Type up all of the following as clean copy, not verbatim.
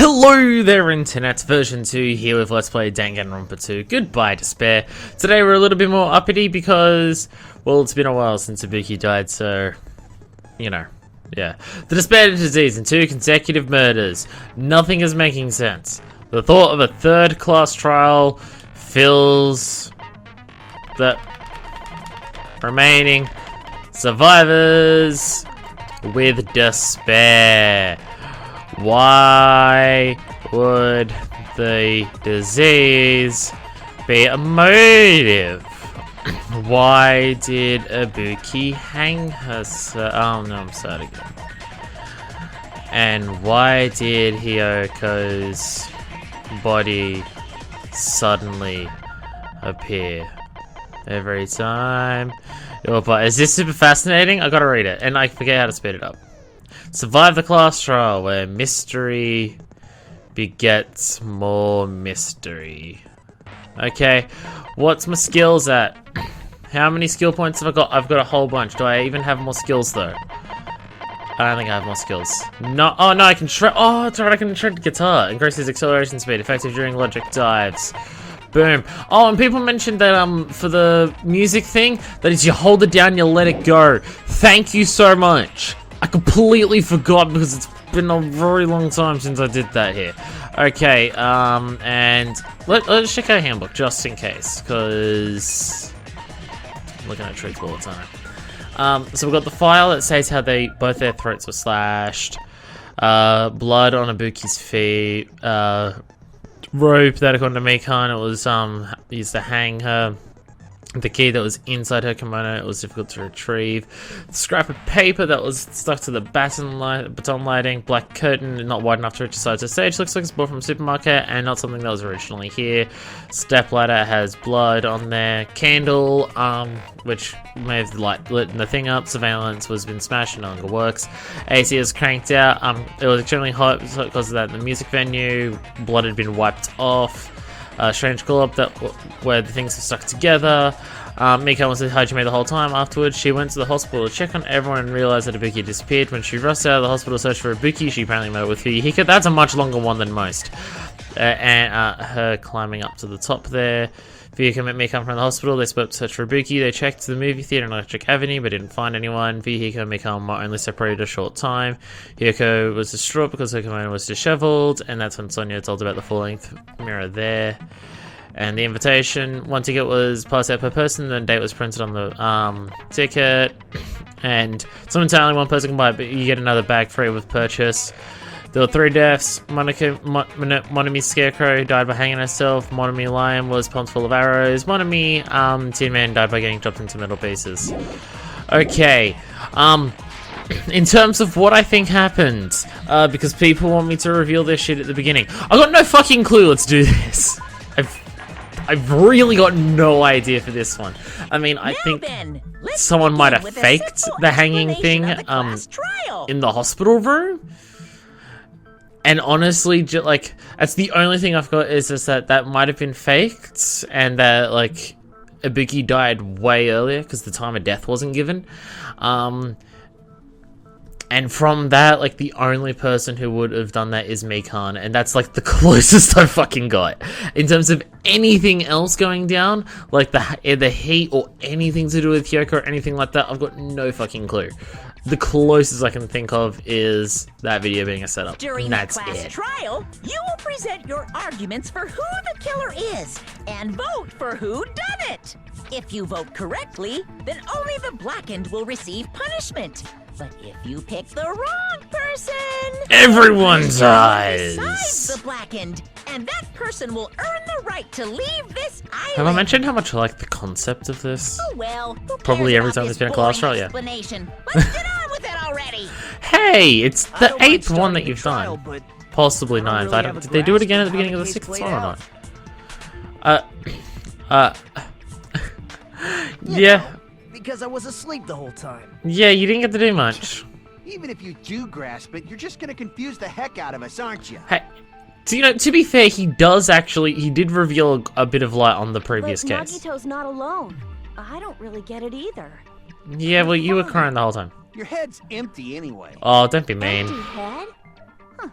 Hello there, Internet. Version 2 here with Let's Play Danganronpa 2. Goodbye, Despair. Today we're a little bit more uppity because, well, it's been a while since Ibuki died, so, you know, yeah. The Despair disease and 2 consecutive murders. Nothing is making sense. The thought of a third-class trial fills the remaining survivors with despair. Why would the disease be a motive? Why did Ibuki hang herself? Oh no, I'm starting again. And why did Hiyoko's body suddenly appear every time? But is this super fascinating? I gotta read it, and I forget how to speed it up. Survive the class trial where mystery begets more mystery. Okay, what's my skills at? How many skill points have I got? I've got a whole bunch. Do I even have more skills though? I don't think I have more skills. No, oh no, I can shred. Oh, that's right, I can shred guitar. Increases acceleration speed, effective during logic dives. Boom. Oh, and people mentioned that for the music thing, that is you hold it down, you let it go. Thank you so much. I completely forgot because it's been a very long time since I did that here. Okay, and let's check our handbook just in case, because I'm looking at tricks all the time. So we've got the file that says how both their throats were slashed, blood on Ibuki's feet, rope that according to Mikan it was used to hang her. The key that was inside her kimono, it was difficult to retrieve. The scrap of paper that was stuck to the baton lighting. Black curtain, not wide enough to reach the sides of the stage. Looks like it's bought from a supermarket and not something that was originally here. Step ladder has blood on there. Candle, which may have lit the thing up. Surveillance was been smashed and no longer works. AC is cranked out. It was extremely hot because of that in the music venue. Blood had been wiped off. Strange call-up where the things were stuck together. Mikan was with Hajime the whole time. Afterwards, she went to the hospital to check on everyone and realized that Ibuki disappeared. When she rushed out of the hospital to search for Ibuki, she apparently met with Hiyoko. That's a much longer one than most. And her climbing up to the top there. Hiyoko met Mikan from the hospital. They spoke to search for Ibuki. They checked the movie theater in Electric Avenue, but didn't find anyone. Hiyoko and Mikan were only separated a short time. Hiyoko was distraught because her kimono was disheveled, and that's when Sonia told about the full-length mirror there. And the invitation, one ticket was passed out per person, then date was printed on the ticket. And someone telling one person can buy it, but you get another bag free with purchase. There were 3 deaths. Monami Scarecrow died by hanging herself. Monami Lion was pumped full of arrows. Monami Tin Man died by getting chopped into metal pieces. Okay. In terms of what I think happened, because people want me to reveal this shit at the beginning. I got no fucking clue. Let's do this. I've really got no idea for this one. I mean, I think someone might have faked the hanging thing in the hospital room. And honestly, like, that's the only thing I've got is just that might have been faked, and that, like, Ibuki died way earlier because the time of death wasn't given. And from that, like, the only person who would have done that is Mikan, and that's, like, the closest I fucking got. In terms of anything else going down, like the heat or anything to do with Hiyoko or anything like that, I've got no fucking clue. The closest I can think of is that video being a setup. During that's the class it. trial, you will present your arguments for who the killer is and vote for who done it. If you vote correctly, then only the blackened will receive punishment. But if you pick the wrong person, Everyone dies. Besides the blackened, and that person will earn the right to leave this island. Have I mentioned how much I like the concept of this? Oh well, who Probably cares every about time this there's been a class boring trial, yeah. explanation? Let's get on with it already. Hey, it's the don't mind 8th one that starting you've the trial, done. but Possibly I don't 9th. really I have don't. a Did they do it grasp again at the of how beginning the of the case 6th played one or out. not? Yeah. Because I was asleep the whole time. Yeah, you didn't get to do much. Even if you do grasp it, you're just gonna confuse the heck out of us, aren't you? Hey, so, you know, to be fair, he did reveal a bit of light on the previous But case. Nagito's not alone. I don't really get it either. Yeah, well, you were crying the whole time. Your head's empty anyway. Oh, don't be mean. Empty head? Huh.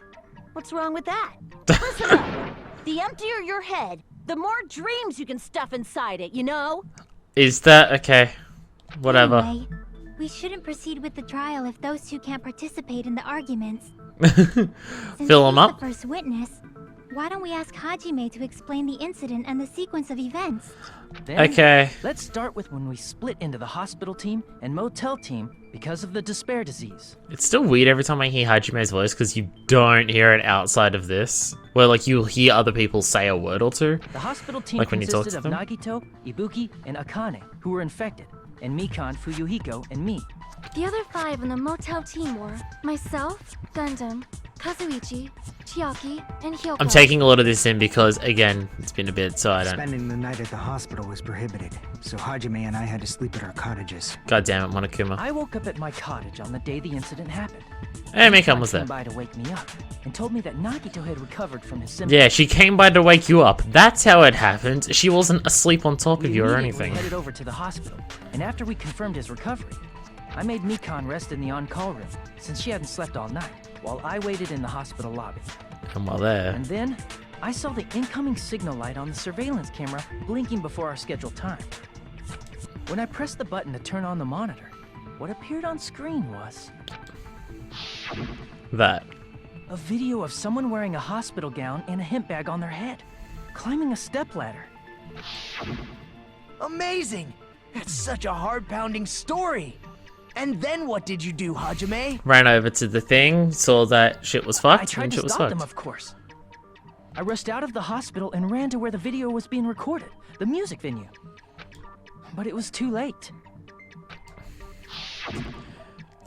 What's wrong with that? Listen up. The emptier your head, the more dreams you can stuff inside it, you know? Is that okay? Whatever. Anyway, we shouldn't proceed with the trial if those two can't participate in the arguments. Since Fill 'em he's up. the first witness, why don't we ask Hajime to explain the incident and the sequence of events? Then, Okay. let's start with when we split into the hospital team and motel team because of the despair disease. It's still weird every time I hear Hajime's voice because you don't hear it outside of this. Where like you'll hear other people say a word or two. The hospital team Like when you talk consisted to of them? Nagito, Ibuki, and Akane, who were infected, and Mikan, Fuyuhiko, and me. The other 5 on the motel team were myself, Gundam, Kazuichi, Chiaki, and Hiyoko. I'm taking a lot of this in because again, it's been a bit, so I don't. Spending the night at the hospital was prohibited, so Hajime and I had to sleep at our cottages. God damn it, Monokuma. I woke up at my cottage on the day the incident happened. Hey, Mikan was Came there. by to wake me up and told me that Nagito had recovered from his symptoms. Yeah, she came by to wake you up. That's how it happened. She wasn't asleep on top We of you or immediately anything. headed over to the hospital, and after we confirmed his recovery, I made Mikan rest in the on-call room since she hadn't slept all night, while I waited in the hospital lobby. And while there, And then I saw the incoming signal light on the surveillance camera blinking before our scheduled time. When I pressed the button to turn on the monitor, what appeared on screen was that. a video of someone wearing a hospital gown and a hemp bag on their head, climbing a stepladder. Amazing! That's such a heart-pounding story. And then what did you do, Hajime? Ran over to the thing, saw that shit was fucked, I tried and to shit was stop them, fucked. of course. I rushed out of the hospital and ran to where the video was being recorded, the music venue. But it was too late.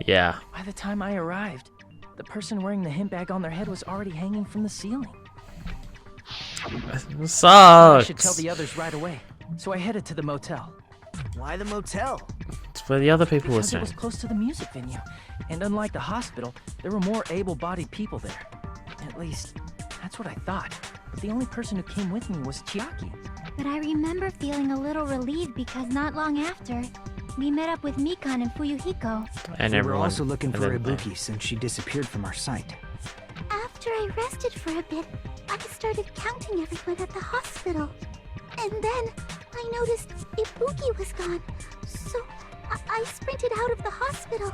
Yeah. By the time I arrived, the person wearing the hemp bag on their head was already hanging from the ceiling. It I should tell sucks. the others right away, so I headed to the motel. Why the motel? It's where the other people were Because it staying. was close to the music venue, and unlike the hospital, there were more able-bodied people there. At least, that's what I thought. But the only person who came with me was Chiaki. But I remember feeling a little relieved because not long after, we met up with Mikan and Fuyuhiko. And We were everyone. also looking and for then- Ibuki since she disappeared from our sight. After I rested for a bit, I started counting everyone at the hospital. And then I noticed Ibuki was gone, so I sprinted out of the hospital.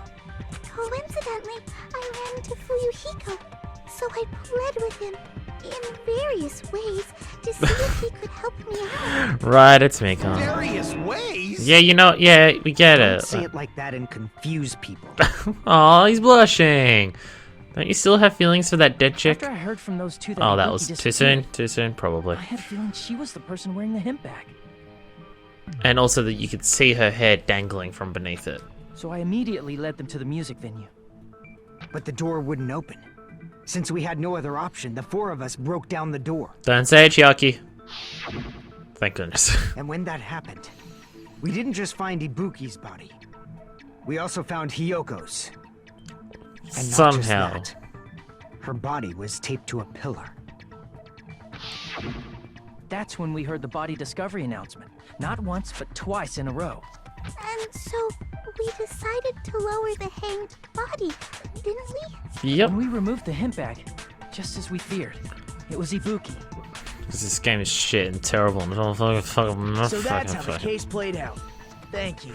Coincidentally, I ran into Fuyuhiko, so I pled with him in various ways to see if he could help me out. Right, it's Mikan. Various ways? Yeah, you know, yeah, we get Don't it. say it like that and confuse people. Oh, he's blushing. Don't you still have feelings for that dead chick? After I heard from those two that Oh, that Ibuki was too disappeared, soon. Too soon, probably. I had a feeling she was the person wearing the hemp bag. And also that you could see her hair dangling from beneath it. So I immediately led them to the music venue. But the door wouldn't open. Since we had no other option, the 4 of us broke down the door. Don't say it, Chiaki. Thank goodness. And when that happened, we didn't just find Ibuki's body. We also found Hiyoko's. And not just Somehow. that, her body was taped to a pillar. That's when we heard the body discovery announcement. Not once, but twice in a row. And so we decided to lower the hanged body, didn't we? Yep. When we removed the hemp bag, just as we feared, it was Ibuki. Because this game is shit and terrible and So that's how the case played out. Thank you.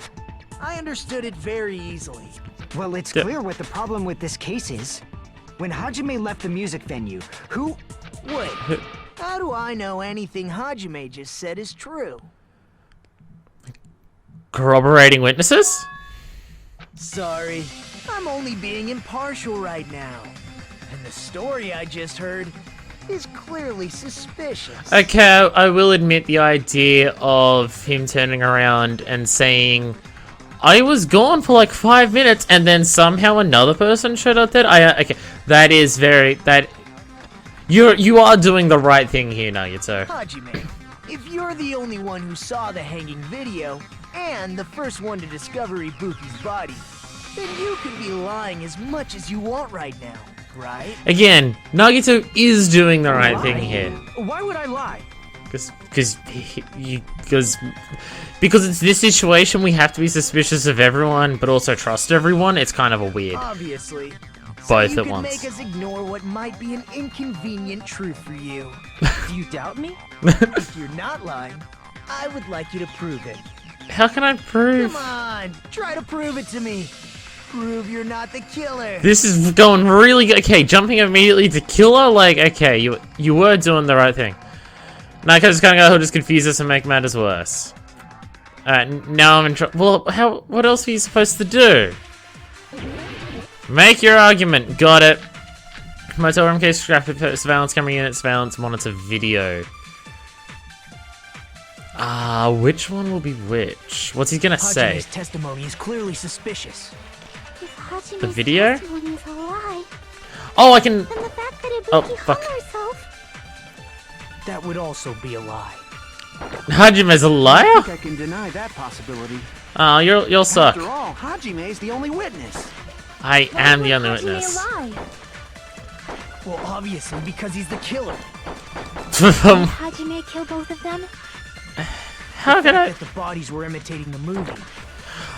I understood it very easily. Well, it's Yeah. clear what the problem with this case is. When Hajime left the music venue, who... Wait, how do I know anything Hajime just said is true? Corroborating witnesses? Sorry, I'm only being impartial right now. And the story I just heard is clearly suspicious. Okay, I will admit the idea of him turning around and saying, I was gone for like 5 minutes and then somehow another person showed up there. Okay, that is very, you are doing the right thing here, Nagito. Hajime, if you're the only one who saw the hanging video, and the first one to discover Ibuki's body, then you can be lying as much as you want right now, right? Again, Nagito is doing the right thing here. Why would I lie? Because it's this situation, we have to be suspicious of everyone, but also trust everyone. It's kind of a weird. Obviously. both you at can once. make us ignore what might be an inconvenient truth for you. Do you doubt me? If you're not lying, I would like you to prove it. How can I prove? Come on, try to prove it to me. Prove you're not the killer. This is going really good. Okay, jumping immediately to killer? Like, okay, you were doing the right thing. Now I just kind of go just confuse us and make matters worse. Alright, now I'm in trouble. Well, what else are you supposed to do? Make your argument. Got it. Motel room case, scrap it, surveillance camera unit, surveillance monitor video. Which one will be which? What's he gonna say? Hajime's testimony is clearly suspicious. If Hajime's The video? testimony is a lie, Oh, I can. then the fact that Ibuki Oh, hung fuck. herself, That would also be a lie. Hajime's a I liar? think I can deny that possibility. Oh, you'll suck. After all, Hajime is the only witness. I am the only Hajime witness. lie? Well, obviously, because he's the killer. Hajime kill both of them? How can I? That the bodies were imitating the movie.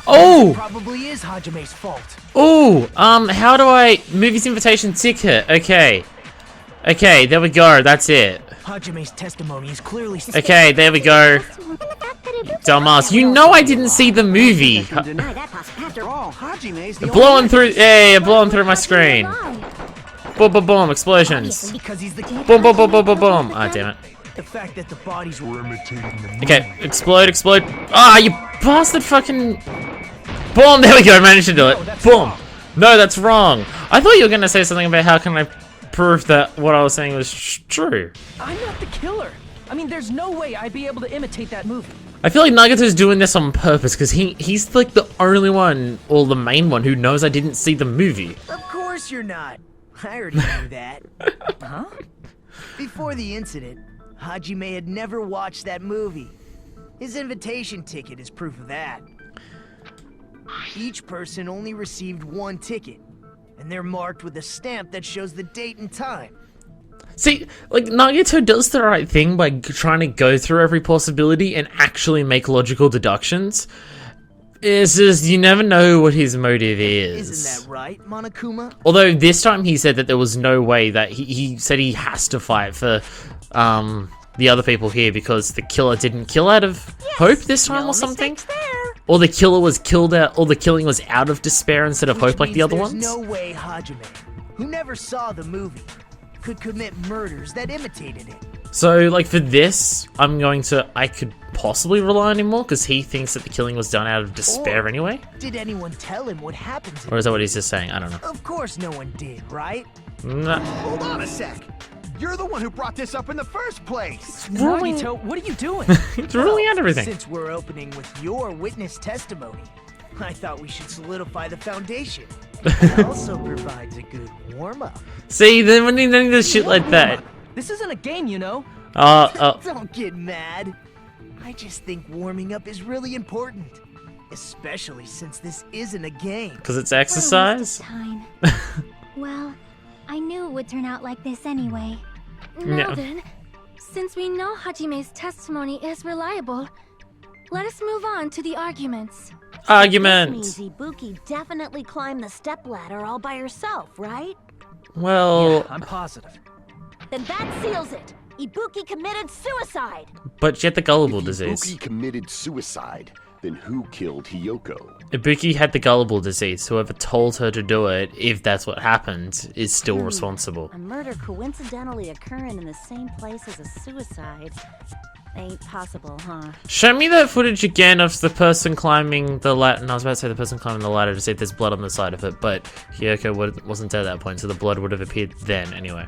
Oh! Probably is Hajime's fault. Oh! How do I... Movie's invitation ticket. Okay. Okay, there we go. That's it. Hajime's testimony is clearly suspicious. Okay, there we go. and the fact that Ibuki Dumbass. You know I didn't see the movie. I can deny that possibility. After all, Hajime is the Blowing only through... witness. Yeah, blowing through my screen. Lie. Boom, boom, boom. Explosions. Because he's the Boom, boom, boom, boom, boom, boom. Ah, damn it. The fact that the bodies were Okay, explode, explode. Ah, you bastard fucking... Boom, there we go, managed to do it. Boom. No, that's wrong. I thought you were going to say something about how can I prove that what I was saying was true. I'm not the killer. I mean, there's no way I'd be able to imitate that movie. I feel like Nagato's doing this on purpose because he's like the only one, or the main one, who knows I didn't see the movie. Of course you're not. I already knew that. Huh? Before the incident, Hajime had never watched that movie. His invitation ticket is proof of that. Each person only received one ticket, and they're marked with a stamp that shows the date and time. See, like, Nagato does the right thing by trying to go through every possibility and actually make logical deductions. It's just, you never know what his motive is. Isn't that right, Monokuma? Although this time he said that there was no way that he said he has to fight for the other people here because the killer didn't kill out of hope this time or something. Or the killer was killed out, or the killing was out of despair instead of hope like the other There's ones. no way Hajime, who never saw the movie, could commit murders that imitated it. So, like, for this, I could possibly rely on him more because he thinks that the killing was done out of despair Or anyway. Did anyone tell him what happened to Or is that what he's just saying? I don't know. Of course no one did, right? Nah. Hold on a sec. You're the one who brought this up in the first place. Ruling- Nagito, what are you doing? It's ruling out everything. Since we're opening with your witness testimony, I thought we should solidify the foundation. It also provides a good warm-up. See, then when he does shit like that. This isn't a game, you know. Don't get mad. I just think warming up is really important. Especially since this isn't a game. Because it's What a waste exercise? of time. Well, I knew it would turn out like this anyway. Now Yeah. then, since we know Hajime's testimony is reliable, let us move on to the arguments. Argument. This means Ibuki definitely climbed the stepladder all by herself, right? Well, I'm positive. Then that seals it. Ibuki committed suicide. but she had the gullible If disease. Ibuki committed suicide, then who killed Hiyoko? Ibuki had the gullible disease. Whoever told her to do it, if that's what happened, is still responsible. A murder coincidentally occurring in the same place as a suicide. Ain't possible, huh? Show me that footage again of the person climbing the ladder. No, I was about to say the person climbing the ladder to see if there's blood on the side of it, but Hiyoko wasn't dead at that point, so the blood would have appeared then anyway.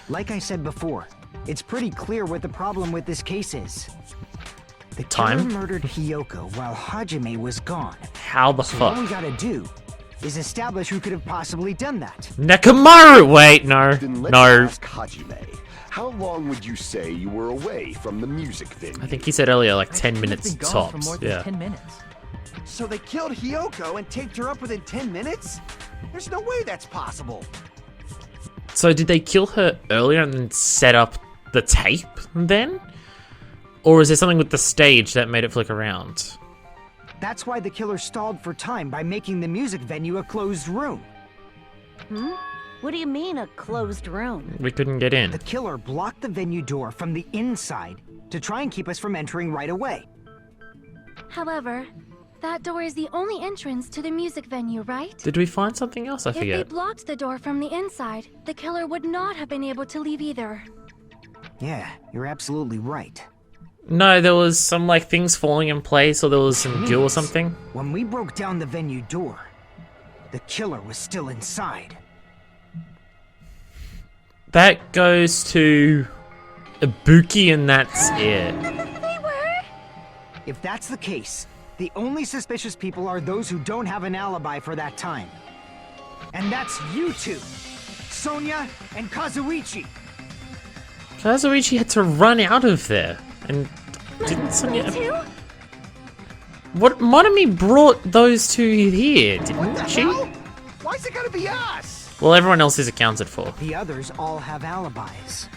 Like I said before, it's pretty clear what the problem with this case is. The Time? killer murdered Hiyoko while Hajime was gone. How the So all we fuck? gotta do is establish who could have possibly done that. Nekomaru! Wait, no. Then let's No. ask Hajime. How long would you say you were away from the music venue? I think he said earlier like I 10 think minutes I've been gone for tops. more than Yeah. 10 minutes. So they killed Hiyoko and taped her up within 10 minutes? There's no way that's possible. So did they kill her earlier and then set up the tape then? Or is there something with the stage that made it flick around? That's why the killer stalled for time by making the music venue a closed room. What do you mean, a closed room? We couldn't get in. The killer blocked the venue door from the inside to try and keep us from entering right away. However, that door is the only entrance to the music venue, right? Did we find something else? I If they forget. blocked the door from the inside, the killer would not have been able to leave either. Yeah, you're absolutely right. No, there was some like things falling in place, or there was some goo or something. When we broke down the venue door, the killer was still inside. That goes to Ibuki, and that's it. They were? If that's the case, the only suspicious people are those who don't have an alibi for that time. And that's you two, Sonia and Kazuichi. Kazuichi had to run out of there, and didn't Me Sonia? too? What? Monami brought those two here, What the didn't she? hell? Why's it gotta be us? Well, everyone else is accounted for. The others all have alibis.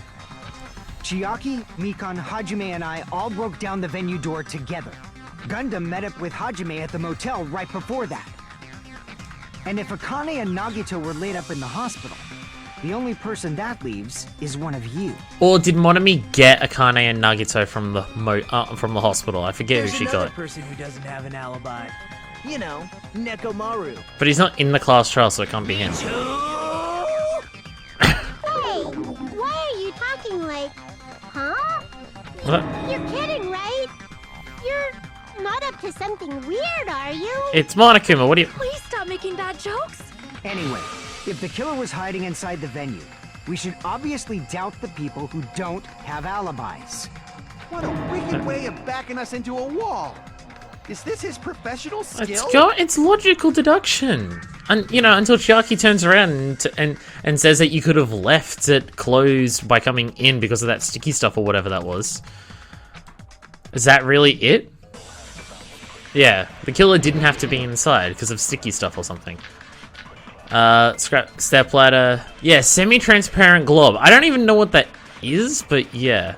Chiaki, Mikan, Hajime, and I all broke down the venue door together. Gundam met up with Hajime at the motel right before that. And if Akane and Nagito were laid up in the hospital, the only person that leaves is one of you. Or did Monami get Akane and Nagito from the hospital? I forget There's who she another got. person who doesn't have an alibi. You know, Nekomaru. But he's not in the class trial, so it can't be him. Hey, why are you talking like, huh? What? You're kidding, right? You're not up to something weird, are you? It's Monokuma. What do you? Please stop making bad jokes. Anyway, if the killer was hiding inside the venue, we should obviously doubt the people who don't have alibis. What a wicked way of backing us into a wall. Is this his professional skill? It's logical deduction. And you know, until Chiaki turns around and says that you could have left it closed by coming in because of that sticky stuff or whatever that was. Is that really it? Yeah, the killer didn't have to be inside because of sticky stuff or something. Scrap stepladder. Yeah, semi-transparent glob. I don't even know what that is, but yeah.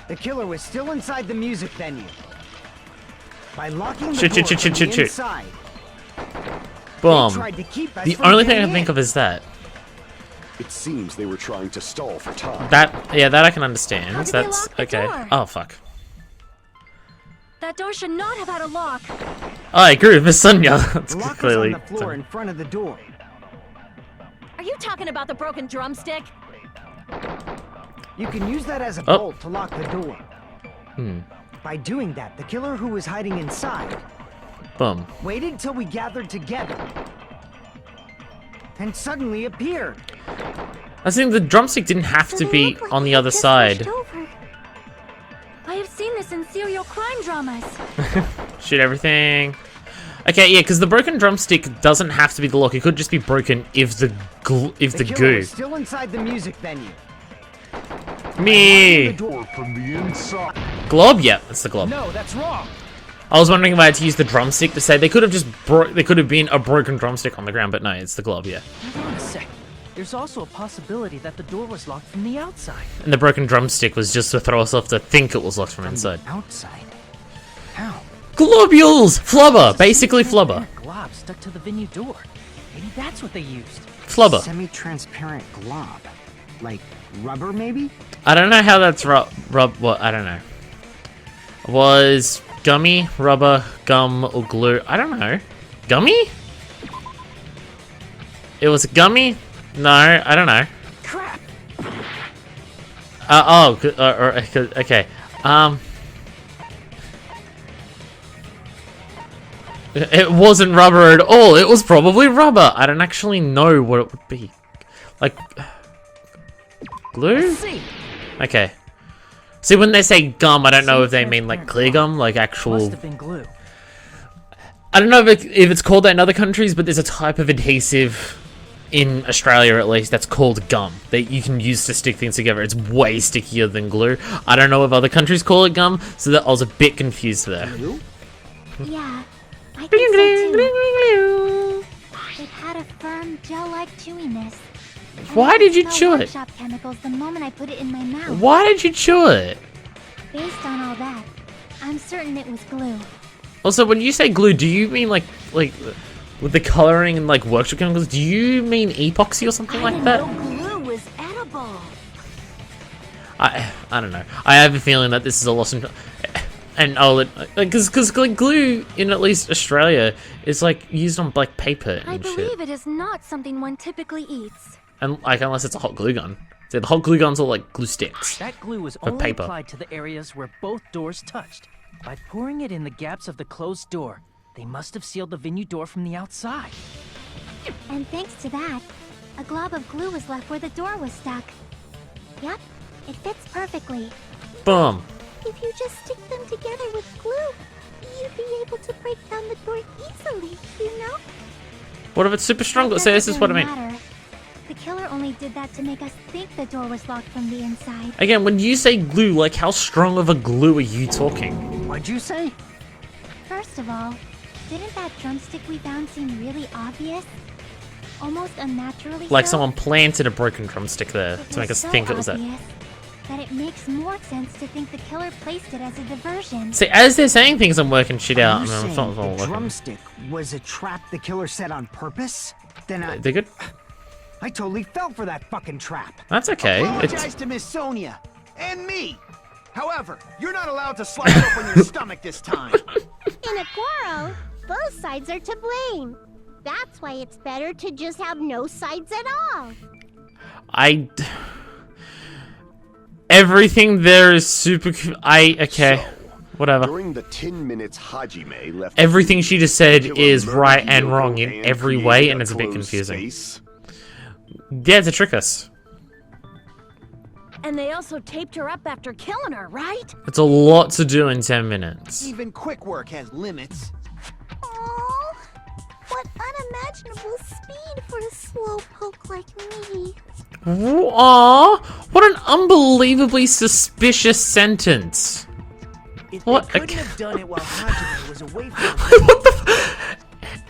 The killer was still inside the music venue. By locking the Shoot, door shoot, shoot, from shoot, the shoot. inside, they Boom. tried to keep us The from only thing I getting can think in. of is that. It seems they were trying to stall for time. That I can understand. How did they That's lock the okay. door? Oh fuck. That door should not have had a lock. Oh, I agree with Miss Sonia. That's The lock was clearly. on the floor in front of the door. Are you talking about the broken drumstick? You can use that as a Oh. bolt to lock the door. By doing that, the killer who was hiding inside Boom. waited till we gathered together and suddenly appeared. I think the drumstick didn't have So to they be look like on the they other just side. pushed over. I have seen this in serial crime dramas. Shoot everything. Okay, yeah, because the broken drumstick doesn't have to be the lock. It could just be broken if the The killer goo. was still inside the music venue. The Me. Door from the inside. Glob? Yeah, that's the glob. No, that's wrong. I was wondering if I had to use the drumstick to say they could have just they could have been a broken drumstick on the ground, but no, it's the glob, yeah. Hold on a sec. There's also a possibility that the door was locked from the outside. And the broken drumstick was just to throw us off to think it was locked from inside. Outside? How? Globules! Flubber! Basically flubber. A glob stuck to the venue door. Maybe that's what they used. Flubber. Semi-transparent glob. Like rubber, maybe? I don't know how that's what, I don't know. Was gummy, rubber, gum, or glue? I don't know. Gummy? It was gummy? No, I don't know. Crap! Okay. It wasn't rubber at all. It was probably rubber. I don't actually know what it would be. Like, glue? See, Okay. See, when they say gum, I don't know if they mean like clear gum, like actual. must have been glue. I don't know if it's called that in other countries, but there's a type of adhesive in Australia, at least, that's called gum that you can use to stick things together. It's way stickier than glue. I don't know if other countries call it gum, so that I was a bit confused there. Yeah, I think so too. It had a firm, gel-like chewiness. Why did you chew it? Workshop chemicals the moment I put it in my mouth. Why did you chew it? Based on all that, I'm certain it was glue. Also, when you say glue, do you mean like with the coloring and like workshop chemicals. Do you mean epoxy or something like that? Glue was edible. I don't know. I have a feeling that this is a lost and because like glue in at least Australia is like used on like paper and I shit. believe it is not something one typically eats. And like unless it's a hot glue gun. So the hot glue guns are like glue sticks. That glue was For only paper. applied to the areas where both doors touched. By pouring it in the gaps of the closed door, they must have sealed the venue door from the outside. And thanks to that, a glob of glue was left where the door was stuck. Yep, it fits perfectly. Boom. If you just stick them together with glue, you'd be able to break down the door easily, you know? What if it's super strong? So this is what I mean. Matter. The killer only did that to make us think the door was locked from the inside. Again, when you say glue, like how strong of a glue are you talking? What'd you say? First of all, didn't that drumstick we found seem really obvious? Almost unnaturally Like so? someone planted a broken drumstick there It to make was us so think it was that. obvious that it makes more sense to think the killer placed it as a diversion. See, as they're saying things, I'm working shit out. Are you I mean, saying it's not all the working. drumstick was a trap the killer set on purpose? Then They're good. I totally fell for that fucking trap. That's okay. Apologize It's to Miss Sonia and me. However, you're not allowed to slice open your stomach this time. In a quarrel, both sides are to blame. That's why it's better to just have no sides at all. everything there is super. Okay. So, Whatever. During the 10 minutes Hajime left, Everything she just said Killer is murdered right and Hiyoko wrong in and every created way, and it's a bit closed confusing. space. Yeah, to trick us. And they also taped her up after killing her, right? It's a lot to do in 10 minutes. Even quick work has limits. Oh, what unimaginable speed for a slowpoke like me. Aww, what an unbelievably suspicious sentence. If What they a couldn't have done it while Hajime was away from What the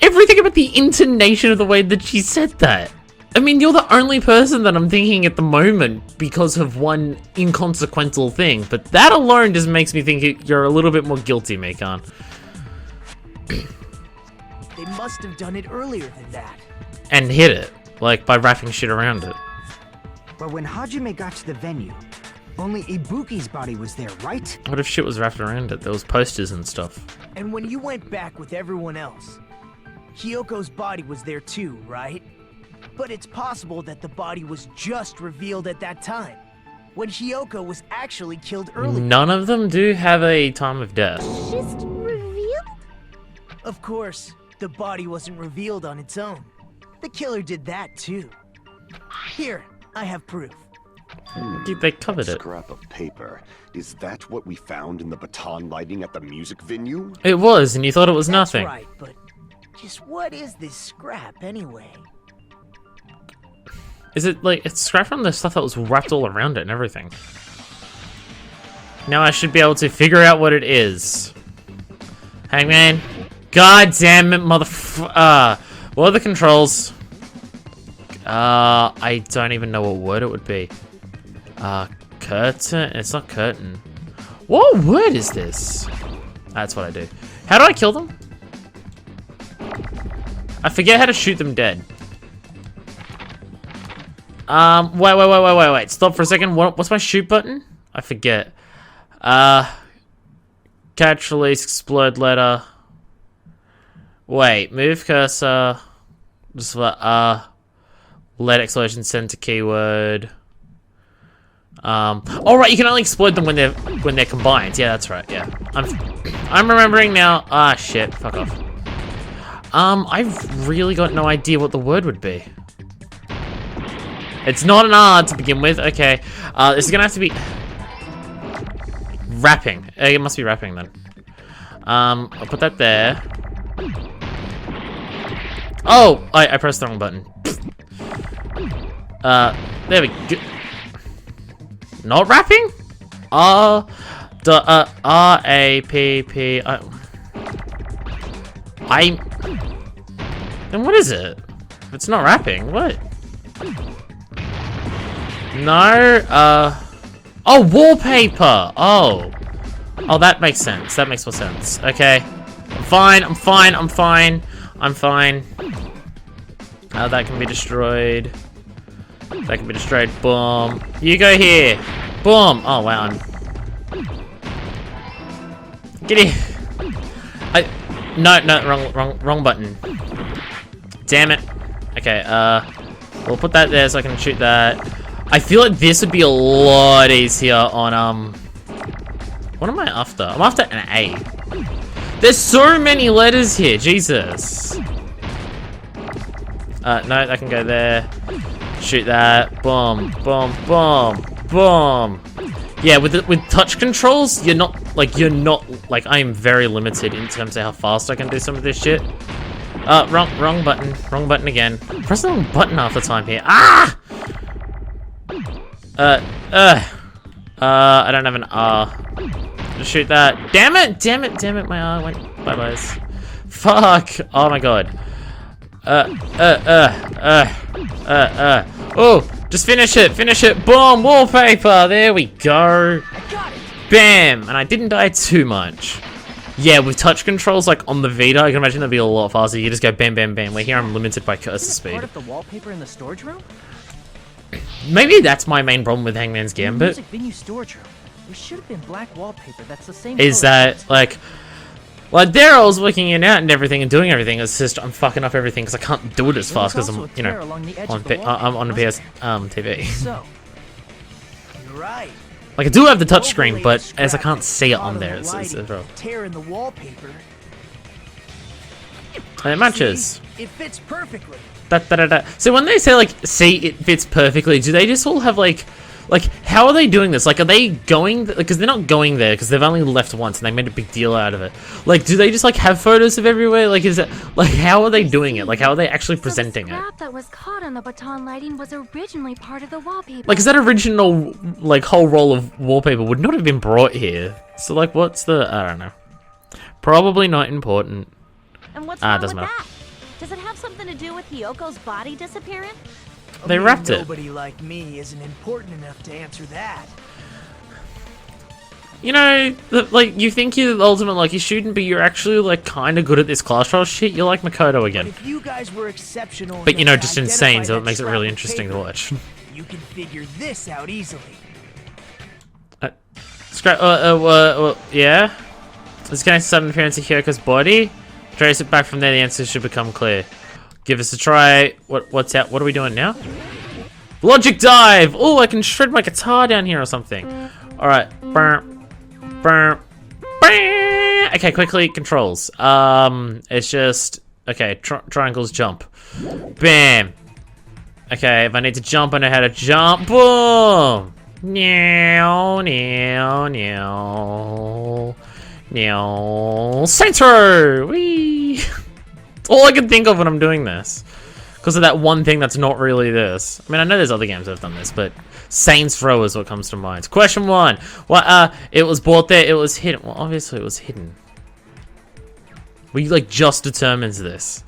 Everything about the intonation of the way that she said that. I mean, you're the only person that I'm thinking at the moment because of one inconsequential thing, but that alone just makes me think you're a little bit more guilty, Mikan. They must have done it earlier than that. And hit it, like by wrapping shit around it. But when Hajime got to the venue, only Ibuki's body was there, right? What if shit was wrapped around it? There was posters and stuff. And when you went back with everyone else, Hiyoko's body was there too, right? But it's possible that the body was just revealed at that time, when Hiyoko was actually killed earlier. None of them do have a time of death. Just revealed? Of course, the body wasn't revealed on its own. The killer did that too. Here, I have proof. They covered it. Scrap of paper. Is that what we found in the baton lighting at the music venue? It was, and you thought it was That's nothing. right, but just what is this scrap anyway? Is it like it's scrap from the stuff that was wrapped all around it and everything? Now I should be able to figure out what it is. Hangman. God damn it, what are the controls? I don't even know what word it would be. Curtain? It's not curtain. What word is this? That's what I do. How do I kill them? I forget how to shoot them dead. Wait. Stop for a second. What's my shoot button? I forget. Catch, release, explode letter. Wait, move cursor. Just let explosion send to keyword. All right, you can only explode them when they're combined. Yeah, that's right. Yeah, I'm remembering now. Ah, shit. Fuck off. I've really got no idea what the word would be. It's not an R to begin with. Okay. This is gonna have to be wrapping. It must be wrapping then. I'll put that there. Oh, I pressed the wrong button. There we go. Not wrapping? R-A-P-P. Then what is it? If it's not wrapping, what? No, oh, wallpaper! Oh, that makes sense. That makes more sense. Okay. I'm fine. I'm fine. That can be destroyed. That can be destroyed. Boom. You go here. Boom. Oh, wow. Get here. No, wrong button. Damn it. Okay, we'll put that there so I can shoot that. I feel like this would be a lot easier on, what am I after? I'm after an A. There's so many letters here, Jesus. No, that can go there. Shoot that. Boom, boom, boom, boom. Yeah, with touch controls, you're not like I am very limited in terms of how fast I can do some of this shit. Wrong button again. Press the wrong button half the time here. Ah! I don't have an R. Just shoot that. Damn it, my R went bye-byes. Fuck! Oh my god. Oh, just finish it, boom, wallpaper, there we go. Bam, and I didn't die too much. Yeah, with touch controls like on the Vita, I can imagine that'd be a lot faster. You just go bam, bam, bam. Where here I'm limited by cursor speed. Part of the wallpaper in the storage room? Maybe that's my main problem with Hangman's Gambit. Music venue storage room. There should have been black wallpaper that's the same is color. that like there I was working it out and everything and doing everything. It's just I'm fucking up everything because I can't do it as fast because I'm I'm on the PS TV. So, You're right. Like I do have the touch screen, but as I can't see it on there, it's rough. Tear in the wallpaper. And it matches. See, it fits perfectly. So when they say like, see, it fits perfectly, do they just all have like how are they doing this? Like, are they going? Because they're not going there because they've only left once and they made a big deal out of it. Like, do they just like have photos of everywhere? Like, is it like how are they doing it? Like, how are they actually presenting it? The scrap that was caught on the baton lighting was originally part of the wallpaper. Like, is that original like whole roll of wallpaper would not have been brought here? So like, what's the? I don't know. Probably not important. And what's wrong with doesn't matter. that? Does it have something to do with Hiyoko's body disappearance? They wrapped it. Nobody like me isn't important enough to answer that. You know, like, you think you're the ultimate lucky student, but you're actually, like, kind of good at this class trial shit. You're like Makoto again. If you guys were exceptional, But, you know, enough to just insane, identify so it that makes it scrap really of interesting to paper, watch. You can figure this out easily. Yeah? This connects to sudden appearance of Hiyoko's body. Trace it back from there, the answer should become clear. Give us a try. What's out? What are we doing now? Logic dive! Oh, I can shred my guitar down here or something. Alright. Okay, quickly, controls. It's just... Okay, triangles jump. Bam! Okay, if I need to jump, I know how to jump. Boom! Meow, meow, meow. Meow. Center! Whee! All I can think of when I'm doing this. Because of that one thing that's not really this. I mean, I know there's other games that have done this, but Saints Row is what comes to mind. Question 1. What, it was bought there, it was hidden. Well, obviously it was hidden. We, like, just determined this.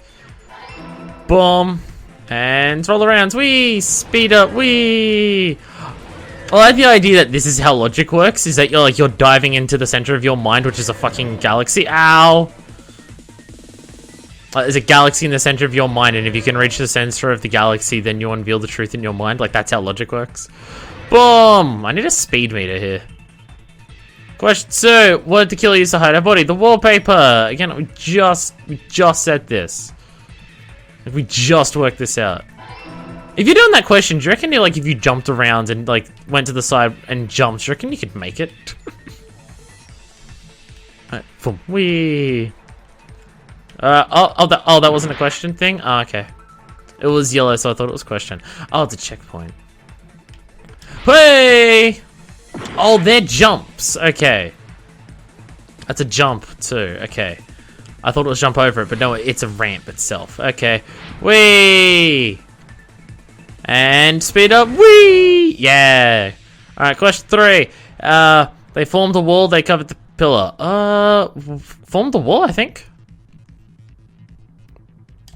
Boom. And roll around. Whee! Speed up. Whee! I like the idea that this is how logic works, is that you're diving into the center of your mind, which is a fucking galaxy. Ow! There's a galaxy in the center of your mind, and if you can reach the center of the galaxy, then you unveil the truth in your mind. Like, that's how logic works. Boom! I need a speed meter here. Question 2. What did the killer use to hide our body? The wallpaper! Again, we just said this. Like, we just worked this out. If you're doing that question, do you reckon if you jumped around and, like, went to the side and jumped, do you reckon you could make it? Alright, boom. Whee! That wasn't a question thing? Oh, okay. It was yellow, so I thought it was a question. Oh, it's a checkpoint. Hey! Oh, they're jumps. Okay. That's a jump, too. Okay. I thought it was jump over it, but no, it's a ramp itself. Okay. Whee! And speed up. Whee! Yeah. Alright, question 3. They formed a wall, they covered the pillar. Formed the wall, I think.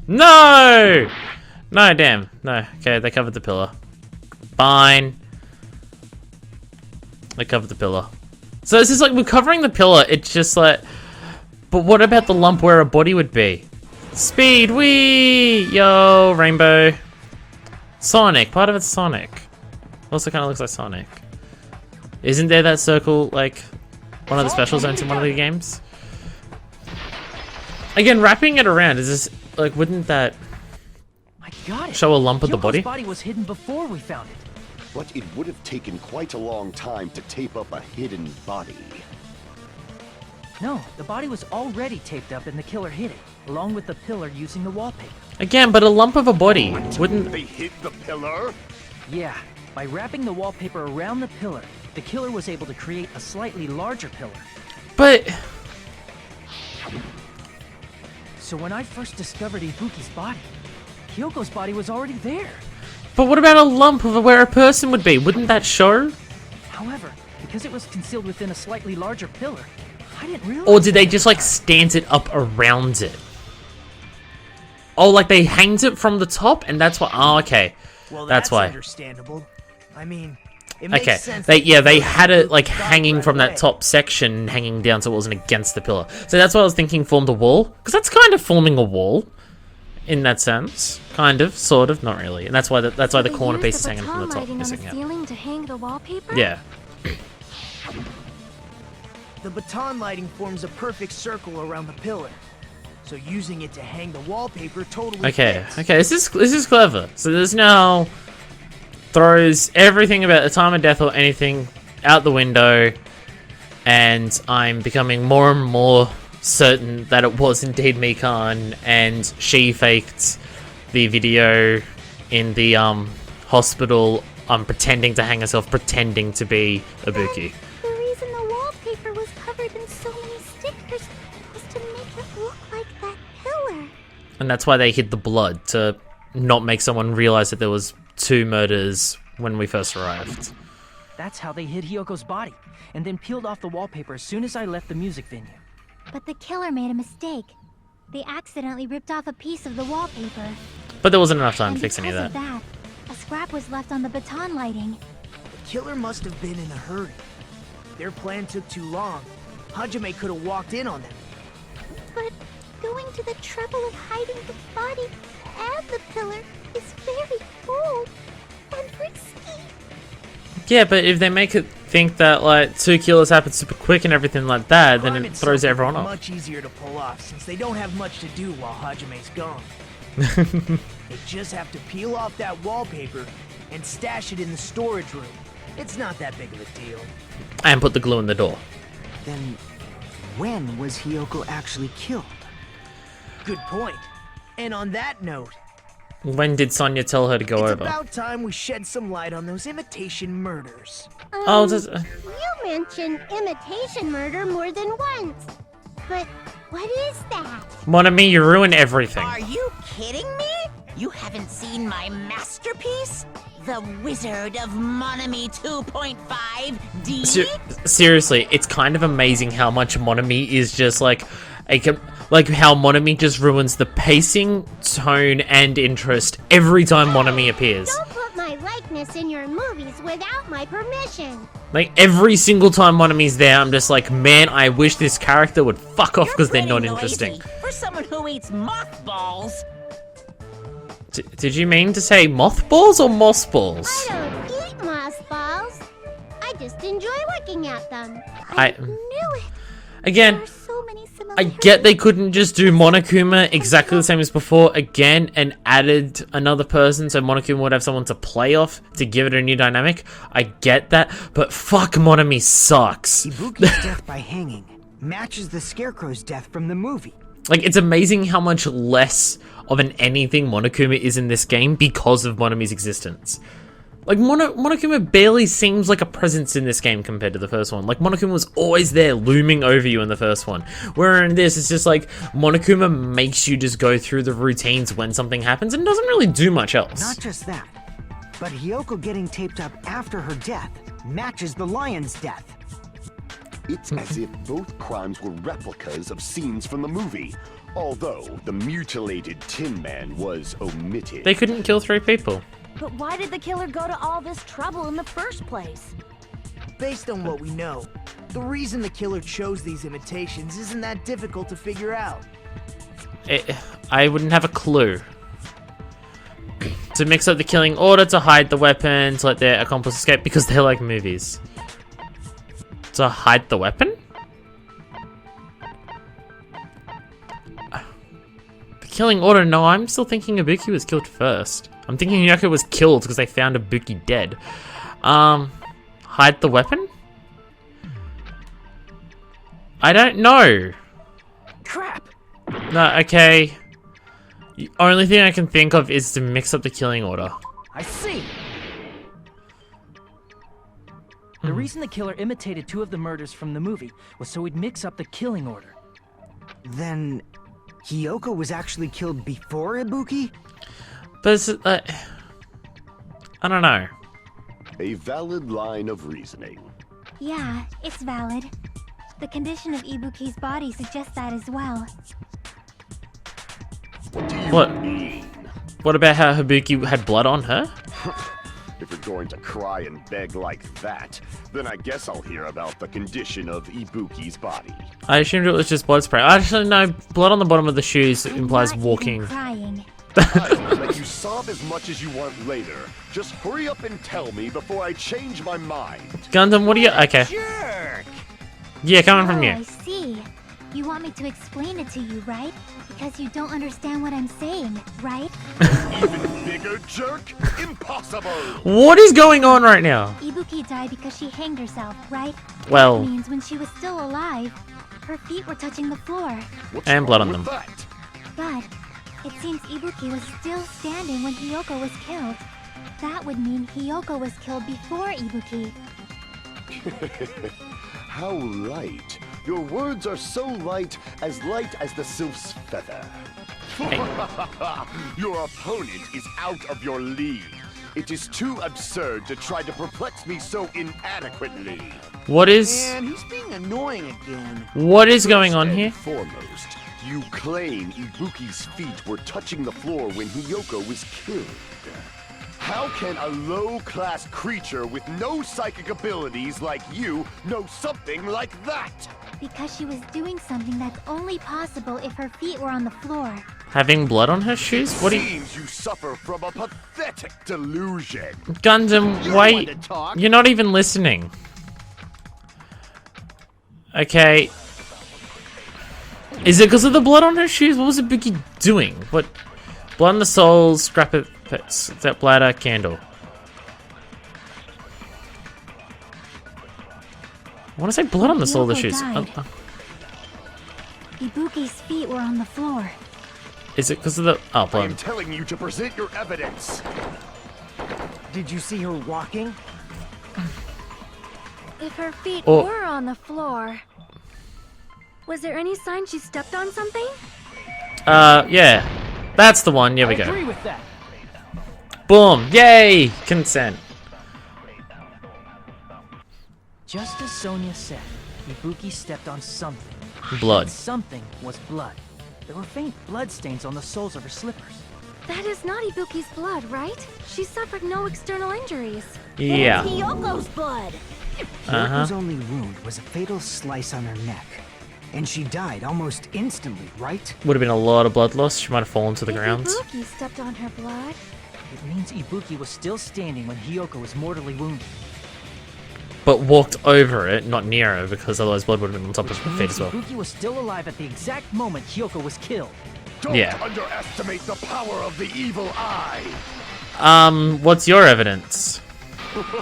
No! No, damn. No. Okay, they covered the pillar. Fine. They covered the pillar. So it's just like, we're covering the pillar, it's just like... But what about the lump where a body would be? Speed, wee! Yo, Rainbow. Sonic, part of it's Sonic. Also kind of looks like Sonic. Isn't there that circle, like, one of the special zones in one of the games? Again, wrapping it around, is this, like, wouldn't that I got it. show a lump of the Hiyoko's body? body was hidden before we found it. But it would have taken quite a long time to tape up a hidden body. No, the body was already taped up and the killer hid it, along with the pillar using the wallpaper. Again, but a lump of a body, wouldn't... They hid the pillar? Yeah, by wrapping the wallpaper around the pillar, the killer was able to create a slightly larger pillar. But... So when I first discovered Ibuki's body, Hiyoko's body was already there. But what about a lump of where a person would be? Wouldn't that show? However, because it was concealed within a slightly larger pillar, I didn't realize. Or did they just, like, stand it up around it? Oh, like they hanged it from the top, and that's why. Oh, okay. Well, that's why. Understandable. I mean, it makes Okay. sense. They had it like Stop hanging right from that away. top section, hanging down, so it wasn't against the pillar. So that's why I was thinking formed a wall, because that's kind of forming a wall, in that sense. Kind of, sort of, not really. And that's why the corner piece is hanging from the top, lighting on missing the out. ceiling to hang the wallpaper? Yeah. The baton lighting forms a perfect circle around the pillar. So using it to hang the wallpaper totally Okay. fits. Okay. This is clever. So there's now throws everything about the time of death or anything out the window, and I'm becoming more and more certain that it was indeed Mikan, and she faked the video in the hospital, pretending to hang herself, pretending to be Ibuki. The reason the wallpaper was covered in so many stickers was to make it look like that pillar. And that's why they hid the blood, to not make someone realize that there was 2 murders when we first arrived. That's how they hid Hiyoko's body, and then peeled off the wallpaper as soon as I left the music venue. But the killer made a mistake. They accidentally ripped off a piece of the wallpaper. But there wasn't enough time And to fix any of because that. a scrap was left on the baton lighting. The killer must have been in a hurry. Their plan took too long. Hajime could have walked in on them. But going to the trouble of hiding the body and the pillar is very bold and risky. Yeah, but if they make it think that, like, 2 killers happen super quick and everything like that, then Crime it itself throws is everyone off. much easier to pull off since they don't have much to do while Hajime's gone. They just have to peel off that wallpaper and stash it in the storage room. It's not that big of a deal. And put the glue in the door. Then, when was Hiyoko actually killed? Good point. And on that note, When did Sonya tell her to go it's over? about time we shed some light on those imitation murders. Oh, just, You mentioned imitation murder more than once. But what is that? Monami, you ruin everything. Are you kidding me? You haven't seen my masterpiece? The Wizard of Monami 2.5D? Seriously, it's kind of amazing how much Monami is just like how Monami just ruins the pacing, tone, and interest every time Monami appears. Don't put my likeness in your movies without my permission. Like, every single time Monami's there, I'm just like, man, I wish this character would fuck off because they're Pretty not noisy interesting. For someone who eats mothballs. Did you mean to say mothballs or mothballs? I don't eat mothballs. I just enjoy looking at them. I knew it. Again, There are so many I similarities. get they couldn't just do Monokuma exactly the same as before again and added another person so Monokuma would have someone to play off to give it a new dynamic. I get that, but fuck, Monami sucks. Ibuki's death by hanging matches the Scarecrow's death from the movie. Like, it's amazing how much less of an anything Monokuma is in this game because of Monami's existence. Like, Monokuma barely seems like a presence in this game compared to the first one. Like, Monokuma was always there, looming over you in the first one. Where in this, it's just like, Monokuma makes you just go through the routines when something happens and doesn't really do much else. Not just that, but Hiyoko getting taped up after her death matches the lion's death. It's as if both crimes were replicas of scenes from the movie, although the mutilated Tin Man was omitted. They couldn't kill 3 people. But why did the killer go to all this trouble in the first place? Based on what we know, the reason the killer chose these imitations isn't that difficult to figure out. I wouldn't have a clue. To mix up the killing order, to hide the weapon, to let their accomplice escape because they like movies. To hide the weapon? The killing order? No, I'm still thinking Ibuki was killed first. I'm thinking Hiyoko was killed because they found Ibuki dead. Hide the weapon? I don't know. Crap! No, okay. The only thing I can think of is to mix up the killing order. I see! The reason the killer imitated 2 of the murders from the movie was so he'd mix up the killing order. Then Hiyoko was actually killed before Ibuki? But it's, I don't know. A valid line of reasoning. Yeah, it's valid. The condition of Ibuki's body suggests that as well. What do you What? mean? What about how Ibuki had blood on her? If you're going to cry and beg like that, then I guess I'll hear about the condition of Ibuki's body. I assumed it was just blood spray. Actually, no. Blood on the bottom of the shoes I'm implies not walking. even crying. I'll let you sob as much as you want later. Just hurry up and tell me before I change my mind. Gundam, what do you... Okay. Jerk! Yeah, coming from Oh, you. I see. You want me to explain it to you, right? Because you don't understand what I'm saying, right? Even bigger jerk? Impossible! What is going on right now? Ibuki died because she hanged herself, right? Well, That means when she was still alive, her feet were touching the floor. What's And blood wrong on with them. that? But it seems Ibuki was still standing when Hiyoko was killed. That would mean Hiyoko was killed before Ibuki. How light. Your words are so light as the sylph's feather. Your opponent is out of your league. It is too absurd to try to perplex me so inadequately. what is... Man, he's being annoying again. What is going on First here? and foremost, you claim Ibuki's feet were touching the floor when Hiyoko was killed. How can a low-class creature with no psychic abilities like you know something like that? Because she was doing something that's only possible if her feet were on the floor. Having blood on her shoes? What do you... Seems you suffer from a pathetic delusion. Gundam, You wait. want to talk? You're not even listening. Okay. Is it because of the blood on her shoes? What was Ibuki doing? What? Blood on the soul, scrap it, that bladder, candle. I want to say blood on the sole of the Hiyoko shoes. died. Ibuki's feet were on the floor. Is it because of the... Oh, I am blood. telling you to present your evidence. Did you see her walking? If her feet Oh. were on the floor, was there any sign she stepped on something? Yeah. That's the one. Here we I agree go. with that. Boom. Yay! Consent. Just as Sonia said, Ibuki stepped on something. Blood. And something was blood. There were faint blood stains on the soles of her slippers. That is not Ibuki's blood, right? She suffered no external injuries. Yeah. Hiyoko's blood. Hiyoko's only wound was a fatal slice on her neck. And she died almost instantly, right? Would have been a lot of blood loss. She might have fallen to the If ground. Ibuki stepped on her blood, It means Ibuki was still standing when Hiyoko was mortally wounded. But walked over it, not near her, because otherwise blood would have been on top of her feet as well. Ibuki was still alive at the exact moment Hiyoko was killed. Don't Yeah. underestimate the power of the evil eye. What's your evidence?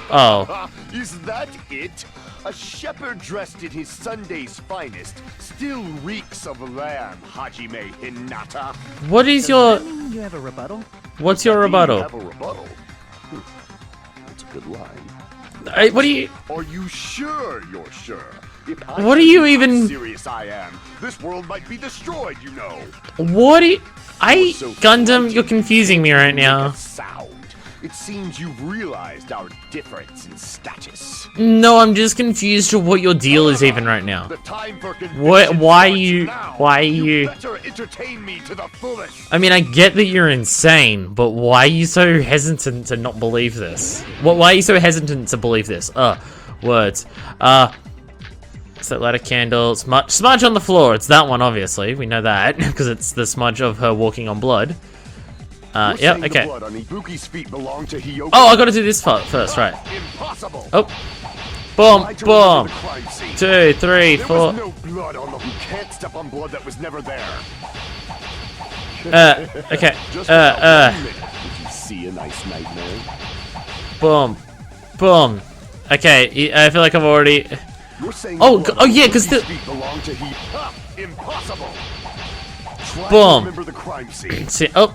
Oh. Is that it? A shepherd dressed in his Sunday's finest still reeks of lamb, Hajime Hinata. What is Does your... that mean you have a rebuttal? What's your Do you rebuttal? have a rebuttal? That's a good line. What do you... Are you sure you're sure? If I What are tell you how even- serious I am, this world might be destroyed, you know. What do you... So Gundam, what you're confusing me right make now. a sound. It seems you've realized our difference in status. No, I'm just confused to what your deal is even right now. The time for What? conviction Why starts you... now. Why you... Better entertain me to the fullest. I mean, I get that you're insane, but why are you so hesitant to not believe this? Why are you so hesitant to believe this? Words. So light a candle. Smudge on the floor. It's that one, obviously. We know that because it's the smudge of her walking on blood. You're Yep. saying the Okay. blood on Ibuki's feet belonged to Hiyoko? Oh, I got to do this part first, right? Impossible. Oh. Boom. Try to Boom. remember the crime scene. 2, 3, There 4. was no blood on the. You can't step on blood that was never there. Okay. Just for about 1 minute. Did you see a nice nightmare? Boom. Boom. Okay. I feel like I've already. You're saying Oh, the blood oh on yeah, 'cause Ibuki's the- feet belong to impossible. Try Boom. to remember the crime scene. See. Oh.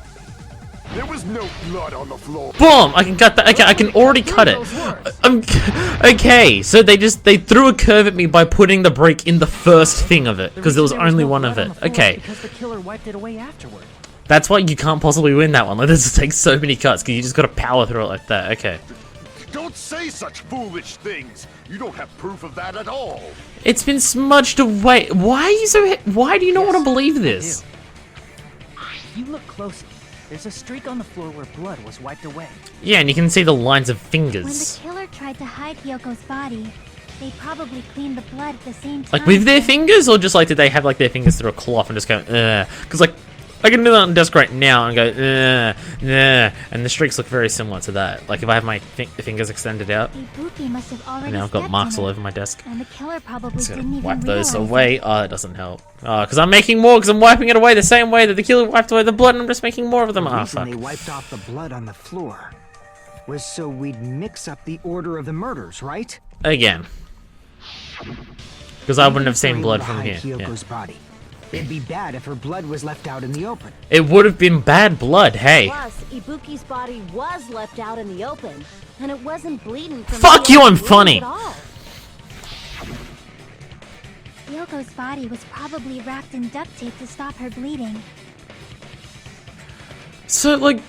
There was no blood on the floor. Boom! I can cut that. Okay, I can already cut it. Okay, so they threw a curve at me by putting the break in the first thing of it because there was only one of it. Okay, Because the killer wiped it away afterward. that's why you can't possibly win that one. Like, this takes so many cuts because you just gotta power through it like that. Okay, Don't say such foolish things. You don't have proof of that at all. it's been smudged away. Why are you so? Why do you not want to believe this? You look closely. There's a streak on the floor where blood was wiped away. Yeah, and you can see the lines of When the fingers. killer tried to hide Hiyoko's body, they probably cleaned the blood at the same time. Like with their fingers, or just like did they have like their fingers through a cloth and just go, because like I can do that on the desk right now and go, and the streaks look very similar to that. Like if I have my fingers extended out, Ibuki must have already and now I've got stepped marks in all it, over my desk. and the killer probably Just didn't gonna even wipe those realize away. it. Oh, it doesn't help. Oh, because I'm making more, because I'm wiping it away the same way that the killer wiped away the blood, and I'm just making more of them. The Oh, reason fuck. they wiped off the blood on the floor was so we'd mix up the order of the murders, right? Again. Because I wouldn't have They seen were blood able to from hide here. Yeah. Hiyoko's body. It'd be bad if her blood was left out in the open. It would have been bad blood, hey. Plus, Ibuki's body was left out in the open, and it wasn't bleeding from Fuck you, I'm wounds funny. at all. Hiyoko's body was probably wrapped in duct tape to stop her bleeding. So, like,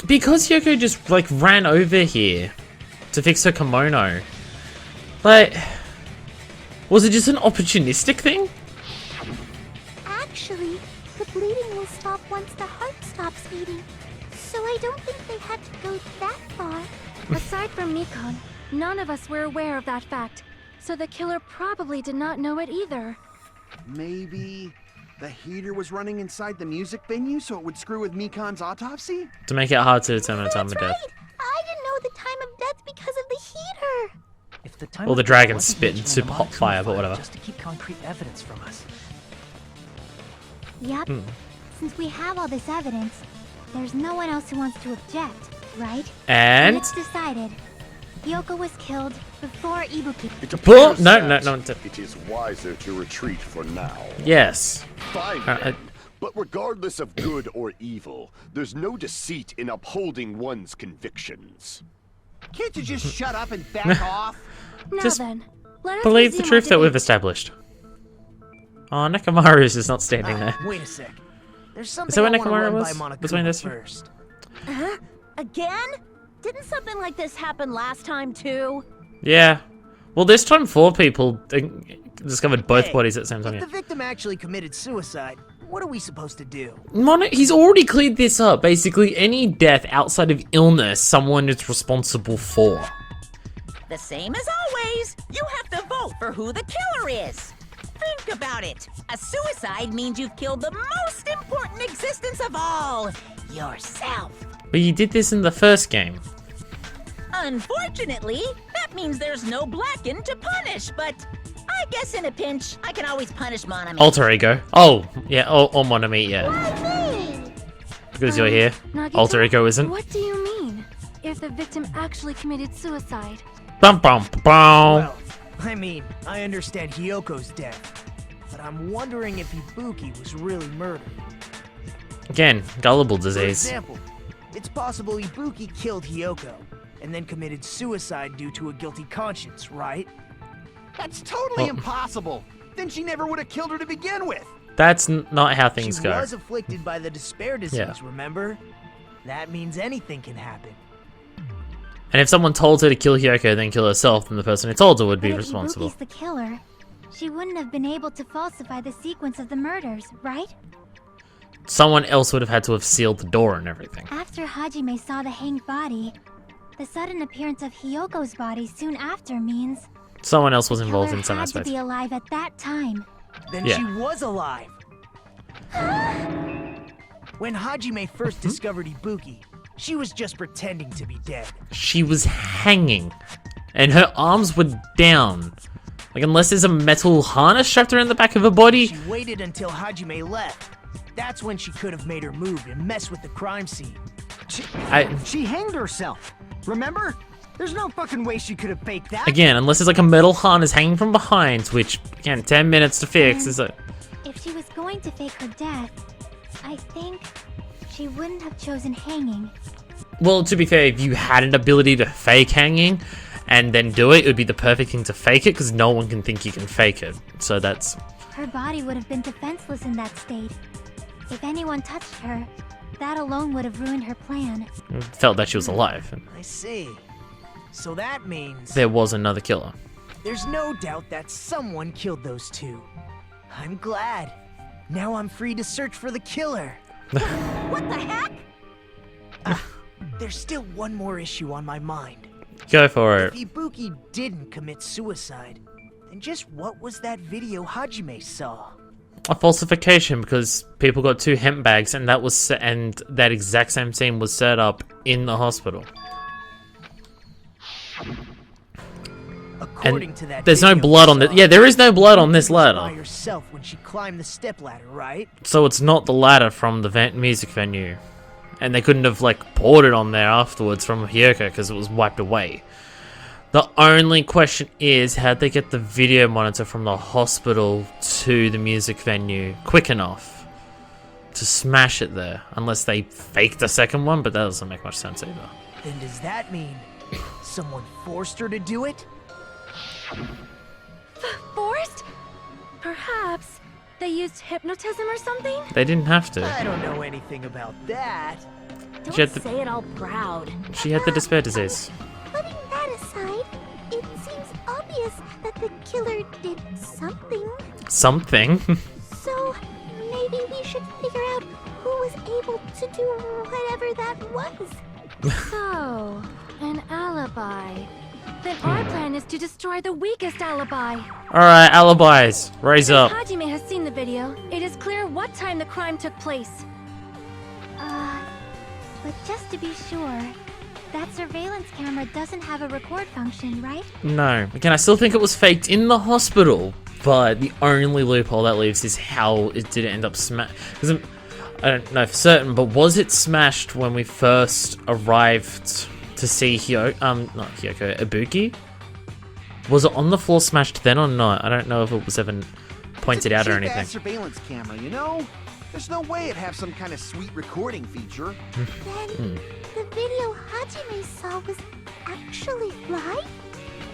because Hiyoko just, like, ran over here to fix her kimono, like, was it just an opportunistic thing? Actually, the bleeding will stop once the heart stops beating. So I don't think they had to go that far. Aside from Mikan, none of us were aware of that fact, so the killer probably did not know it either. Maybe the heater was running inside the music venue so it would screw with Mikan's autopsy? To make it hard to determine the time of That's death. right! I didn't know the time of death because of the heater! If the time Or the of dragon wasn't spit mentioned in super the hot Monokuma fire, but file whatever. Just to keep concrete evidence from us. Yep. Since we have all this evidence, there's no one else who wants to object, right? And... It's decided. Hiyoko was killed before Ibuki. It Well, appears no, that it is wiser to retreat for now. Yes. Fine. Uh, then. But regardless of good or evil, there's no deceit in upholding one's convictions. Can't you just shut up and back off? Now Just then, let us Believe the resume truth our that we've debate. established. Oh, Nekomaru's is not standing there. Wait a sec. There's something that what I want to Nekomaru run was? by Monokuma Between this- first. Huh? Again? Didn't something like this happen last time too? Yeah. Well, this time 4 people discovered both Hey, bodies at the same time. If Yeah. the victim actually committed suicide, what are we supposed to do? He's already cleared this up. Basically, any death outside of illness, someone is responsible for. The same as always. You have to vote for who the killer is. Think about it. A suicide means you've killed the most important existence of all, yourself. But you did this in the first game. Unfortunately, that means there's no blackened to punish, but I guess in a pinch, I can always punish Monami. Alter ego. Oh, yeah. Or Monami, yeah. Because you're here. Nagito, Alter ego isn't. What do you mean? If the victim actually committed suicide? Bum bum bum. Well, I mean, I understand Hiyoko's death, but I'm wondering if Ibuki was really murdered. Again, gullible For disease. example, it's possible Ibuki killed Hiyoko and then committed suicide due to a guilty conscience, right? That's totally Well- impossible. Then she never would have killed her to begin with. That's not how things She go. was afflicted by the despair disease, Yeah. remember? That means anything can happen. And if someone told her to kill Hiyoko then kill herself, then the person who told her would be But if responsible. Ibuki's the killer, she wouldn't have been able to falsify the sequence of the murders, right? Someone else would have had to have sealed the door and everything. After Hajime saw the hanged body, the sudden appearance of Hiyoko's body soon after means Someone else was involved Killer in some had to aspect. be alive at that time. Then Yeah. she was alive. When Hajime first discovered Ibuki, she was just pretending to be dead. She was hanging, and her arms were down. Like, unless there's a metal harness strapped around the back of her body. She waited until Hajime left. That's when she could have made her move and mess with the crime scene. She hanged herself. Remember? There's no fucking way she could have faked that. Again, unless there's like a metal harness hanging from behind, which, again, 10 minutes to fix. Is like, If she was going to fake her death, I think she wouldn't have chosen hanging. well, to be fair, if you had an ability to fake hanging and then do it, it would be the perfect thing to fake it, because no one can think you can fake it. So that's... Her body would have been defenseless in that state. If anyone touched her, that alone would have ruined her plan. felt that she was alive. I see. So that means There was another killer. there's no doubt that someone killed those two. I'm glad. Now I'm free to search for the killer. What the heck? There's still one more issue on my mind. Go for If it. Ibuki didn't commit suicide, then just what was that video Hajime saw? A falsification, because people got 2 hemp bags, and that was and that exact same scene was set up in the hospital. According to that There's no video blood we on the... saw, Yeah, there is no blood on this she was by ladder. herself when she climbed the stepladder, right? So it's not the ladder from the music venue. And they couldn't have, like, poured it on there afterwards from Hiyoko because it was wiped away. The only question is, how'd they get the video monitor from the hospital to the music venue quick enough to smash it there? Unless they faked a second one, but that doesn't make much sense either. Then does that mean someone forced her to do it? Forced? Perhaps they used hypnotism or something? They didn't have to. I don't know anything about that. Don't She had the- say it all proud. She had the despair disease. Putting that aside, it seems obvious that the killer did something. Something. So maybe we should figure out who was able to do whatever that was. So, an alibi. Then our plan is to destroy the weakest alibi. Alright, alibis. Raise up. Hajime has seen the video. It is clear what time the crime took place. But just to be sure, that surveillance camera doesn't have a record function, right? No. Again, I still think it was faked in the hospital, but the only loophole that leaves is how it did end up smashed. Because I don't know for certain, but was it smashed when we first arrived to see not Hiyoko, Ibuki? Was it on the floor smashed then or not? I don't know if it was ever pointed out or Cheap-ass anything. surveillance camera, you know? There's no way it'd have some kind of sweet recording feature. Then the video Hajime saw was actually live?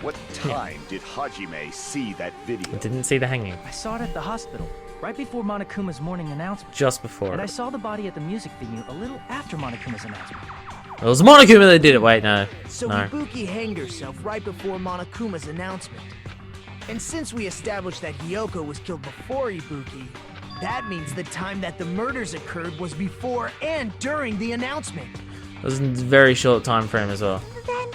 What time did Hajime see that video? I didn't see the hanging. I saw it at the hospital, right before Monokuma's morning announcement. Just before. And I saw the body at the music venue a little after Monokuma's announcement. It was Monokuma that did it. Wait, no. So No. Ibuki hanged herself right before Monokuma's announcement. And since we established that Hiyoko was killed before Ibuki, that means the time that the murders occurred was before and during the announcement. It was a very short time frame as well. Then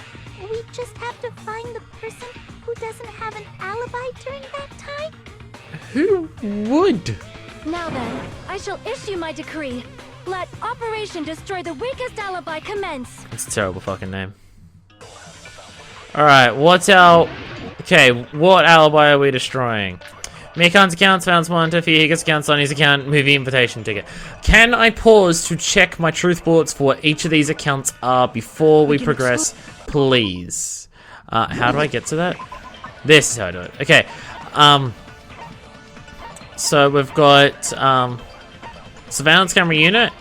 we just have to find the person who doesn't have an alibi during that time? Who would? Now then, I shall issue my decree. Let Operation Destroy the Weakest Alibi commence. It's a terrible fucking name. Alright, what's our... Okay, what alibi are we destroying? Mikan's account, found monitor, Hiyuka's account, Sonny's account, movie invitation ticket. Can I pause to check my truth bullets for what each of these accounts are before we progress, please? How do I get to that? This is how I do it. Okay, so we've got, surveillance camera unit.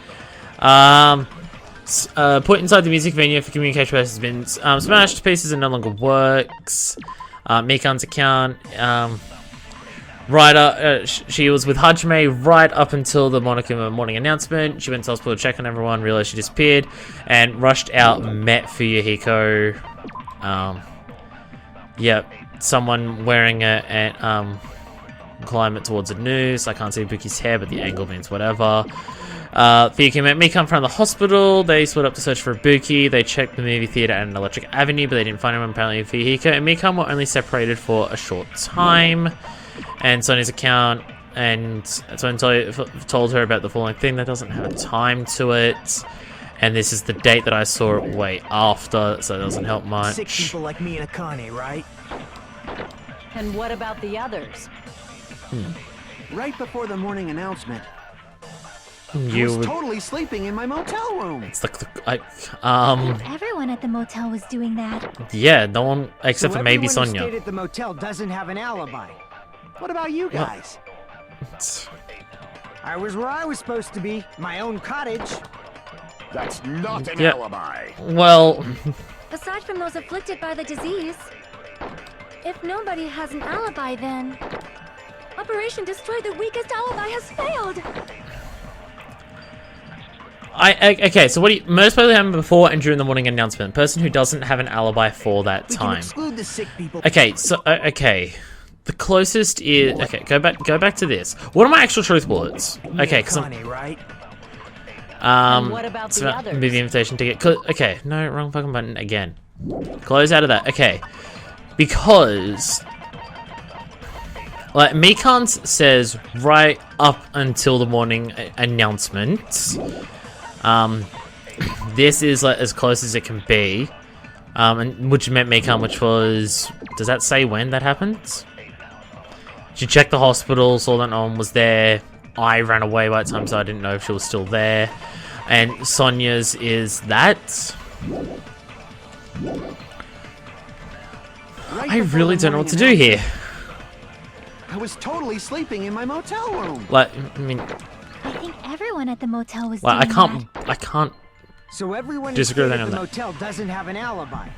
Put inside the music venue for communication purposes has been smashed to pieces and no longer works. Mikan's account, right up, she was with Hajime right up until the Monokuma morning announcement. She went to hospital to check on everyone, realized she disappeared, and rushed out, met Fuyuhiko. Yep, someone wearing it and climb it towards the noose. I can't see Buki's hair, but the angle means whatever. Hiyoko met Mikan from the hospital. They split up to search for Ibuki. They checked the movie theater and Electric Avenue, but they didn't find him. Apparently, Hiyoko and Mikan were only separated for a short time. And Sonya's account, and Sonia told her about the falling thing that doesn't have a time to it. And this is the date that I saw it way after, so it doesn't help much. Sick people like me and Akane, right? And what about the others? Right before the morning announcement, I You was would... totally sleeping in my motel room. It's like, Everyone at the motel was doing that. yeah, no one except So for maybe everyone who Sonya. stayed at the motel doesn't have an alibi. What about you guys? I was where I was supposed to be, my own cottage. That's not an Yeah. alibi. Well, Aside from those afflicted by the disease, if nobody has an alibi, then Operation Destroy the Weakest Alibi has failed. okay, so what do you... Most probably happened before and during the morning announcement. Person who doesn't have an alibi for that We can time. exclude the sick people. Okay, so, okay. The closest is... Okay, go back to this. What are my actual truth bullets? Okay, because I'm... Akane, right? And what about it's the about others? movie invitation ticket. Okay, no, wrong fucking button again. Close out of that. Okay, because like Mikan says right up until the morning announcement. This is like as close as it can be. And which meant Mikan, which was, does that say when that happened? She checked the hospital, saw that no one was there. I ran away by the time, so I didn't know if she was still there. And Sonya's is that. Right I before really the don't know what to morning do here. announcement, I was totally sleeping in my motel room. Like, I mean, I think everyone at the motel was like doing I can't. So everyone who Disagree stayed with at any the of that. motel doesn't have an alibi.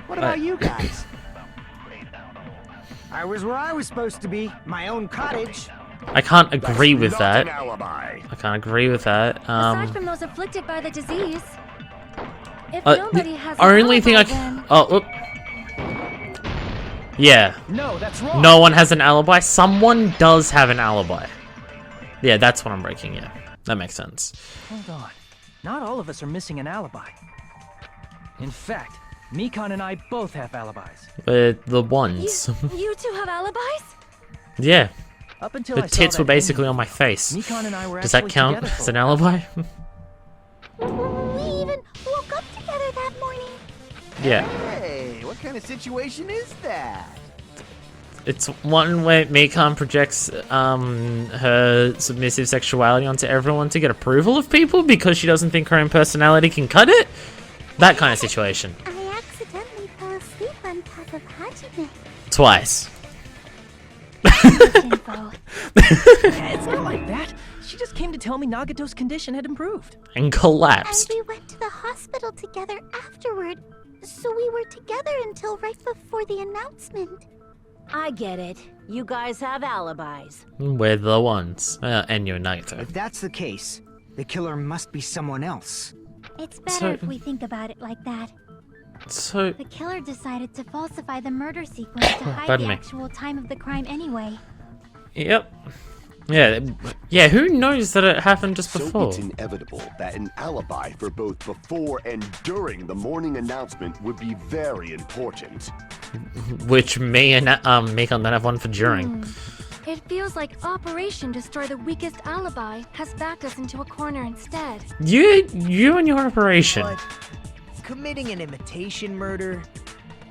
What about you guys? I was where I was supposed to be, my own cottage. I can't agree with Not that. an alibi. I can't agree with that. Aside from those afflicted by the disease, if The nobody has an only thing I alibi, can. then Oh, oop. Yeah. No, that's wrong. No one has an alibi. Someone does have an alibi. Yeah, that's what I'm breaking. Yeah, that makes sense. Hold on. Not all of us are missing an alibi. In fact, Mikan and I both have alibis. But the ones. you two have alibis? Yeah. Up until The I saw tits that were basically ending, on my face. Mikan and I were Does that actually count together for as a an while. alibi? We even woke up together that morning. Yeah. Hey, what kind of situation is that? It's one where Mikan projects her submissive sexuality onto everyone to get approval of people because she doesn't think her own personality can cut it. That kind of situation. I accidentally fell asleep on top of Hajime. Twice. Info. It's not like that. She just came to tell me Nagato's condition had improved. And And collapsed. we went to the hospital together afterward. So we were together until right before the announcement. I get it. You guys have alibis. We're the ones. And you're Nagato. If that's the case, the killer must be someone else. It's better So- if we think about it like that. So, The killer decided to falsify the murder sequence to hide Pardon the me. actual time of the crime anyway. yep. Yeah, who knows that it happened just So before? it's inevitable that an alibi for both before and during the morning announcement would be very important. Which me and Mikan don't have one for during. It feels like Operation Destroy the Weakest Alibi has backed us into a corner instead. You and your operation. But committing an imitation murder,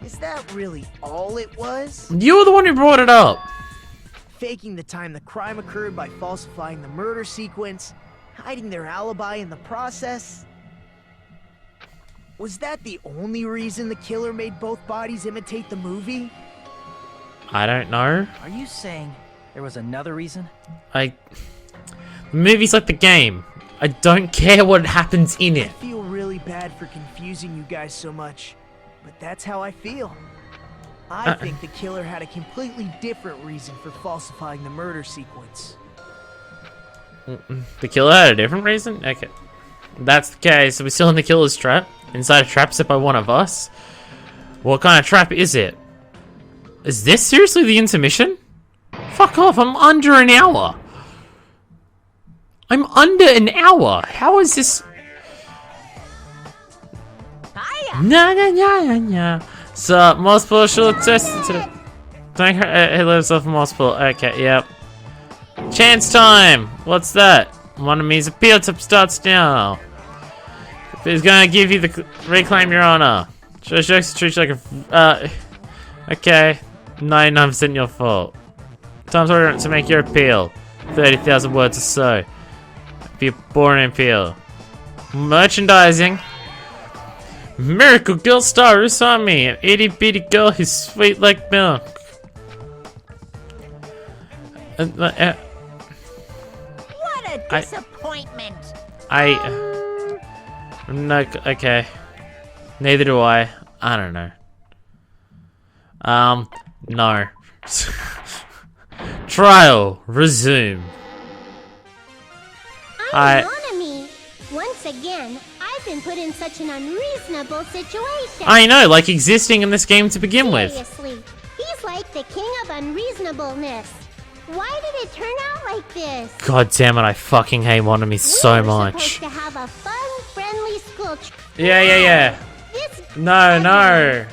is that really all it was? You were the one who brought it up. Faking the time the crime occurred by falsifying the murder sequence, hiding their alibi in the process. Was that the only reason the killer made both bodies imitate the movie? I don't know. Are you saying there was another reason? The movie's like the game. I don't care what happens in I it. feel really bad for confusing you guys so much, but that's how I feel. I think the killer had a completely different reason for falsifying the murder sequence. The killer had a different reason? Okay. That's the case. Are we still in the killer's trap? Inside a trap set by one of us? What kind of trap is it? Is this seriously the intermission? Fuck off, I'm under an hour. I'm under an hour. How is this? Hiya. Nah. So, multiple short tested today. Don't hit himself multiple. Okay, yep. Chance time. What's that? One of me's appeal tip starts now. He's gonna give you the reclaim your honor. Jokes treat you like a. Okay. 99% your fault. Time's order to make your appeal. 30,000 words or so. Be a boring appeal. Merchandising. Miracle Girl Star Usami, an itty bitty girl who's sweet like milk. What a disappointment. No, okay. Neither do I. I don't know. No. Trial, resume. Monami. Once again, I've been put in such an unreasonable situation. I know, like existing in this game to begin with. Seriously, he's like the king of unreasonableness. Why did it turn out like this? God damn it, I fucking hate Monami so much. Supposed to have a fun, friendly school trip. Yeah. This No.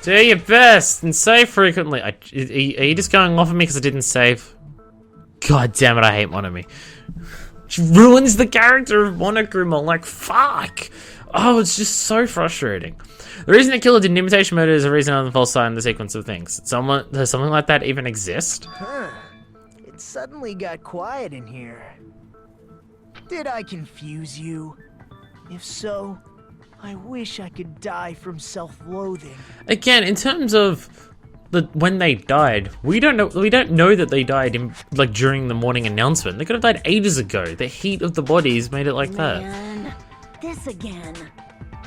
Do your best and save frequently. Are you just going off of me because I didn't save? God damn it, I hate Monami. She ruins the character of Monokuma, like, fuck! Oh, it's just so frustrating. The reason the killer did an imitation murder is a reason on the false side in the sequence of things. Does something like that even exist? Huh. It suddenly got quiet in here. Did I confuse you? If so, I wish I could die from self-loathing. Again, in terms of when they died, we don't know that they died in during the morning announcement. They could have died ages ago. The heat of the bodies made it like that. Man, this again.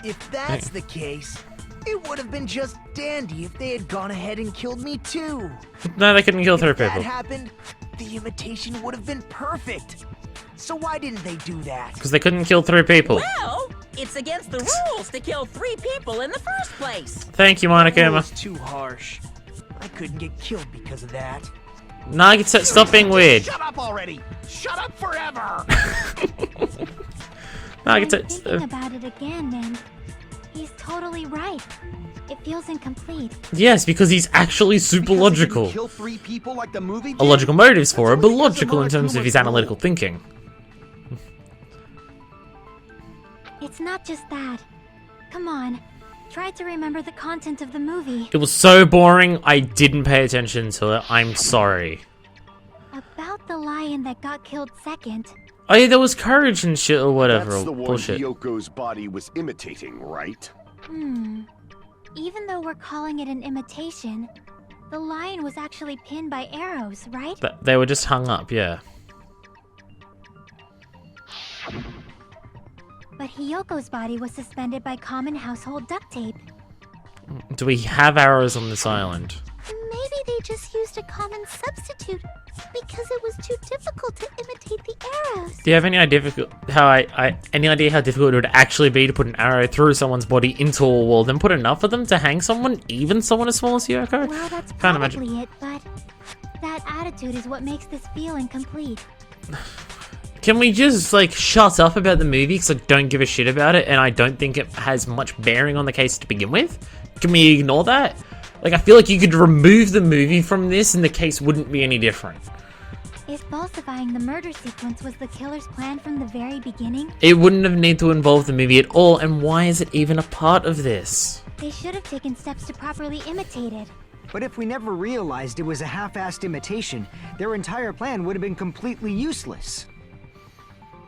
If that's the case, it would have been just dandy if they had gone ahead and killed me too. No, they couldn't kill 3 If that people. happened, the imitation would have been perfect. So why didn't they do that? Because they couldn't kill 3 people. Well, it's against the rules to kill 3 people in the first place. Thank you, That Monokuma. was too harsh. I couldn't get killed because of that. No, you can stop being weird. Shut up already! Shut up forever! No, I I'm can thinking about it again, and he's totally right. It feels incomplete. Yes, because he's actually super Because he didn't logical. Kill 3 people like the movie did? Illogical motives for it, That's but only because logical in of terms of his Monokuma's analytical rule. thinking. It's not just that. Come on. Try to remember the content of the movie. It was so boring, I didn't pay attention to it. I'm sorry. About the lion that got killed second. Oh yeah, there was courage and shit or whatever. That's or the one bullshit. Hiyoko's body was imitating, right? Even though we're calling it an imitation, the lion was actually pinned by arrows, right? They were just hung up, yeah. But Hiyoko's body was suspended by common household duct tape. Do we have arrows on this island? Maybe they just used a common substitute because it was too difficult to imitate the arrows. Do you have any idea any idea how difficult it would actually be to put an arrow through someone's body into a wall, then put enough of them to hang someone, even someone as small as Hiyoko? Well, that's Can't imagine. probably it, but that attitude is what makes this feel incomplete. Can we just, shut up about the movie because I don't give a shit about it and I don't think it has much bearing on the case to begin with? Can we ignore that? I feel like you could remove the movie from this and the case wouldn't be any different. If falsifying the murder sequence was the killer's plan from the very beginning, It wouldn't have need to involve the movie at all, and why is it even a part of this? they should have taken steps to properly imitate it. But if we never realized it was a half-assed imitation, their entire plan would have been completely useless.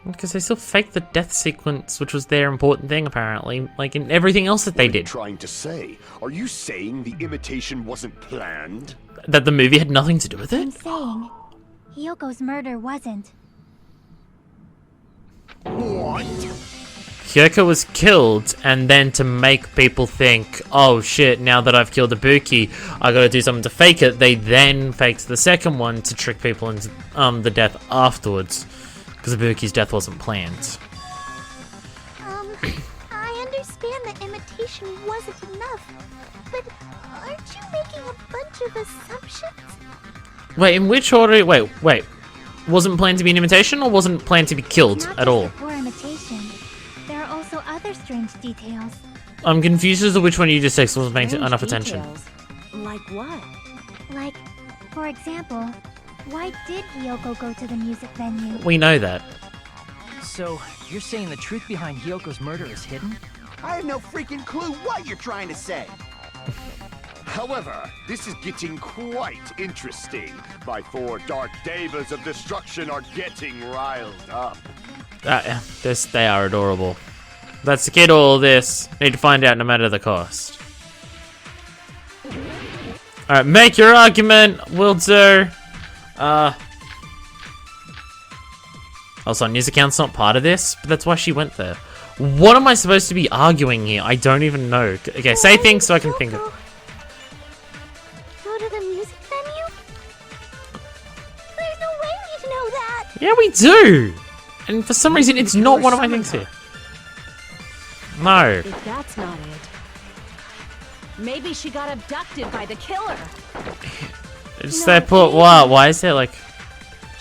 Because they still faked the death sequence, which was their important thing, apparently. In everything else that they What are you did. trying to say? Are you saying the imitation wasn't planned? That the movie had nothing to do with I'm it? saying, Hiyoko's murder wasn't. What? Hiyoko was killed, and then to make people think, oh shit, now that I've killed Ibuki, I gotta do something to fake it, they then faked the second one to trick people into the death afterwards. Because Ibuki's death wasn't planned. I understand that imitation wasn't enough, but aren't you making a bunch of assumptions? Wait, in which order? Wait. wasn't planned to be an imitation or wasn't planned to be killed Not at just all? the poor imitation. There are also other strange details. I'm confused as to which one you just said wasn't paying enough attention. Details. Like what? Like, for example, why did Hiyoko go to the music venue? We know that. So, you're saying the truth behind Hiyoko's murder is hidden? I have no freaking clue what you're trying to say. However, this is getting quite interesting. My 4 dark devas of destruction are getting riled up. They are adorable. Let's get all this. Need to find out no matter the cost. Alright, make your argument. Will do. Sonya's account's not part of this, but that's why she went there. What am I supposed to be arguing here? I don't even know. Okay, say things so I can think of. Go to the music venue? There's no way we'd know that! Yeah, we do! And for some reason, it's not one of my things here. No. If that's not it, maybe she got abducted by the killer. It's that put what? Why is there like...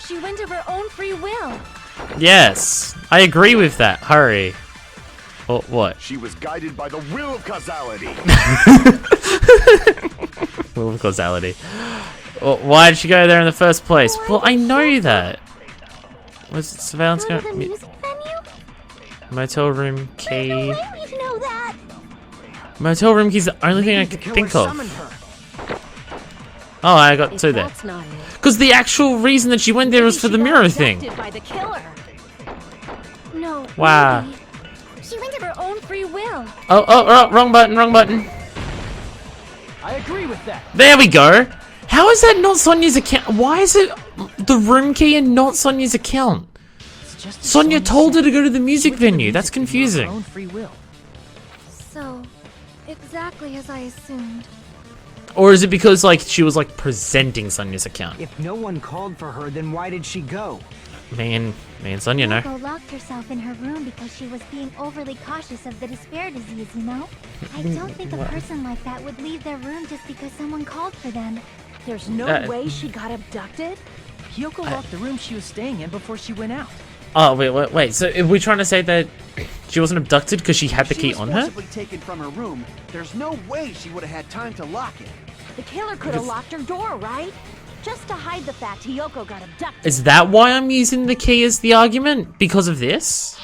She went of her own free will. Yes, I agree with that. Hurry. Oh, what? She was guided by the will of causality. Will of causality. Well, why did she go there in the first place? Well, I know that. Was it surveillance? Go to the music venue? Motel room key. There's no way we'd know that! Motel room key's the only thing I The can killer think summoned of. her. Oh, I got If 2 there. that's not it, Because the actual reason that she went there was for the maybe she mirror got thing. abducted by the killer. No. Wow. maybe. She went of her own free will. Oh, wrong button, wrong button. I agree with that. There we go. How is that not Sonya's account? Why is it the room key and not Sonya's account? It's just as Sonya told her said. to go to the music She went to the venue. That's venue of her confusing. own free will. So, exactly as I assumed. Or is it because like she was like presenting Sonya's account? If no one called for her, then why did she go? Me and Sonya know. Hiyoko locked herself in her room because she was being overly cautious of the despair disease, you know? I don't think a person like that would leave their room just because someone called for them. There's no way she got abducted? Hiyoko locked the room she was staying in before she went out. Oh wait. So are we trying to say that she wasn't abducted because she had the key on her? She was forcibly taken from her room. There's no way she would have had time to lock it. The killer could have locked her door, right? Just to hide the fact Hiyoko got abducted. Is that why I'm using the key as the argument? Because of this?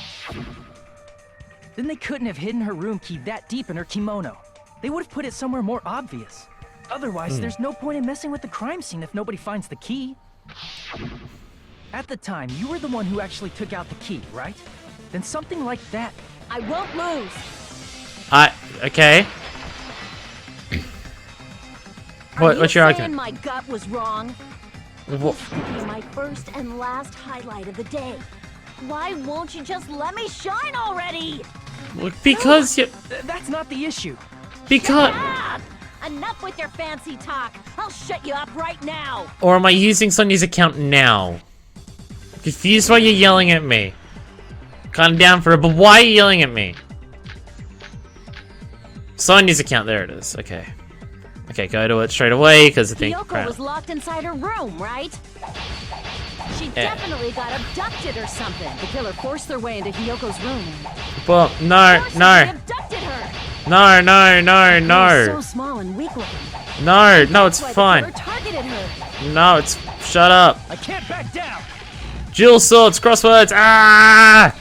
Then they couldn't have hidden her room key that deep in her kimono. They would have put it somewhere more obvious. Otherwise, there's no point in messing with the crime scene if nobody finds the key. At the time, you were the one who actually took out the key, right? Then something like that. I won't lose. Okay. What's your Are you argument? saying my gut was wrong? What? This could be my first and last highlight of the day. Why won't you just let me shine already? Because you. That's not the issue. Because. Ah! Enough with your fancy talk. I'll shut you up right now. Or am I using Sonya's account now? Confused why you're yelling at me. Calm down for it, but why are you yelling at me? Sonya's account, there it is. Okay. Okay, go to it straight away because I think. Hiyoko was locked inside her room, right? She definitely got abducted or something. The killer forced their way into Hiyoko's room. Well, no. Abducted her. No. So small and weak looking. No, it's That's why fine. the killer targeted her. No, it's. Shut up. I can't back down. Dual swords, crosswords. Ah!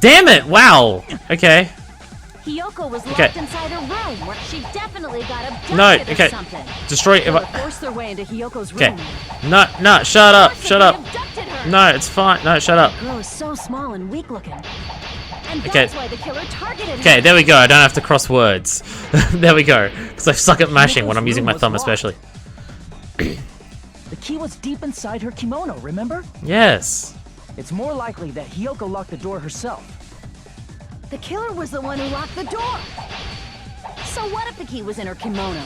Damn it! Wow. Okay. Hiyoko was locked inside her room, where she definitely got abducted No. or something. Destroy. They forced their way into Hiyoko's Okay. room. No. Shut up. Abducted her. No, it's fine. No, shut up. The girl is so small and weak looking. And Okay. that's why the killer targeted her. Okay, there we go. I don't have to cross words. There we go. Because I suck at mashing when I'm using my room was thumb, locked. especially. The key was deep inside her kimono, remember? Yes. It's more likely that Hiyoko locked the door herself. The killer was the one who locked the door. So what if the key was in her kimono?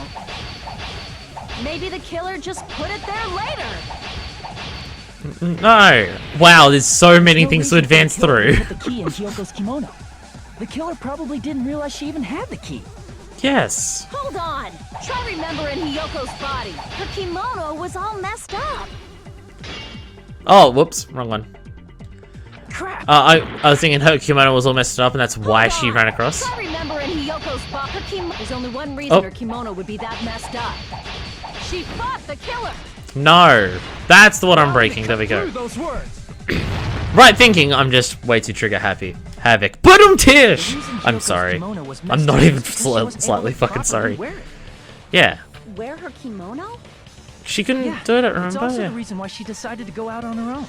Maybe the killer just put it there later. No. Wow, there's so many No things to reason for the advance killer to through. Put the key in Hiyoko's kimono. The killer probably didn't realize she even had the key. Yes. Hold on. Try remembering Hiyoko's body. Her kimono was all messed up. Oh, whoops, wrong one. Crap! I was thinking her kimono was all messed up, and that's why she ran across. I remember in Hiyoko's spot, her kimono. There's only one reason her kimono would be that messed up. She fought the killer. No, that's the one I'm breaking. There we go. Those words. Right thinking, I'm just way too trigger happy. Havoc. Boom tish! I'm sorry. I'm not even slightly fucking sorry. Yeah. Wear her kimono? She couldn't do it, It's remember? also Yeah. the reason why she decided to go out on her own.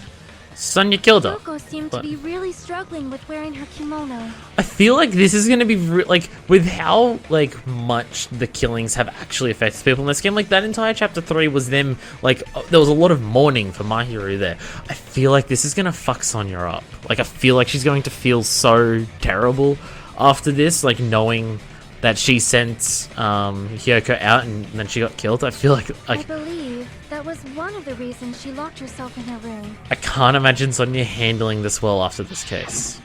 Sonya killed her. Hiyoko seemed to be really struggling with wearing her kimono. I feel like this is gonna be like with how like much the killings have actually affected people in this game. Like that entire chapter 3 was them like there was a lot of mourning for my hero there. I feel like this is gonna fuck Sonya up. Like I feel like she's going to feel so terrible after this, like knowing that she sent Hiyoko out and then she got killed. I feel like I believe that was one of the reasons she locked herself in her room. I can't imagine Sonya handling this well after this case.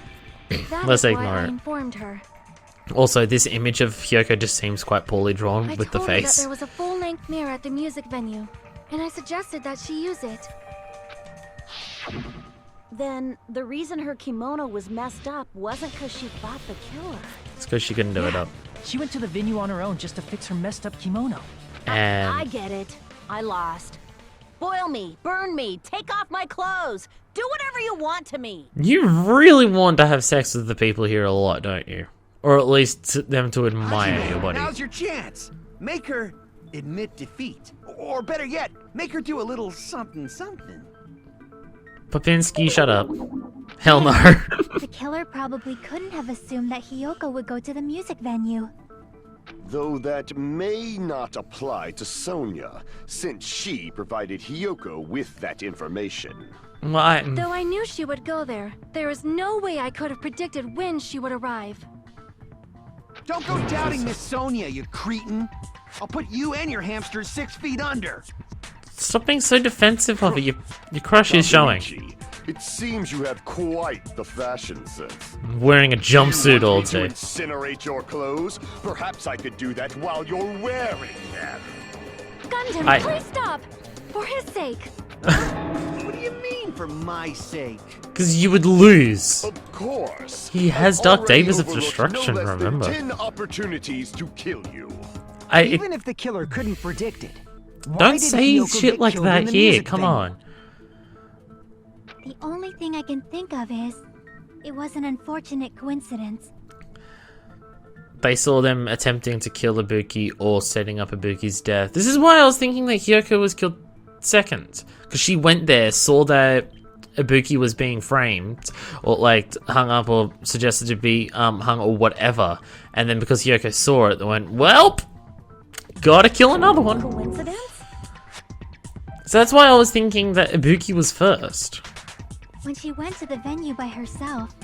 That Let's is why ignore I it. informed her. Also, this image of Hiyoko just seems quite poorly drawn I with the told her that face. there was a full-length mirror at the music venue, and I suggested that she use it. Then the reason her kimono was messed up wasn't because she fought the killer. It's because she couldn't do it up. She went to the venue on her own just to fix her messed up kimono. I And get it. I lost. Boil me, burn me, take off my clothes. Do whatever you want to me. you really want to have sex with the people here a lot, don't you? Or at least them to admire Hajime, your body. now's your chance. Make her admit defeat. Or better yet, make her do a little something something. Popinski, shut up. Hell no. The killer probably couldn't have assumed that Hiyoko would go to the music venue. Though that may not apply to Sonya, since she provided Hiyoko with that information. Why? Though I knew she would go there, there is no way I could have predicted when she would arrive. Don't go doubting Miss Sonya, you cretin. I'll put you and your hamsters 6 feet under. Stop being so defensive of it. Your crush is showing. Luigi, it seems you have quite the fashion sense. Wearing a jumpsuit You all want me day. to incinerate your clothes? Perhaps I could do that while you're wearing them. Gundam, please stop! For his sake! What do you mean, for my sake? Because you would lose. Of course. He has I've Dark already Davis of overlooked Destruction, no less than remember. 10 opportunities to kill you. Even if the killer couldn't predict it, why Don't did say Hiyoko shit get like killed that in the here. music Come venue? on. The only thing I can think of is, it was an unfortunate coincidence. They saw them attempting to kill Ibuki or setting up Ibuki's death. This is why I was thinking that Hiyoko was killed second. Because she went there, saw that Ibuki was being framed, or like hung up, or suggested to be hung, or whatever. And then because Hiyoko saw it, they went, "Welp, gotta kill another one." Coincidence? So that's why I was thinking that Ibuki was first. When she went to the venue by herself,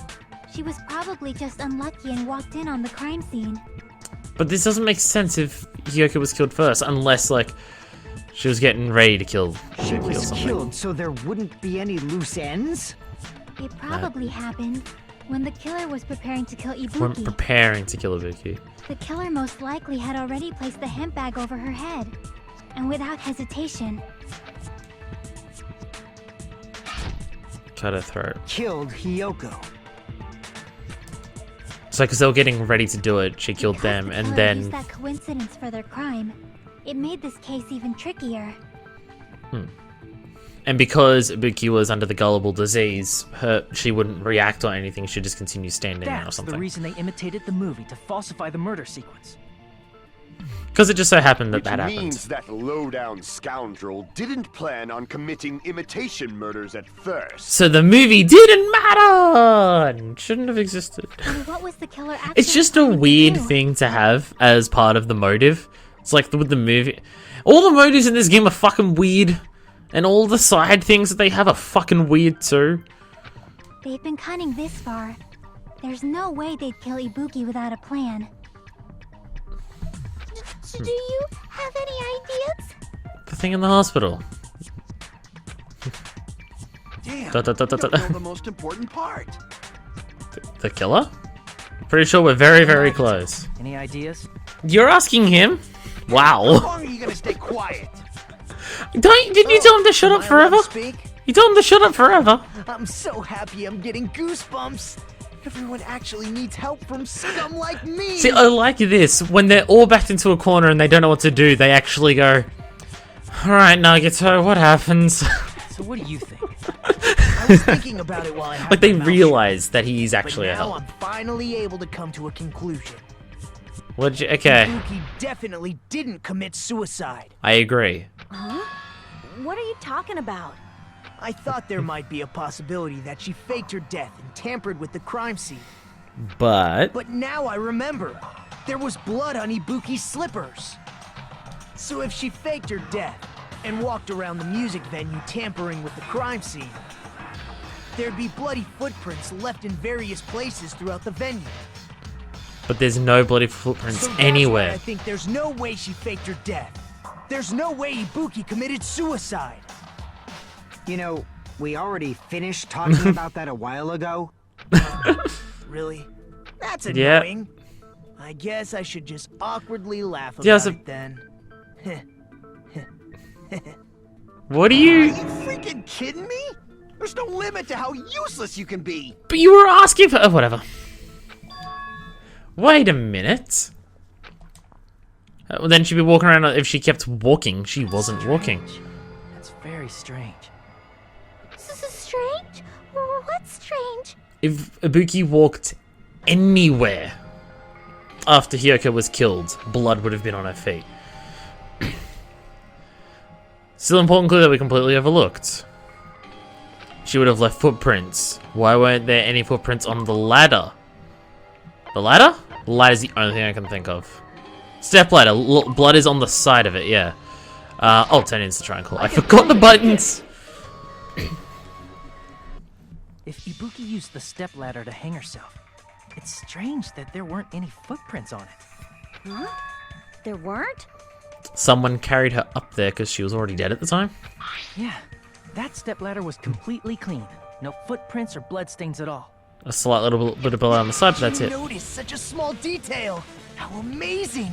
she was probably just unlucky and walked in on the crime scene. But this doesn't make sense if Hiyoko was killed first, unless like she was getting ready to kill She Ibuki or was something. killed so there wouldn't be any loose ends? It probably happened when the killer was preparing to kill When Ibuki. preparing to kill Ibuki. The killer most likely had already placed the hemp bag over her head, and without hesitation, Cut her throat. Killed Hiyoko. So because they were getting ready to do it, she killed because them, the and killer then used that coincidence for their crime. It made this case even trickier. and because Ibuki was under the gullible disease, she wouldn't react or anything. She'd just continue standing there or That's the something. reason they imitated the movie to falsify the murder sequence. Because it just so happened that Which that happened. means that low-down scoundrel didn't plan on committing imitation murders at first. So the movie didn't matter and shouldn't have existed. And what was the killer actually It's just a planning to weird do? thing to have as part of the motive. It's like with the movie. All the motives in this game are fucking weird. And all the side things that they have are fucking weird too. They've been cunning this far. There's no way they'd kill Ibuki without a plan. Do you have any ideas? The thing in the hospital. Damn, Da, da, da, da, you don't da. know the most important part. The killer? Pretty sure we're very, very close. Any ideas? You're asking him? How Wow. long are you gonna stay quiet? Didn't you tell him to shut up Am I allowed forever? to speak? You told him to shut up forever. I'm so happy I'm getting goosebumps. Everyone actually needs help from scum like me. See, I like this. When they're all backed into a corner and they don't know what to do, they actually go, "Alright, Nagato, what happens?" So what do you think? I was thinking about it while I had Like, they my mouth realize that he's shut, actually a but now help. I'm finally able to come to a conclusion. Okay, Ibuki definitely didn't commit suicide. I agree. What are you talking about? I thought there might be a possibility that she faked her death and tampered with the crime scene. But But now I remember. There was blood on Ibuki's slippers. So if she faked her death and walked around the music venue tampering with the crime scene, there'd be bloody footprints left in various places throughout the venue. there's no bloody footprints So that's why anywhere. I think there's no way she faked her death. There's no way Ibuki committed suicide. You know, we already finished talking about that a while ago. Really? That's Yeah. annoying. I guess I should just awkwardly laugh about Yeah, so- it then. What are Are you? you freaking kidding me? There's no limit to how useless you can be. But you were asking for whatever. Wait a minute. Well, then she'd be walking around. If she kept walking, she wasn't walking. That's very strange. This is strange? What's strange? If Ibuki walked anywhere after Hiyoko was killed, blood would have been on her feet. Still important clue that we completely overlooked. She would have left footprints. Why weren't there any footprints on the ladder? The ladder? The ladder's the only thing I can think of. Step ladder. Blood is on the side of it, yeah. I'll turn into the triangle. I forgot the buttons! If Ibuki used the stepladder to hang herself, it's strange that there weren't any footprints on it. Huh? There weren't? Someone carried her up there because she was already dead at the time. Yeah, that stepladder was completely clean. No footprints or bloodstains at all. A slight little bit of blood on the side, but that's it. Notice such a small detail. How amazing!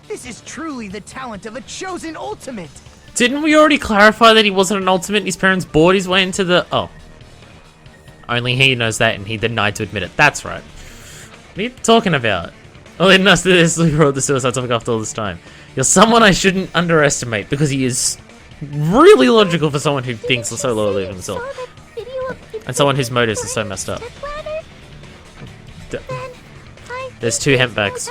This is truly the talent of a chosen ultimate. Didn't we already clarify that he wasn't an ultimate? His parents bored his way into the... Oh. Only he knows that, and he denied to admit it. That's right. What are you talking about? Oh, leading us to this, we wrote the suicide topic after all this time. You're someone I shouldn't underestimate, because he is really logical for someone who thinks so lowly of himself. And someone whose motives are so messed up. There's two hemp bags.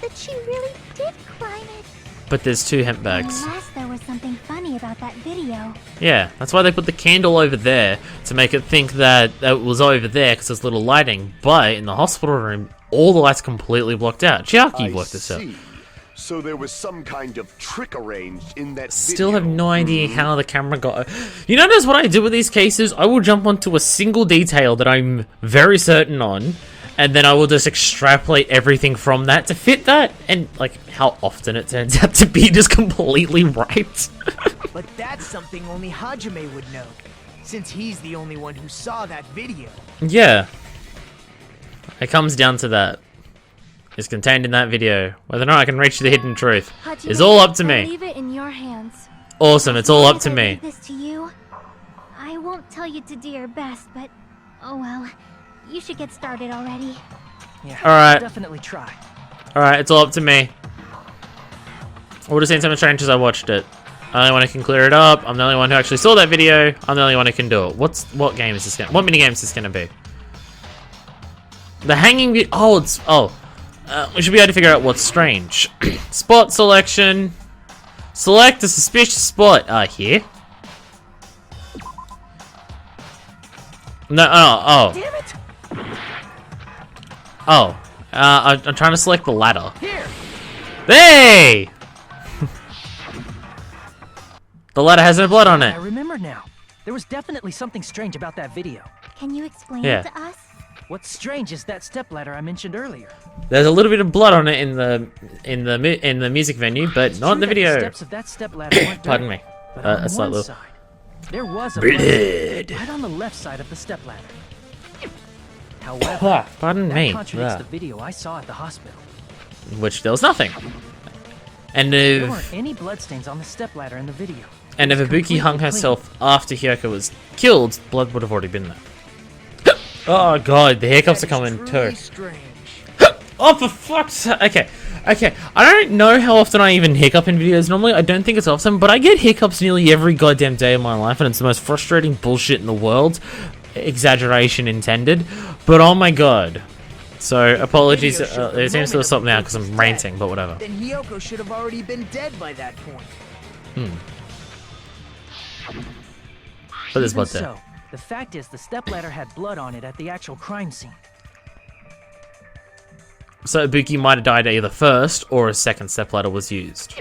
That she really did climb it. But there's two hemp bags. Unless there was something funny about that video. Yeah, that's why they put the candle over there, to make it think that it was over there because there's little lighting. But in the hospital room, all the lights completely blocked out. Chiaki worked this out. So there was some kind of trick arranged in that Still video. have no idea how the camera got... You notice what I do with these cases? I will jump onto a single detail that I'm very certain on, and then I will just extrapolate everything from that to fit that, and like how often it turns out to be just completely right. But that's something only Hajime would know, since he's the only one who saw that video. Yeah. It comes down to that. It's contained in that video. Whether or not I can reach the hidden truth is all up to me. Leave it in your hands. Awesome, it's all up to me. This to you. I won't tell you to do your best, but oh well. You should get started already. Yeah, Alright. definitely try. Alright, it's all up to me. I would have seen something strange as I watched it. I'm the only one who can clear it up. I'm the only one who actually saw that video. I'm the only one who can do it. What game is this going? What mini game is this going to be? The hanging... we should be able to figure out what's strange. Spot selection. Select a suspicious spot. Here. No, Damn it! I'm trying to select the ladder. Here! Hey! The ladder has no blood on I it. remember now. There was definitely something strange about that video. Can you explain Yeah. it to us? What's strange is that stepladder I mentioned earlier. There's a little bit of blood on it in the music venue, but It's not in the true that video. steps of that stepladder weren't Pardon dirty, me. But on A slight one little. side, there was a Blood. right on the left side of the stepladder. However, Pardon that me. contradicts Yeah. the video I saw at the hospital. Which there was nothing. And There if weren't any bloodstains on the stepladder in the video. and if Ibuki hung herself after Hiyoko was killed, blood would have already been there. Oh god, the hiccups are coming too. Strange. Oh, for fuck's sake. Okay. Okay. I don't know how often I even hiccup in videos normally. I don't think it's often, but I get hiccups nearly every goddamn day of my life, and it's the most frustrating bullshit in the world. Exaggeration intended. But oh my god. So, apologies. It seems to have stopped now because I'm ranting, but whatever. Then Hiyoko should have already been dead by that point. But there's blood Even there. so, the fact is the stepladder had blood on it at the actual crime scene. So, Ibuki might have died either first or a second stepladder was used.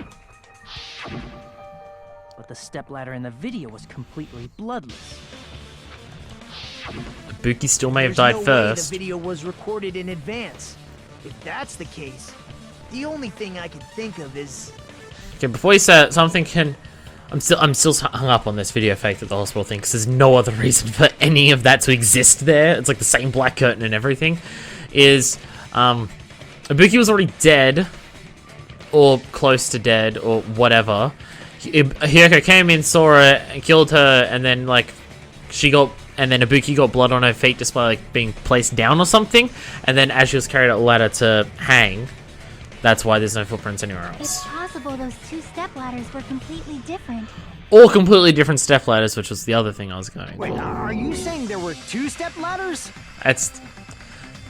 But the stepladder in the video was completely bloodless. Ibuki still may have There's died no first. way the video was recorded in advance. If that's the case, the only thing I can think of is Okay, before you say it, something can... I'm still hung up on this video fake at the hospital thing, because there's no other reason for any of that to exist there. It's like the same black curtain and everything. Ibuki was already dead, or close to dead, or whatever. Hiyoko came in, saw her, and killed her, and then, like, and then Ibuki got blood on her feet just by, like, being placed down or something. And then as she was carried up the ladder to hang, that's why there's no footprints anywhere It's else. possible those two stepladders were completely different. Or completely different step ladders, which was the other thing I was going. Wait, are you saying there were 2 step ladders? That's...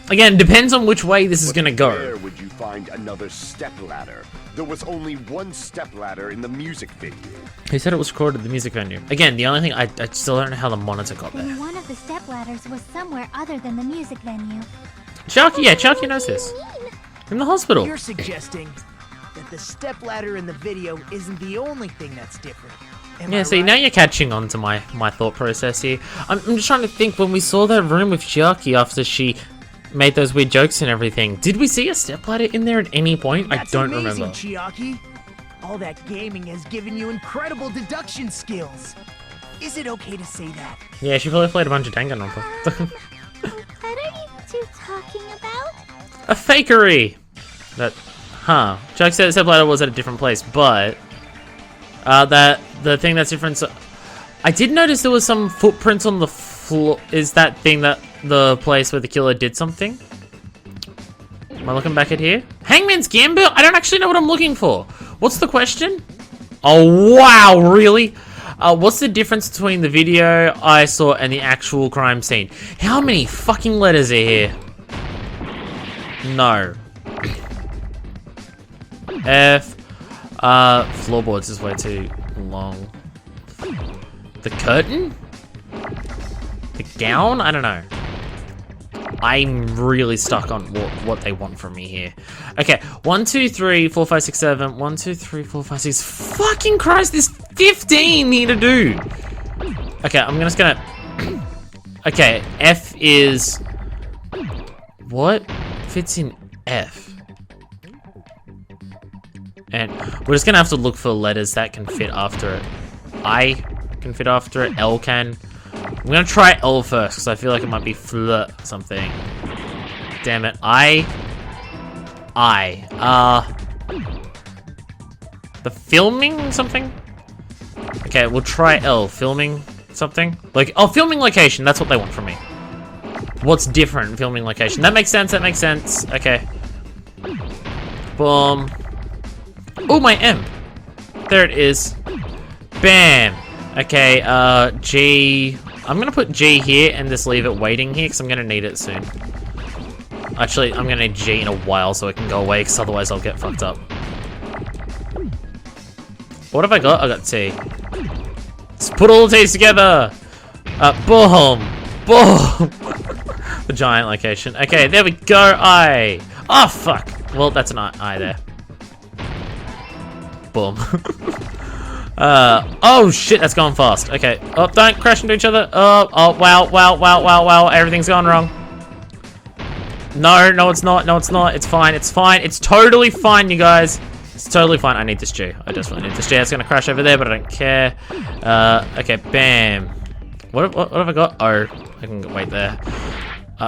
Again, depends on which way this is gonna go. Where would you find another stepladder? There was only one stepladder in the music venue. Who said it was recorded at the music venue? Again, the only thing, I still don't know how the monitor got there. Then one of the stepladders was somewhere other than the music venue. Chucky, yeah, Chucky knows this. In the hospital. you're suggesting that the stepladder in the video isn't the only thing that's different. Am Yeah, I see, right? now you're catching on to my thought process here. I'm just trying to think, when we saw that room with Chucky after she made those weird jokes and everything, did we see a stepladder in there at any point? That's I don't amazing, remember. Chiaki. All that gaming has given you incredible deduction skills. Is it okay to say that? Yeah, she probably played a bunch of Danganronpa. What are you two talking about? A fakery! Chuck said the stepladder was at a different place, but... the thing that's different... So, I did notice there was some footprints on the floor. Is that thing that the place where the killer did something? Am I looking back at here? Hangman's Gambit? I don't actually know what I'm looking for. What's the question? Oh, wow, really? What's the difference between the video I saw and the actual crime scene? How many fucking letters are here? No. F. Floorboards is way too long. The curtain? The gown? I don't know. I'm really stuck on what they want from me here. Okay, 1, 2, 3, 4, 5, 6, 7. 1, 2, 3, 4, 5, 6. Fucking Christ, there's 15 here to do. Okay, I'm just gonna... Okay, F is... What fits in F? And we're just gonna have to look for letters that can fit after it. I can fit after it. L can. I'm gonna try L first because I feel like it might be something. Damn it. The filming something? Okay, we'll try L. Filming something? Like, oh, filming location. That's what they want from me. What's different? Filming location. That makes sense. That makes sense. Okay. Boom. Oh, my M. There it is. Bam. Okay, G. I'm gonna put G here and just leave it waiting here because I'm gonna need it soon. Actually, I'm gonna need G in a while so it can go away because otherwise I'll get fucked up. What have I got? I got T. Let's put all the T's together. Boom. Boom. The giant location. Okay, there we go. I. Oh, fuck. Well, that's an I there. Boom. Oh shit, that's going fast. Okay. Oh, don't crash into each other. Oh, wow. Everything's gone wrong. No, it's not. No, it's not. It's fine. It's fine. It's totally fine, you guys. It's totally fine. I need this G. I desperately need this G. It's gonna crash over there, but I don't care. Okay, bam. What have I got? Oh, I can wait there.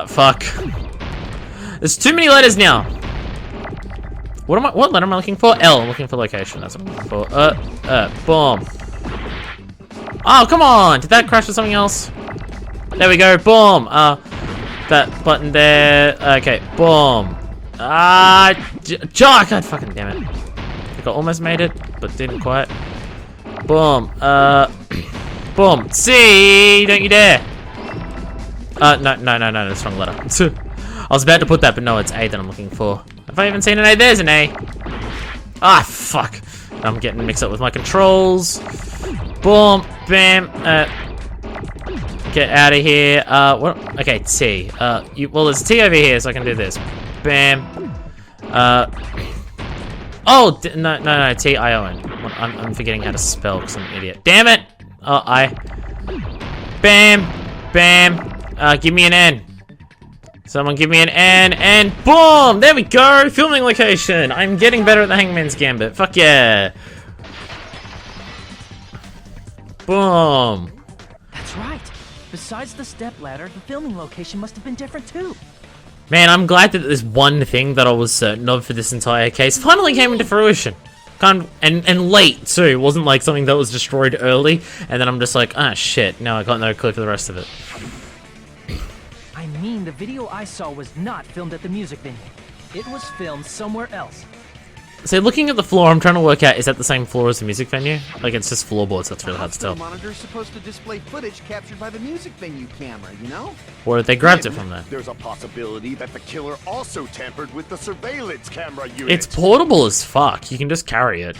Fuck. There's too many letters now. What letter am I looking for? L. I'm looking for location. That's what I'm looking for. Boom. Oh, come on! Did that crash with something else? There we go. Boom. That button there. Okay. Boom. God fucking damn it. I think I almost made it, but didn't quite. Boom. Boom. C. Don't you dare. No, that's the wrong letter. I was about to put that, but no, it's A that I'm looking for. Have I even seen an A? There's an A. Ah, fuck. I'm getting mixed up with my controls. Boom. Bam. Get out of here. What? Okay, T. Well, there's T over here, so I can do this. Bam. Oh, no, T-I-O-N. I'm forgetting how to spell because I'm an idiot. Damn it! I. Bam. Bam. Give me an N. Someone give me an N, and boom! There we go! Filming location! I'm getting better at the Hangman's Gambit. Fuck yeah! Boom! That's right. Besides the stepladder, the filming location must have been different too. Man, I'm glad that this one thing that I was certain of for this entire case finally came into fruition. And late too. It wasn't like something that was destroyed early, and then I'm just like, ah, shit. Now I got no clue for the rest of it. I mean, the video I saw was not filmed at the music venue. It was filmed somewhere else. So looking at the floor, I'm trying to work out, is that the same floor as the music venue? Like, it's just floorboards, that's really hard to tell. The monitor's supposed to display footage captured by the music venue camera, you know? Or they grabbed it from there. There's a possibility that the killer also tampered with the surveillance camera unit. It's portable as fuck. You can just carry it.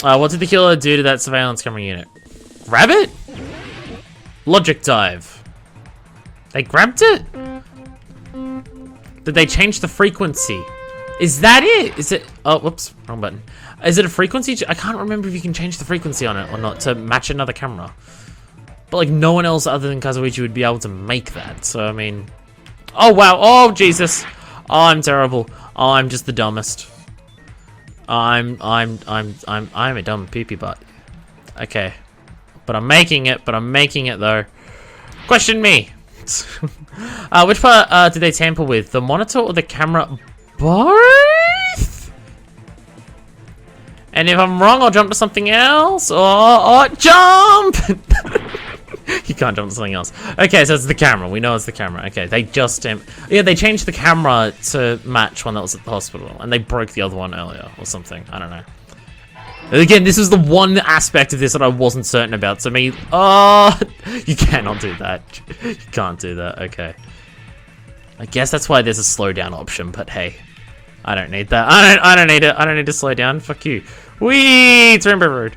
What did the killer do to that surveillance camera unit? Grab it? Logic dive. They grabbed it? Did they change the frequency? Is that it? Is it? Oh, whoops, wrong button. Is it a frequency? I can't remember if you can change the frequency on it or not to match another camera. But like, no one else other than Kazuichi would be able to make that. So I mean, oh wow, oh Jesus, oh I'm terrible. Oh, I'm just the dumbest. I'm a dumb poopy butt. Okay, but I'm making it. Though. Question me. Which part did they tamper with? The monitor or the camera? Both? And if I'm wrong, I'll jump to something else. Or jump! You can't jump to something else. Okay, so it's the camera. We know it's the camera. Okay, they just yeah, they changed the camera to match one that was at the hospital, and they broke the other one earlier or something. I don't know. Again, this is the one aspect of this that I wasn't certain about. So me, you cannot do that. You can't do that. Okay. I guess that's why there's a slow down option. But hey, I don't need that. I don't need it. I don't need to slow down. Fuck you. Whee! It's Rainbow Road.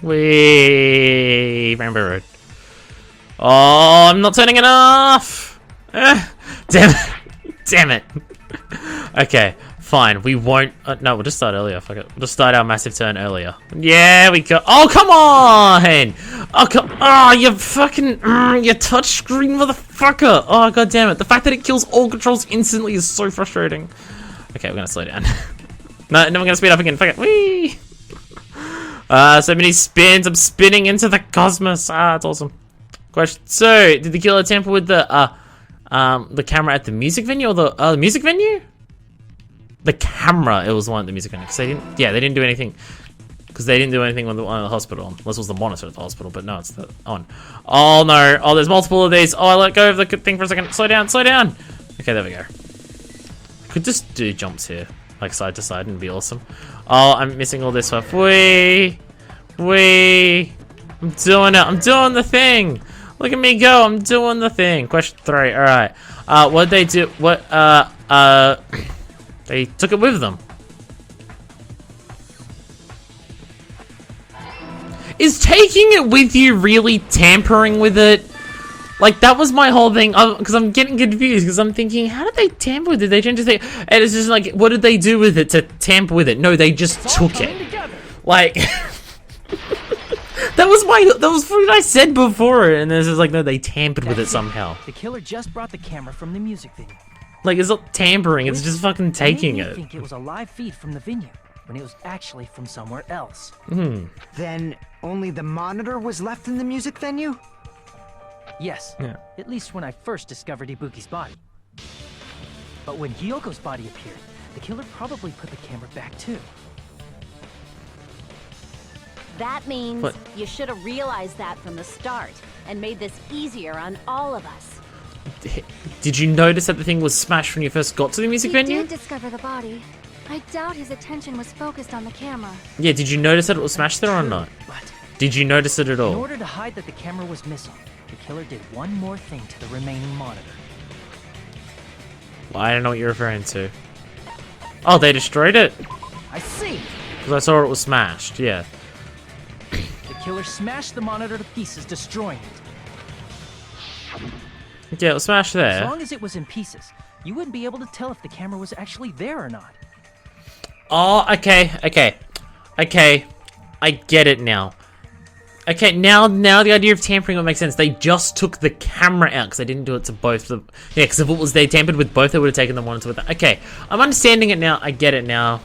Whee! Rainbow Road. Oh, I'm not turning it off. Damn it. Damn it. Okay. Fine, we won't. No, we'll just start earlier. Fuck it. We'll just start our massive turn earlier. Yeah, we go. Oh, come on! Oh, come. Oh, you fucking. You touchscreen motherfucker! Oh, god damn it. The fact that it kills all controls instantly is so frustrating. Okay, we're gonna slow down. No, we're gonna speed up again. Fuck it. Whee! So many spins. I'm spinning into the cosmos. It's awesome. Question 2. Did the killer tamper with the camera at the music venue or the music venue? The camera, it was the one at the music venue. Cause they didn't do anything. Because they didn't do anything with the one at the hospital. Unless it was the monitor at the hospital, but no, it's the on. Oh no, oh there's multiple of these. Oh, I let go of the thing for a second. Slow down, slow down. Okay, there we go. Could just do jumps here. Like side to side and be awesome. Oh, I'm missing all this stuff. Whee! Whee! I'm doing it, I'm doing the thing! Look at me go, I'm doing the thing. Question 3, alright. What'd they do? They took it with them. Is taking it with you really tampering with it? Like, that was my whole thing. Because I'm getting confused. Because I'm thinking, how did they tamper with it? They changed the thing. And it's just like, what did they do with it to tamper with it? No, they just took it. Like, that was what I said before. And this is like, no, they tampered with it somehow. The killer just brought the camera from the music venue. Like, it's not tampering, it's just fucking taking it. I think it was a live feed from the venue, when it was actually from somewhere else. Then only the monitor was left in the music venue? Yes, at least when I first discovered Ibuki's body. But when Hiyoko's body appeared, the killer probably put the camera back too. That means What? you should have realized that from the start and made this easier on all of us. Did you notice that the thing was smashed when you first got to the music He venue? did discover the body. I doubt his attention was focused on the camera. Yeah, did you notice that it was smashed there or not? But Did you notice it at in all? order to hide that the camera was missing, the killer did one more thing to the remaining monitor. Well, I don't know what you're referring to. Oh, they destroyed it? I see! Because I saw it was smashed, yeah. The killer smashed the monitor to pieces, destroying it. Yeah, it was smashed As there. long as it was in pieces, you wouldn't be able to tell if the camera was actually there or not. Oh, okay. I get it now. Okay, now the idea of tampering would make sense. They just took the camera out because they didn't do it to both of them. Yeah, because if it was they tampered with both, they would have taken the monitor with it. Okay, I'm understanding it now. I get it now.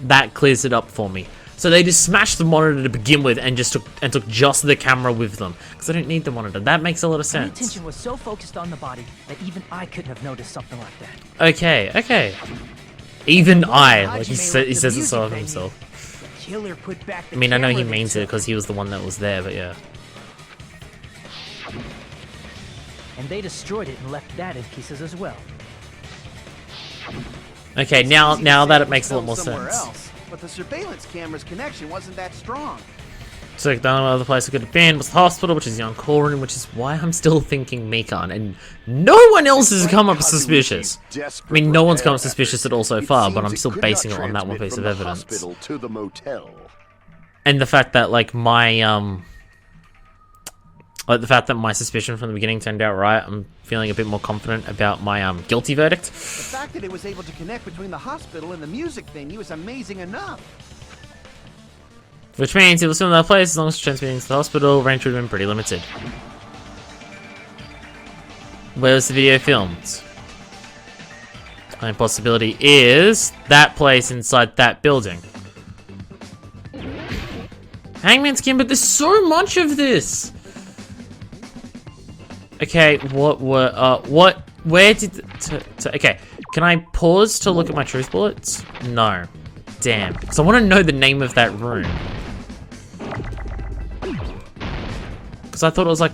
That clears it up for me. So they just smashed the monitor to begin with and took just the camera with them because they don't need the monitor. That makes a lot of My sense. attention was so focused on the body that even I couldn't have noticed something like that. Okay. Even I, like he Hajime says left it the so of music himself. The killer put back the I mean, I know he camera means it they because he was the one that was there, but yeah. And they destroyed it and left that in pieces as well. Okay, It's now easy to say that it it makes a lot more was filmed sense. somewhere else, but the surveillance camera's connection wasn't that strong. So the only other place it could have been was the hospital, which is the on-call room, which is why I'm still thinking Mikan, and no one else has come up suspicious. I mean, no one's come up suspicious at all so far, but I'm still basing it on that one piece of evidence. Hospital to the motel. And the fact that, like, my suspicion from the beginning turned out right, I'm feeling a bit more confident about my guilty verdict. The fact that it was able to connect between the hospital and the music venue is amazing enough. Which means it was still in that place as long as transmitting to the hospital, range would have been pretty limited. Where was the video filmed? Only possibility is that place inside that building. Hangman's Skin, but there's so much of this! Okay, where did, okay, can I pause to look at my truth bullets? No. Damn, because I want to know the name of that room. Because I thought it was like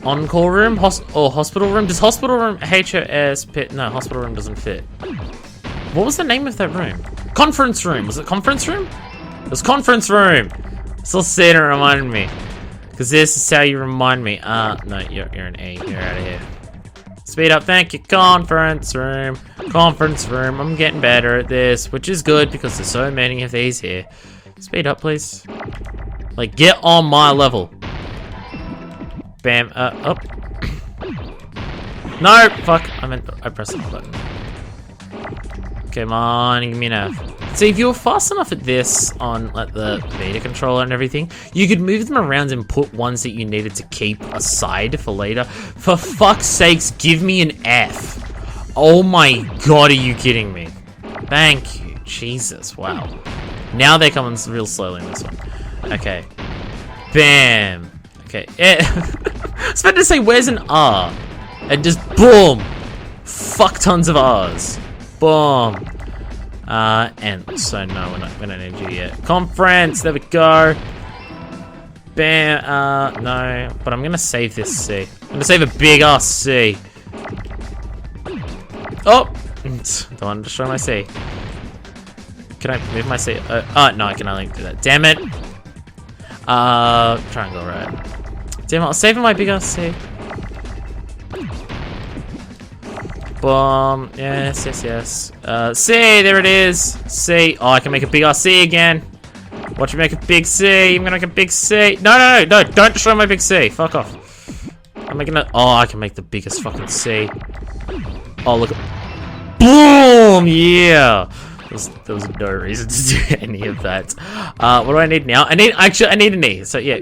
on-call room, or hospital room. Does hospital room HOS pit? No, hospital room doesn't fit. What was the name of that room? Conference room. Was it conference room? It was conference room. Still see it and remind me. Because this is how you remind me. No, you're an E. You're out of here. Speed up, thank you. Conference room. Conference room. I'm getting better at this, which is good because there's so many of these here. Speed up, please. Like, get on my level. Bam, up. No, fuck. I pressed the button. Come on, give me an F. See, if you were fast enough at this on like the Vita controller and everything, you could move them around and put ones that you needed to keep aside for later. For fuck's sakes, give me an F. Oh my god, are you kidding me? Thank you. Jesus, wow. Now they're coming real slowly in this one. Okay. Bam. Okay. I was about to say, where's an R? And just boom. Fuck tons of R's. Boom. And so no, we're not gonna need you yet. Conference, there we go. Bam, no. But I'm gonna save this C. I'm gonna save a big ass C. Oh! Don't want to destroy my C. Can I move my C? No, I can only do that. Damn it. Triangle, right. Damn it, I'll save my big ass C. Boom. Yes. C, there it is. C. Oh, I can make a big ass C again. Watch me make a big C. I'm gonna make a big C. No, don't destroy my big C. Fuck off. I'm making a. Oh, I can make the biggest fucking C. Oh, look. Boom! Yeah. There was no reason to do any of that. What do I need now? I need an E. So yeah,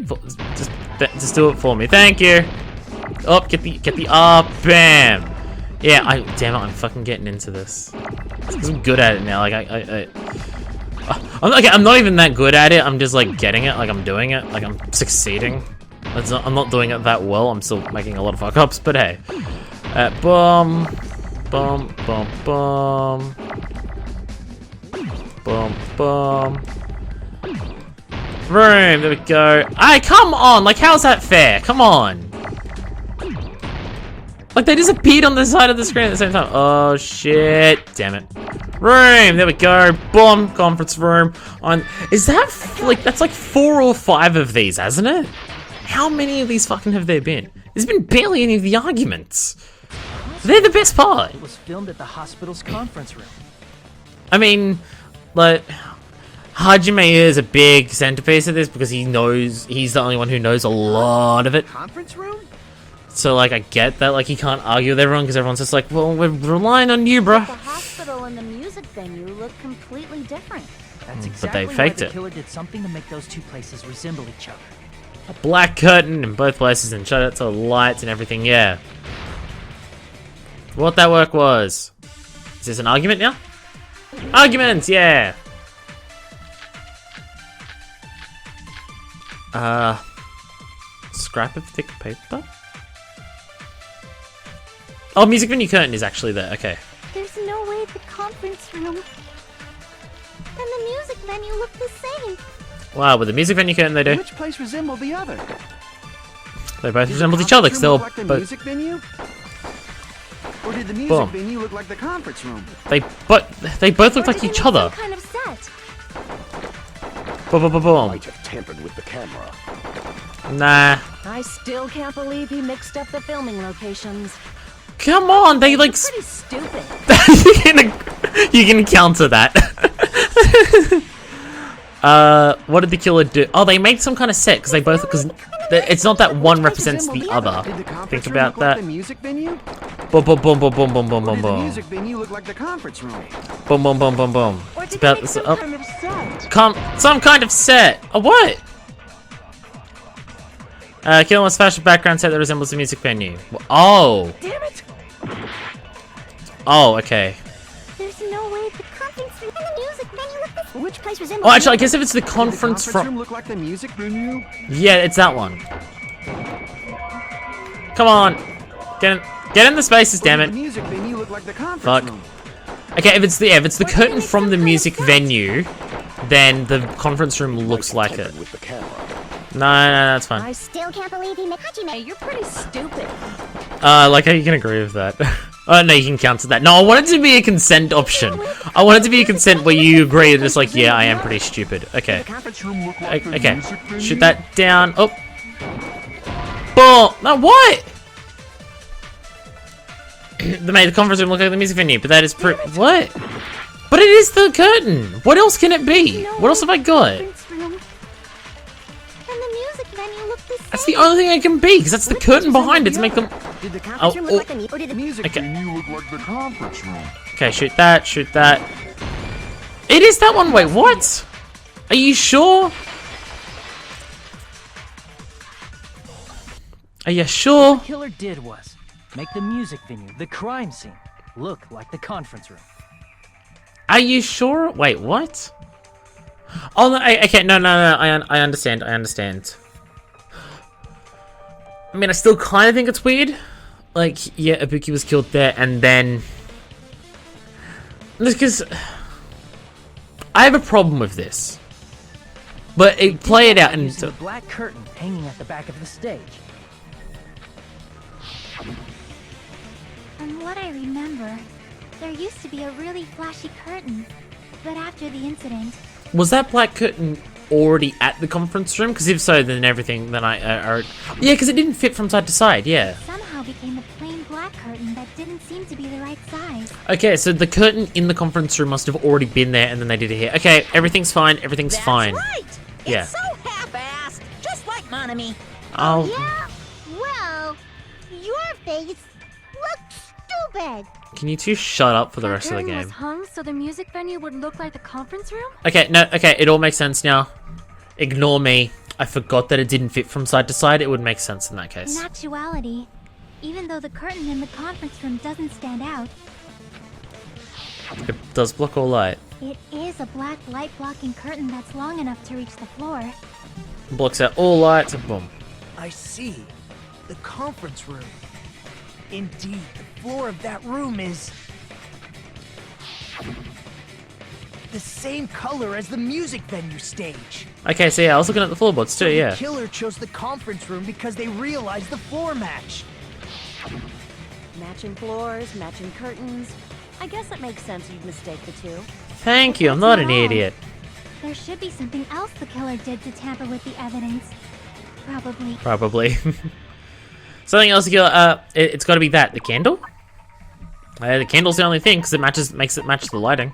just do it for me. Thank you. Oh, get the R. Bam. Yeah, damn it, I'm fucking getting into this. Because I'm good at it now. Like I'm not even that good at it. I'm just like getting it. Like I'm doing it. Like I'm succeeding. I'm not doing it that well. I'm still making a lot of fuck ups. But hey, boom. Boom, boom, boom. Boom, boom. Room, there we go. Hey, come on! Like, how's that fair? Come on! Like, they just appeared on the side of the screen at the same time. Oh, shit. Damn it. Room, there we go. Boom, conference room. Is that, like, that's like 4 or 5 of these, hasn't it? How many of these fucking have there been? There's been barely any of the arguments. They're the best part. It was filmed at the hospital's conference room. I mean, like, Hajime is a big centerpiece of this because he's the only one who knows a lot of it. Conference room? So, like, I get that, like, he can't argue with everyone because everyone's just like, well, we're relying on you, bruh. The hospital and the music venue look completely different. That's But exactly they why faked the it. killer did something to make those two places resemble each other. A black curtain in both places and shut out to the lights and everything, yeah. What that work was. Is this an argument now? Arguments, yeah! Scrap of thick paper? Oh, music venue curtain is actually there, okay. There's no way the conference room and the music venue look the same. Wow, with the music venue curtain they do. Which place resembled the other? They both Did resemble the each other conference because room they're look like the both... music venue? Or did the music Boom. venue look like the conference room? They both look Or like did they each make other. some kind of set? Boom, boom, boom, boom. Might have tampered with the camera. Nah. I still can't believe he mixed up the filming locations. Come on, they like... Pretty stupid. you can counter that. What did the killer do? Oh, they made some kind of set because they both... Because it's not that one represents the other. Did the conference Think room about look like that. the music venue? Boom, boom, boom, boom, boom, boom, boom, Or boom, did the boom. music venue look like the conference room? Boom, boom, boom, boom, boom. Or It's did they about make this some up. kind of set? Some kind of set. A what? Killer must fashion background set that resembles the music venue. Oh. Damn it! Oh, okay. There's no way the conference room and the music venue look the same. Which place resembles Oh, actually, I guess if it's the Did the conference room from... look like the music venue? Yeah, it's that one. Come on. Get in the spaces, Or damn did it. the music venue look like the conference Fuck. room? Okay, if it's the curtain from the music venue, then the conference room looks like it. Tampered with the camera. No, that's fine. I still can't believe he made Hajime. You're pretty stupid. Like how you can agree with that. Oh no, you can counter that. No, I want it to be a consent option. I want it to be a consent where you agree and just like, yeah, I am pretty stupid. Okay. Conference room look like the Okay. music venue? Shoot that down. Oh. Boom. No, what? They made the conference room look like the music venue, but that is what? But it is the curtain. What else can it be? What else have I got? Conference room and the music venue look the same. That's the only thing it can be, because that's the curtain behind it to make them... Did the conference room look like the music or did the Music Okay. venue look like the conference room? Okay, shoot that, shoot that. It is that one. Wait, what? Are you sure? Are you sure? What the killer did was make the music venue, the crime scene, look like the conference room. Are you sure? Wait, what? Oh, no, okay, no, I understand, I understand. I mean, I still kind of think it's weird. Like, yeah, Ibuki was killed there, and then... Because... I have a problem with this. But play it out and... Using a black curtain hanging at the back of the stage. From what I remember, there used to be a really flashy curtain. But after the incident, Was that black curtain already at the conference room? Because if so, then everything, then yeah, because it didn't fit from side to side, yeah. somehow became a plain black curtain that didn't seem to be the right size. Okay, so the curtain in the conference room must have already been there, and then they did it here. Okay, everything's fine, everything's That's fine. right. Yeah. It's so half-assed, just like Monami. Oh, Yeah? Well, your face looks stupid. can you two shut up for the rest of the curtain was game? hung so the music venue would look like the conference room? Okay, no, okay, it all makes sense now. Ignore me. I forgot that it didn't fit from side to side. It would make sense in that case. In actuality, even though the curtain in the conference room doesn't stand out, It does block all light. it is a black light-blocking curtain that's long enough to reach the floor. Blocks out all lights, and boom. I see. The conference room. Indeed, the floor of that room is the same color as the music venue stage. Okay, so yeah, I was looking at the floorboards too, yeah. The killer chose the conference room because they realized the floor match. Matching floors, matching curtains. I guess it makes sense you'd mistake the two. Thank you, I'm not an idiot. There should be something else the killer did to tamper with the evidence. Probably. Probably. Something else, it's got to be that, the candle? The candle's the only thing, because it makes it match the lighting.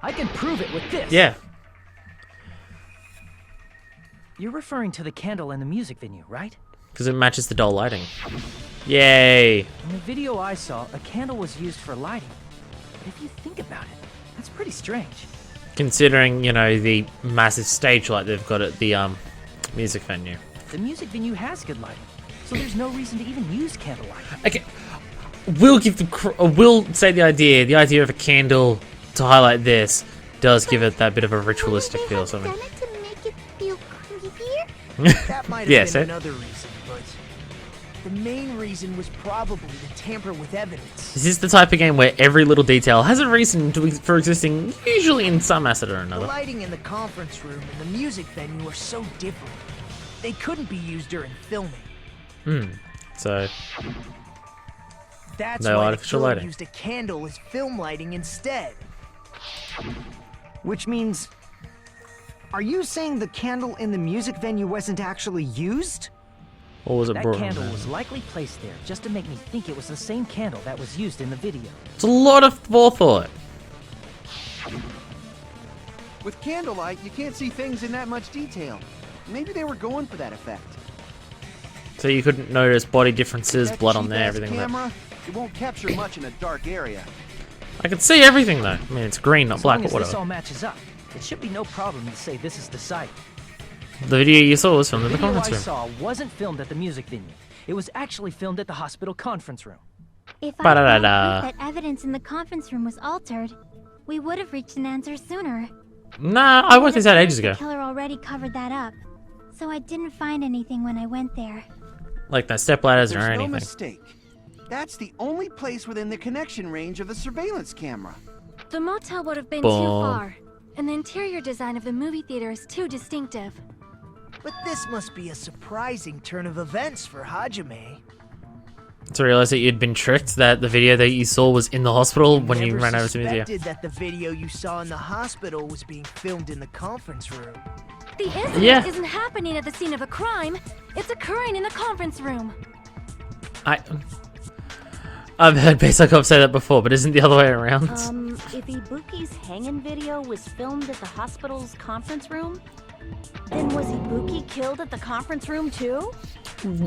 I can prove it with this. Yeah. You're referring to the candle in the music venue, right? Because it matches the dull lighting. Yay! In the video I saw, a candle was used for lighting. But if you think about it, that's pretty strange. Considering, you know, the massive stage light they've got at the music venue. The music venue has good lighting, so there's no reason to even use candlelight. Okay, we'll say the idea of a candle to highlight this does give it that bit of a ritualistic feel or something. Done it to make it feel creepier? That might have Yes, been another reason, but the main reason was probably to tamper with evidence. This is the type of game where every little detail has a reason for existing, usually in some asset or The another. lighting in the conference room and the music venue are so different. They couldn't be used during filming. So, That's No why the artificial killer lighting. used a candle as film lighting instead. Which means... Are you saying the candle in the music venue wasn't actually used? or was it That brought in candle there? was likely placed there just to make me think it was the same candle that was used in the video. It's a lot of forethought. With candlelight, you can't see things in that much detail. Maybe they were going for that effect. So you couldn't notice body differences, That blood on there, cheap-ass everything like that. camera, it won't capture much in a dark area. I can see everything though. I mean, it's green, not As black, long but as this whatever. all matches up, it should be no problem to say this is the site. The video you saw was filmed in the video I conference room. saw wasn't filmed at the music venue. It was actually filmed at the hospital conference room. If I Ba-da-da-da. found proof that evidence in the conference room was altered, we would have reached an answer sooner. Nah, I worked It this out appears ages ago. The killer already covered that up, so I didn't find anything when I went there. Like no step ladders or There's no anything. mistake. That's the only place within the connection range of the surveillance camera. The motel would have been Boom. too far, and the interior design of the movie theater is too distinctive. But this must be a surprising turn of events for Hajime. To realize that you'd been tricked, that the video that you saw was in the hospital when you Never ran over to the museum. suspected that the video you saw in the hospital was being filmed in the conference room. The incident Yeah. isn't happening at the scene of a crime, it's occurring in the conference room. I've heard Beisakov say that before, but isn't the other way around? If Ibuki's hanging video was filmed at the hospital's conference room, then was Ibuki killed at the conference room too?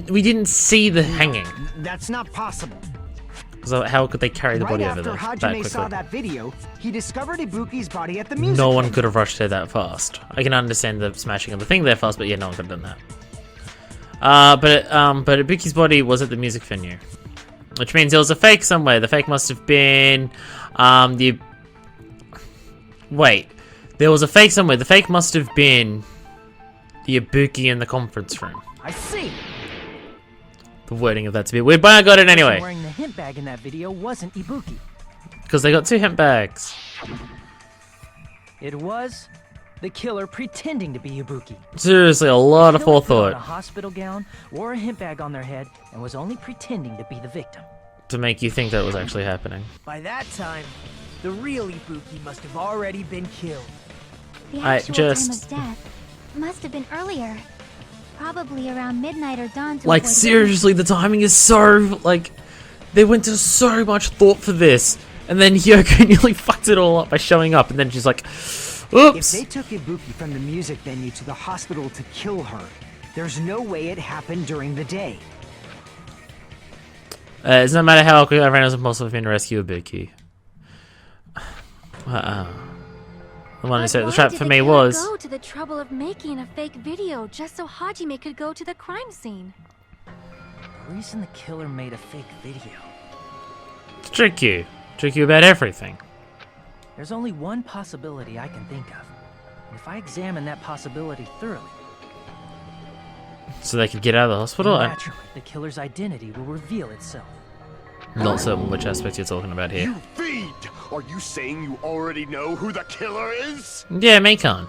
We didn't see the hanging. That's not possible. So how could they carry the Right body over after there that Hajime saw quickly? that video, he discovered Ibuki's body at the music No one venue. could have rushed there that fast. I can understand the smashing of the thing there fast, but yeah, no one could have done that. But Ibuki's body was at the music venue, which means there was a fake somewhere. The fake must have been Wait, there was a fake somewhere. The fake must have been the Ibuki in the conference room. I see. The wording of that's a bit weird, but I got it anyway. Wearing the hint bag in that video wasn't Ibuki. Because they got two hemp bags. It was the killer pretending to be Ibuki. Seriously, a lot of The killer put on forethought a hospital gown, wore a hint bag on their head, and was only pretending to be the victim. to make you think that was actually happening. By that time, the real Ibuki must have already been killed. The I actual just- time of death must have been earlier. Probably around midnight or dawn to Like, avoid seriously, the timing is so, like, they went to so much thought for this, and then Hiyoko nearly fucked it all up by showing up, and then she's like, If oops! they took Ibuki from the music venue to the hospital to kill her, there's no way it happened during the day. It's no matter how everyone was impossible for him to rescue Ibuki. The one who But set the why trap did for the me killer was... go to the trouble of making a fake video just so Hajime could go to the crime scene. The reason the killer made a fake video. to trick you. Trick you about everything. There's only one possibility I can think of. And if I examine that possibility thoroughly, So they could get out of the hospital? naturally, the killer's identity will reveal itself. Not certain which aspect you're talking about here. You fiend! Are you saying you already know who the killer is? Yeah, Mikan.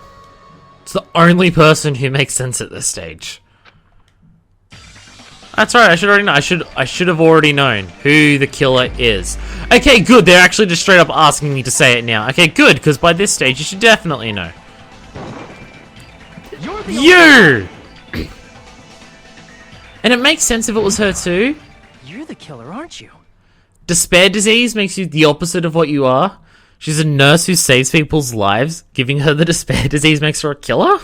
It's the only person who makes sense at this stage. That's right, I should already know. I should have already known who the killer is. Okay, good. They're actually just straight up asking me to say it now. Okay, good, because by this stage you should definitely know. You! And it makes sense if it was her too. You're the killer, aren't you? Despair disease makes you the opposite of what you are. She's a nurse who saves people's lives. Giving her the despair disease makes her a killer?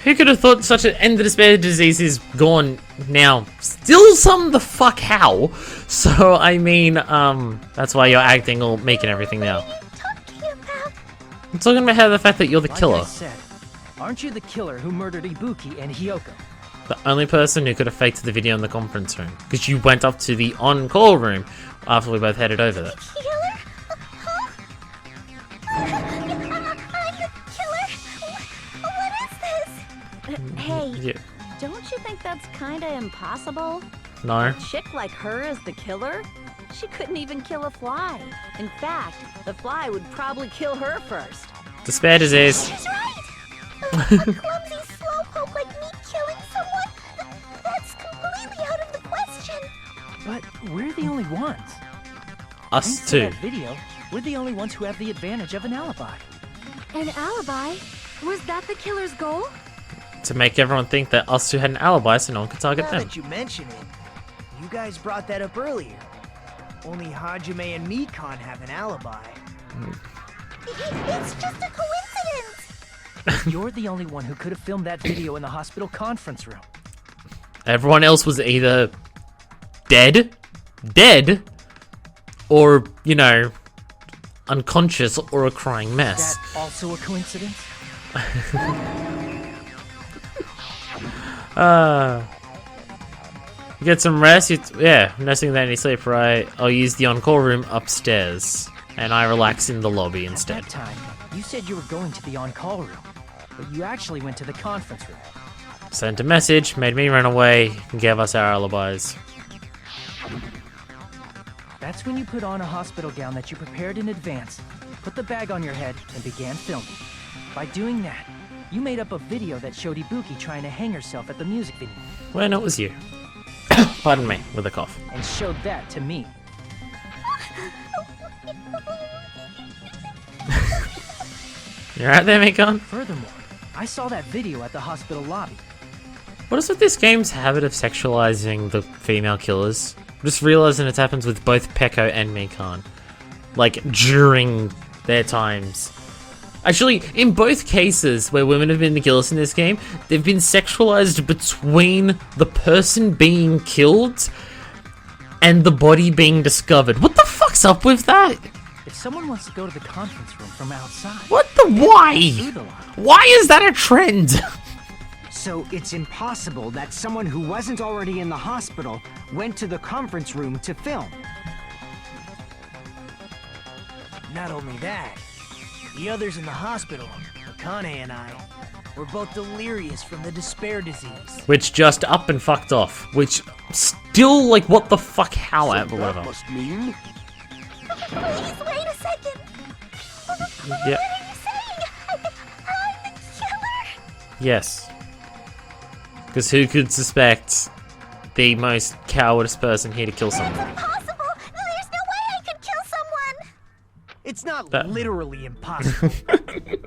Who could have thought such an... And the despair disease is gone now. Still some the fuck how. So, I mean, that's why you're acting or making everything now. I'm talking about how the fact that you're the killer. Like I said, aren't you the killer who murdered Ibuki and Hiyoko? The only person who could have faked the video in the conference room. Because you went up to the on-call room after we both headed over there. Killer? Huh? I'm the killer? What is this? Hey, Yeah. don't you think that's kinda impossible? No. A chick like her is the killer? She couldn't even kill a fly. In fact, the fly would probably kill her first. Despair disease. She's right! A clumsy slowpoke like me killing someone? That's completely out of the question! But we're the only ones. Us Thanks to too. that video, we're the only ones who have the advantage of an alibi. An alibi? Was that the killer's goal? To make everyone think that us two had an alibi so no one could target Now them. that you mention it, you guys brought that up earlier. Only Hajime and Mikan have an alibi. It's just a coincidence! You're the only one who could have filmed that video in the hospital conference room. Everyone else was either dead, or, you know, unconscious or a crying mess. That also a coincidence? You get some rest. Yeah, nursing without any sleep, right? I'll use the on-call room upstairs, and I relax in the lobby instead. At that time, you said you were going to the on-call room, but you actually went to the conference room. Sent a message, made me run away, and gave us our alibis. That's when you put on a hospital gown that you prepared in advance, put the bag on your head, and began filming. By doing that, you made up a video that showed Ibuki trying to hang herself at the music venue, When it was you. Pardon me, with a cough. and showed that to me. You right there, Mikan? Furthermore, I saw that video at the hospital lobby. What is with this game's habit of sexualizing the female killers? I'm just realizing it happens with both Peko and Mikan. Like, during their times. Actually, in both cases where women have been the killers in this game, they've been sexualized between the person being killed and the body being discovered. What the fuck's up with that? If someone wants to go to the conference room from outside, What the why? through the lobby, Why is that a trend? So it's impossible that someone who wasn't already in the hospital went to the conference room to film. Not only that, the others in the hospital, Akane and I, were both delirious from the despair disease. Which just up and fucked off. Which still, like, what the fuck, how, So whatever. that must mean Please, wait a second! Yeah. What are you saying? I'm the killer? Yes. Because who could suspect the most cowardice person here to kill someone? Impossible! There's no way I could kill someone! It's not That- literally impossible.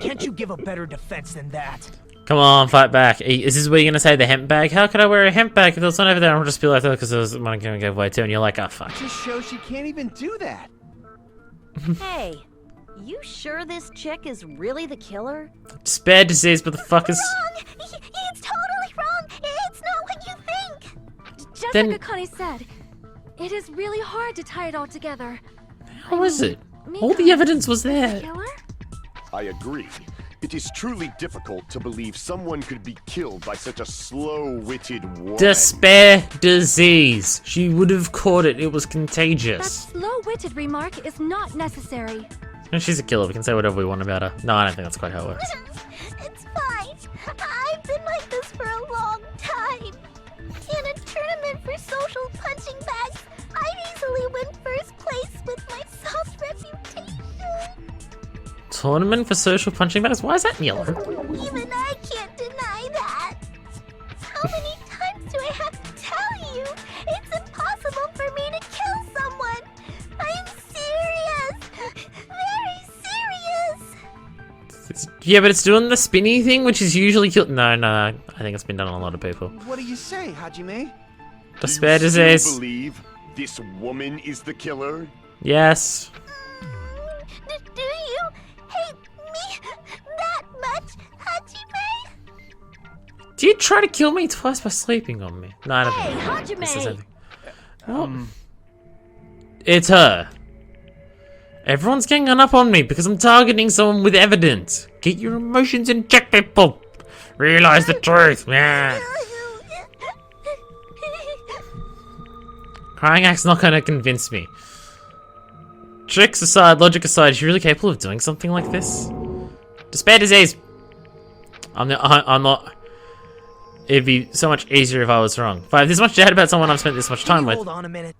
Can't you give a better defense than that? Come on, fight back. Is this where you're gonna say the hemp bag? How could I wear a hemp bag if there's one over there? I'll just be like, oh, because there was one gonna give away too, and you're like, oh, fuck. Just shows she can't even do that. Hey, you sure this chick is really the killer? Despair disease, motherfuckers. Wrong! It's totally wrong! It's not what you think! Just Then- like Akane said, it is really hard to tie it all together. How is it? All the evidence was there. Killer? I agree. It is truly difficult to believe someone could be killed by such a slow-witted woman. Despair disease. She would have caught it. It was That contagious. slow-witted remark is not necessary. And she's a killer. We can say whatever we want about her. No, I don't think that's quite how it works. It's fine. I've been like this for a long time. In a tournament for social social punching bags, I'd easily win first place with my soft reputation. Tournament for social punching bags? Why is that yellow? Even I can't deny that. How many times do I have to tell you? It's impossible for me to kill someone. I'm serious. Very serious. Yeah, but it's doing the spinny thing, which is usually kill. No, I think it's been done on a lot of people. What do you say, Hajime? Despair You still disease. believe this woman is the killer? Yes. Do you hate me that much, Hajime? Do you try to kill me twice by sleeping on me? No, I don't Hey, think this is Hajime! anything. It's her. Everyone's ganging up on me because I'm targeting someone with evidence. Get your emotions in check, people. Realize the truth. Yeah. Crying act's not gonna convince me. Tricks aside, logic aside, is she really capable of doing something like this? Despair disease. I'm not. It'd be so much easier if I was wrong. If I have this much doubt about someone I've spent this much time with. Hold on a minute.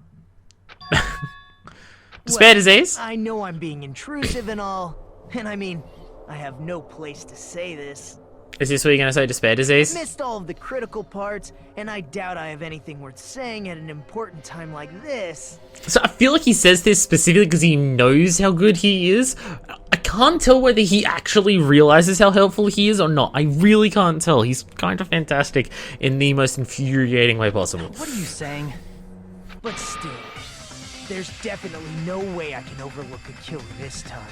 Despair disease? I know I'm being intrusive and all, and I mean, I have no place to say this. Is this what you're gonna say, despair disease? Missed all of the critical parts, and I doubt I have anything worth saying at an important time like this. So I feel like he says this specifically because he knows how good he is. I can't tell whether he actually realizes how helpful he is or not. I really can't tell. He's kind of fantastic in the most infuriating way possible. What are you saying? But still, there's definitely no way I can overlook a killer this time.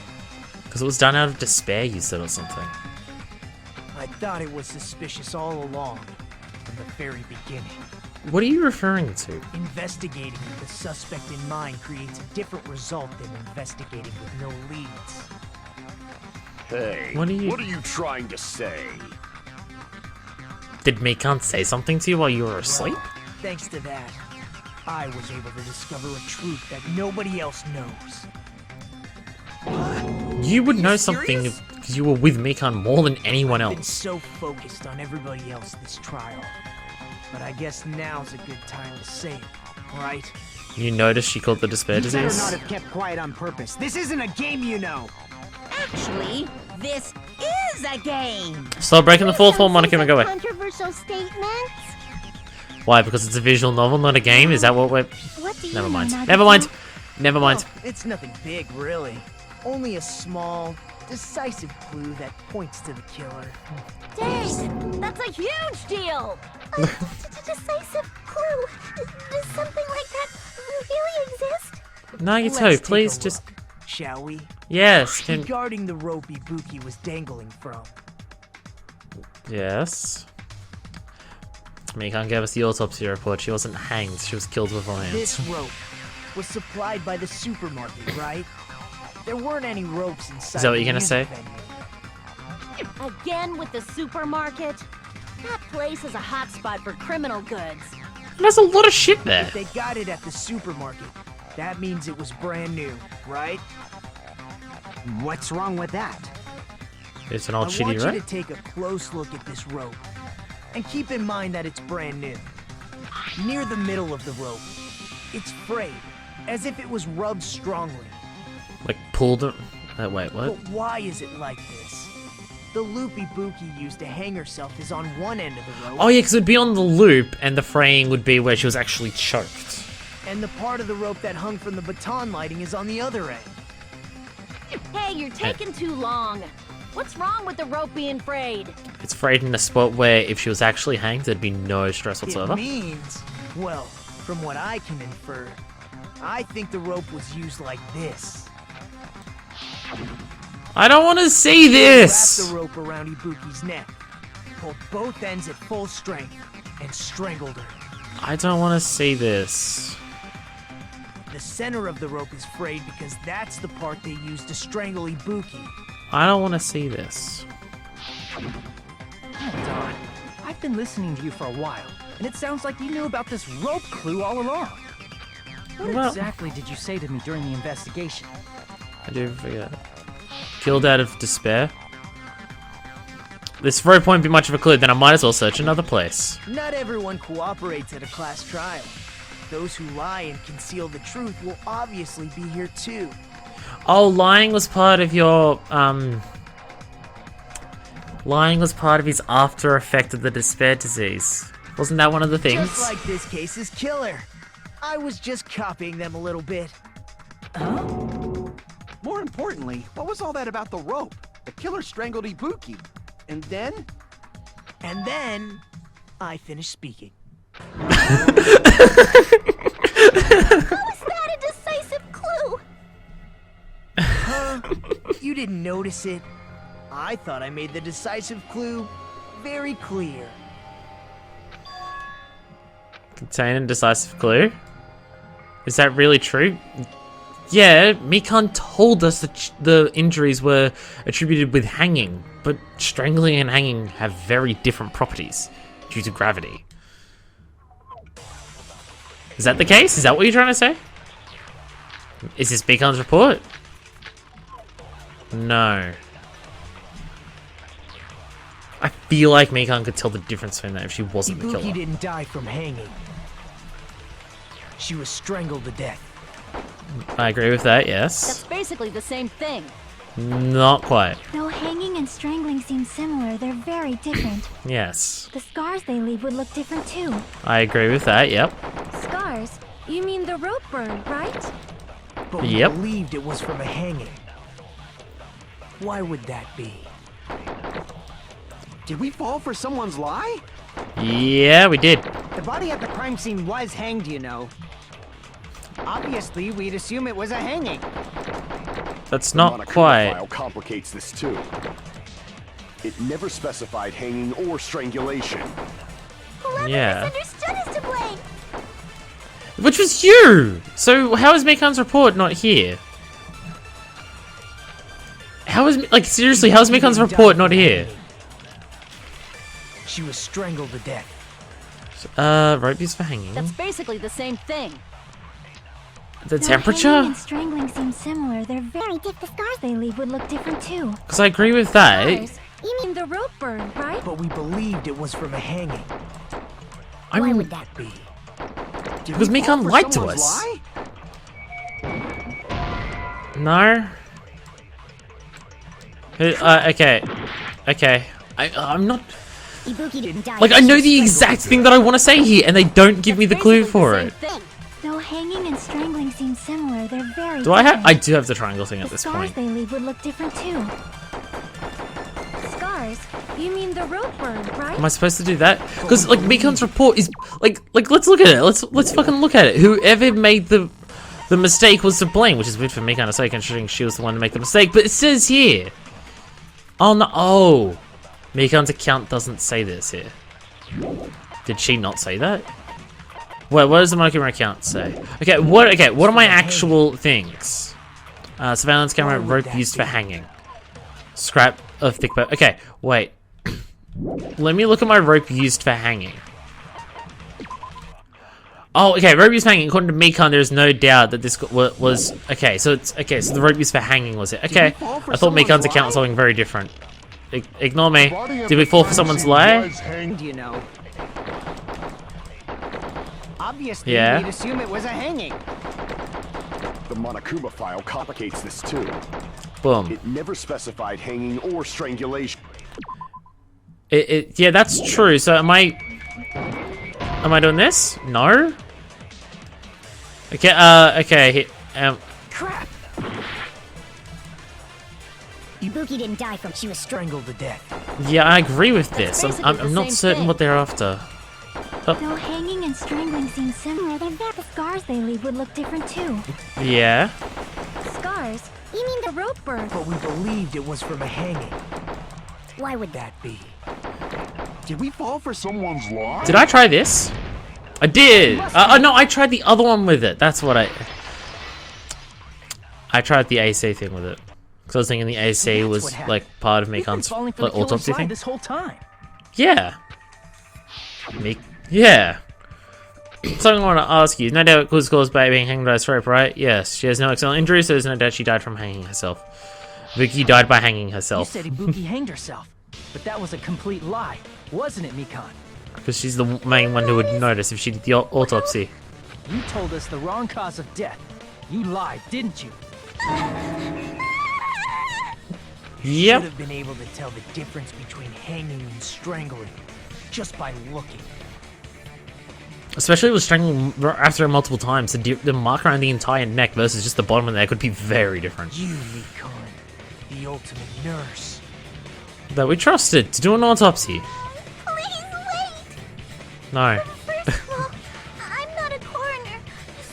Because it was done out of despair, you said, or something. I thought it was suspicious all along, from the very beginning. What are you referring to? Investigating with the suspect in mind creates a different result than investigating with no leads. Hey, What are you trying to say? Did Mikan say something to you while you were asleep? Thanks to that, I was able to discover a truth that nobody else knows. You would know you something serious? because you were with Mikan more than anyone I've been else. so focused on everybody else this trial. But I guess now's a good time to say it, right? You noticed she called the despair You better disease? not have kept quiet on purpose. This isn't a game, you know. Actually, this is a game. Stop breaking the fourth wall, Monica, and go away. Controversial statements? Why? Because it's a visual novel, not a game? Is that what we're... What do you Never know, mind. Nagito? Never mind. Never mind. Well, it's nothing big, really. Only a small, decisive clue that points to the killer. Dang, that's a huge deal! A decisive clue. Does something like that really exist? Nagito, Let's please take a just... look, shall we? Yes. Can... Regarding the rope Ibuki was dangling from. Yes. Mikan gave us the autopsy report. She wasn't hanged. She was killed beforehand. This rope was supplied by the supermarket, right? There weren't any ropes inside. Is that what the you're gonna music say? venue. Again with the supermarket? That place is a hotspot for criminal goods. There's a lot of shit there. If they got it at the supermarket, that means it was brand new, right? What's wrong with that? It's an old I shitty want you rope. to take a close look at this rope. And keep in mind that it's brand new. Near the middle of the rope, it's frayed, as if it was rubbed strongly. Like, pulled it... wait, what? But why is it like this? The loop Ibuki used to hang herself is on one end of the rope, Oh yeah, because it'd be on the loop, and the fraying would be where she was actually choked. and the part of the rope that hung from the baton lighting is on the other end. Hey, you're taking too long. What's wrong with the rope being frayed? It's frayed in a spot where if she was actually hanged, there'd be no stress whatsoever. It means, well, from what I can infer, I think the rope was used like this. I don't want to see Wrapped this! the rope around Ibuki's neck, pulled both ends at full strength, and strangled her. I don't want to see this. The center of the rope is frayed because that's the part they used to strangle Ibuki. I don't want to see this. Hold on. I've been listening to you for a while, and it sounds like you knew about this rope clue all along. What Well- exactly did you say to me during the investigation? I do forget. Killed out of despair. This rope won't be much of a clue, then I might as well search another place. Not everyone cooperates at a class trial. those who lie and conceal the truth will obviously be here too. Oh, lying was part of your, lying was part of his after effect of the despair disease. Wasn't that one of the things? Just like this case's killer. I was just copying them a little bit. More importantly, what was all that about the rope? The killer strangled Ibuki. And then? And then, I finished speaking. How is that a decisive clue? Huh? You didn't notice it? I thought I made the decisive clue very clear. Contain a decisive clue? Is that really true? Yeah, Mikan told us that the injuries were attributed with hanging, but strangling and hanging have very different properties due to gravity. Is that the case? Is that what you're trying to say? Is this Mikan's report? No. I feel like Mikan could tell the difference between that if she wasn't the Ibuki killer. didn't die from hanging. She was strangled to death. I agree with that, That's yes. basically the same thing. Not quite. Though hanging and strangling seem similar, they're very different. Yes. The scars they leave would look different too. I agree with that, yep. Scars? You mean the rope burn, right? But we Yep. believed it was from a hanging. Why would that be? Did we fall for someone's lie? Yeah, we did. The body at the crime scene was hanged, you know. Obviously, we'd assume it was a hanging. That's The not Monokuma quite. file complicates this too. It never specified hanging or strangulation. Whoever Yeah. misunderstood is to blame. Which was you! So how is Mikan's report not here? How is, like, seriously, how is Mikan's Didn't die report from not here? hanging. She was strangled to death. Rope used for hanging. That's basically the same thing. The Though temperature? hanging and strangling seem similar, they're very different. The scars they leave would look different too. Because I agree with that. Scars? You mean the rope burn, right? But we believed it was from a hanging. I Why mean, would that be? Did Because we fall Mikan for lied to someone's us. lie? no. Okay. Okay. I'm not... Ibuki didn't die. Like, I know the exact thing that I want to say here, and they don't give me the clue for it. Though hanging and strangling seem similar, they're very Do I have... I different. do have the triangle thing at The this scars point. they leave would look different too. Scars? You mean the rope burn, right? Am I supposed to do that? Because, like, Mikan's report is... Like, let's look at it. Let's fucking look at it. Whoever made the mistake was to blame, which is weird for Mikan to say, considering she was the one to make the mistake. But it says here... Oh, no. Oh. Mikan's account doesn't say this here. Did she not say that? Wait, what does the Monokuma account say? Okay, what are my actual things? Surveillance camera, rope used for hanging. Scrap of thick paper. Okay, wait. Let me look at my rope used for hanging. Oh, okay, rope used for hanging. According to Mikan, there is no doubt that this was... Okay, so it's... Okay, so the rope used for hanging was it. Okay, I thought Mikan's account was something very different. Ignore me. Did we fall for someone's lie? Hanged, you know. Obviously, Yeah. we'd assume it was a hanging. The Monokuma file complicates this too. Boom. It never specified hanging or strangulation. Yeah, that's true. So am I doing this? No? Okay, okay, Crap! Ibuki didn't die from. She was Strangled to death. yeah, I agree with this. basically I'm the not same certain thing. what they're after. Though hanging and strangling seem similar, they're very... The scars they leave would look different too. Yeah. Scars? You mean the rope burn? But we believed it was from a hanging. Why would That be? Did we fall for someone's lie? Did I try this? I did. No, I tried the other one with it. That's what I tried the AC thing with it. Because I was thinking the AC That's was what happened. like part of You've been Mikan's falling for like, the killer's autopsy lie thing. this whole time. Yeah. Yeah. Something I want to ask you. No doubt it was caused by being hanged by a rope, right? Yes. She has no external injuries, so there's no doubt she died from hanging herself. Vicky died by hanging You herself. said Ibuki hanged herself, but that was a complete lie, wasn't it, Mikan? Because she's the main one who would notice if she did the autopsy. You told us the wrong cause of death. You lied, didn't you? Yep. Should have been able to tell the difference between hanging and strangling just by looking. Especially with strangling after multiple times, the mark around the entire neck versus just the bottom of the neck would be very different. You, Mikan, the ultimate nurse. That we trusted to do an autopsy. Please wait! No. First of all, I'm not a coroner,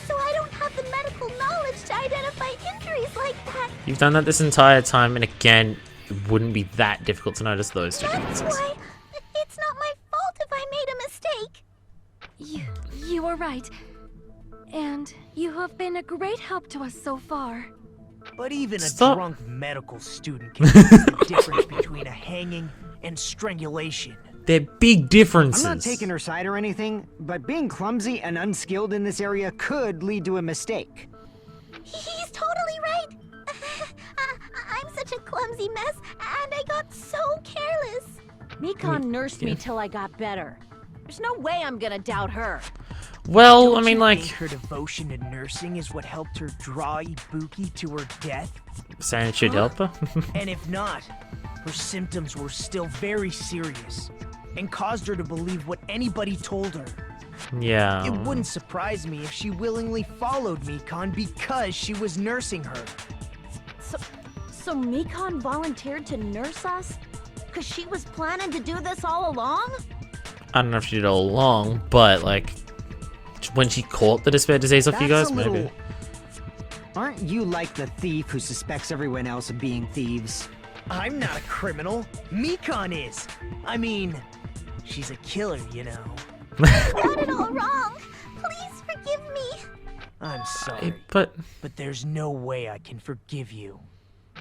so I don't have the medical knowledge to identify injuries like that. You've done that this entire time, and again, it wouldn't be that difficult to notice those two That's differences. why it's not my fault if I made a mistake. You were right. And you have been a great help to us so far. But even Stop. a drunk medical student can tell the difference between a hanging and strangulation. They're big differences. I'm not taking her side or anything, but being clumsy and unskilled in this area could lead to a mistake. He's totally right. I'm such a clumsy mess, and I got so careless. Mikan nursed me till I got better. There's no way I'm gonna doubt her. Well, Don't I mean, you like, think her devotion to nursing is what helped her draw Ibuki to her death? saying it should help her. And if not, her symptoms were still very serious and caused her to believe what anybody told her. Yeah. It wouldn't surprise me if she willingly followed Mikan because she was nursing her. So Mikan volunteered to nurse us? Cause she was planning to do this all along? I don't know if she did it all along, but like, when she caught the despair disease off you guys, That's a maybe. little- Aren't you like the thief who suspects everyone else of being thieves? I'm not a criminal. Mikan is. I mean, she's a killer, you know. Got it all wrong. Please forgive me. I'm sorry, But but there's no way I can forgive you.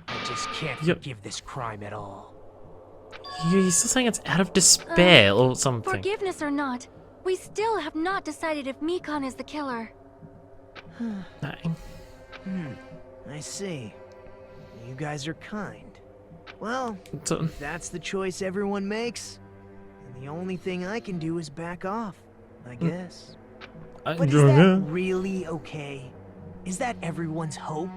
I just can't Yep. forgive this crime at all. you're still saying it's out of despair or something. Forgiveness or not, we still have not decided if Mikan is the killer. I see. You guys are kind. Well, So- if that's the choice everyone makes, then the only thing I can do is back off, I guess. But is that really okay? Is that everyone's hope?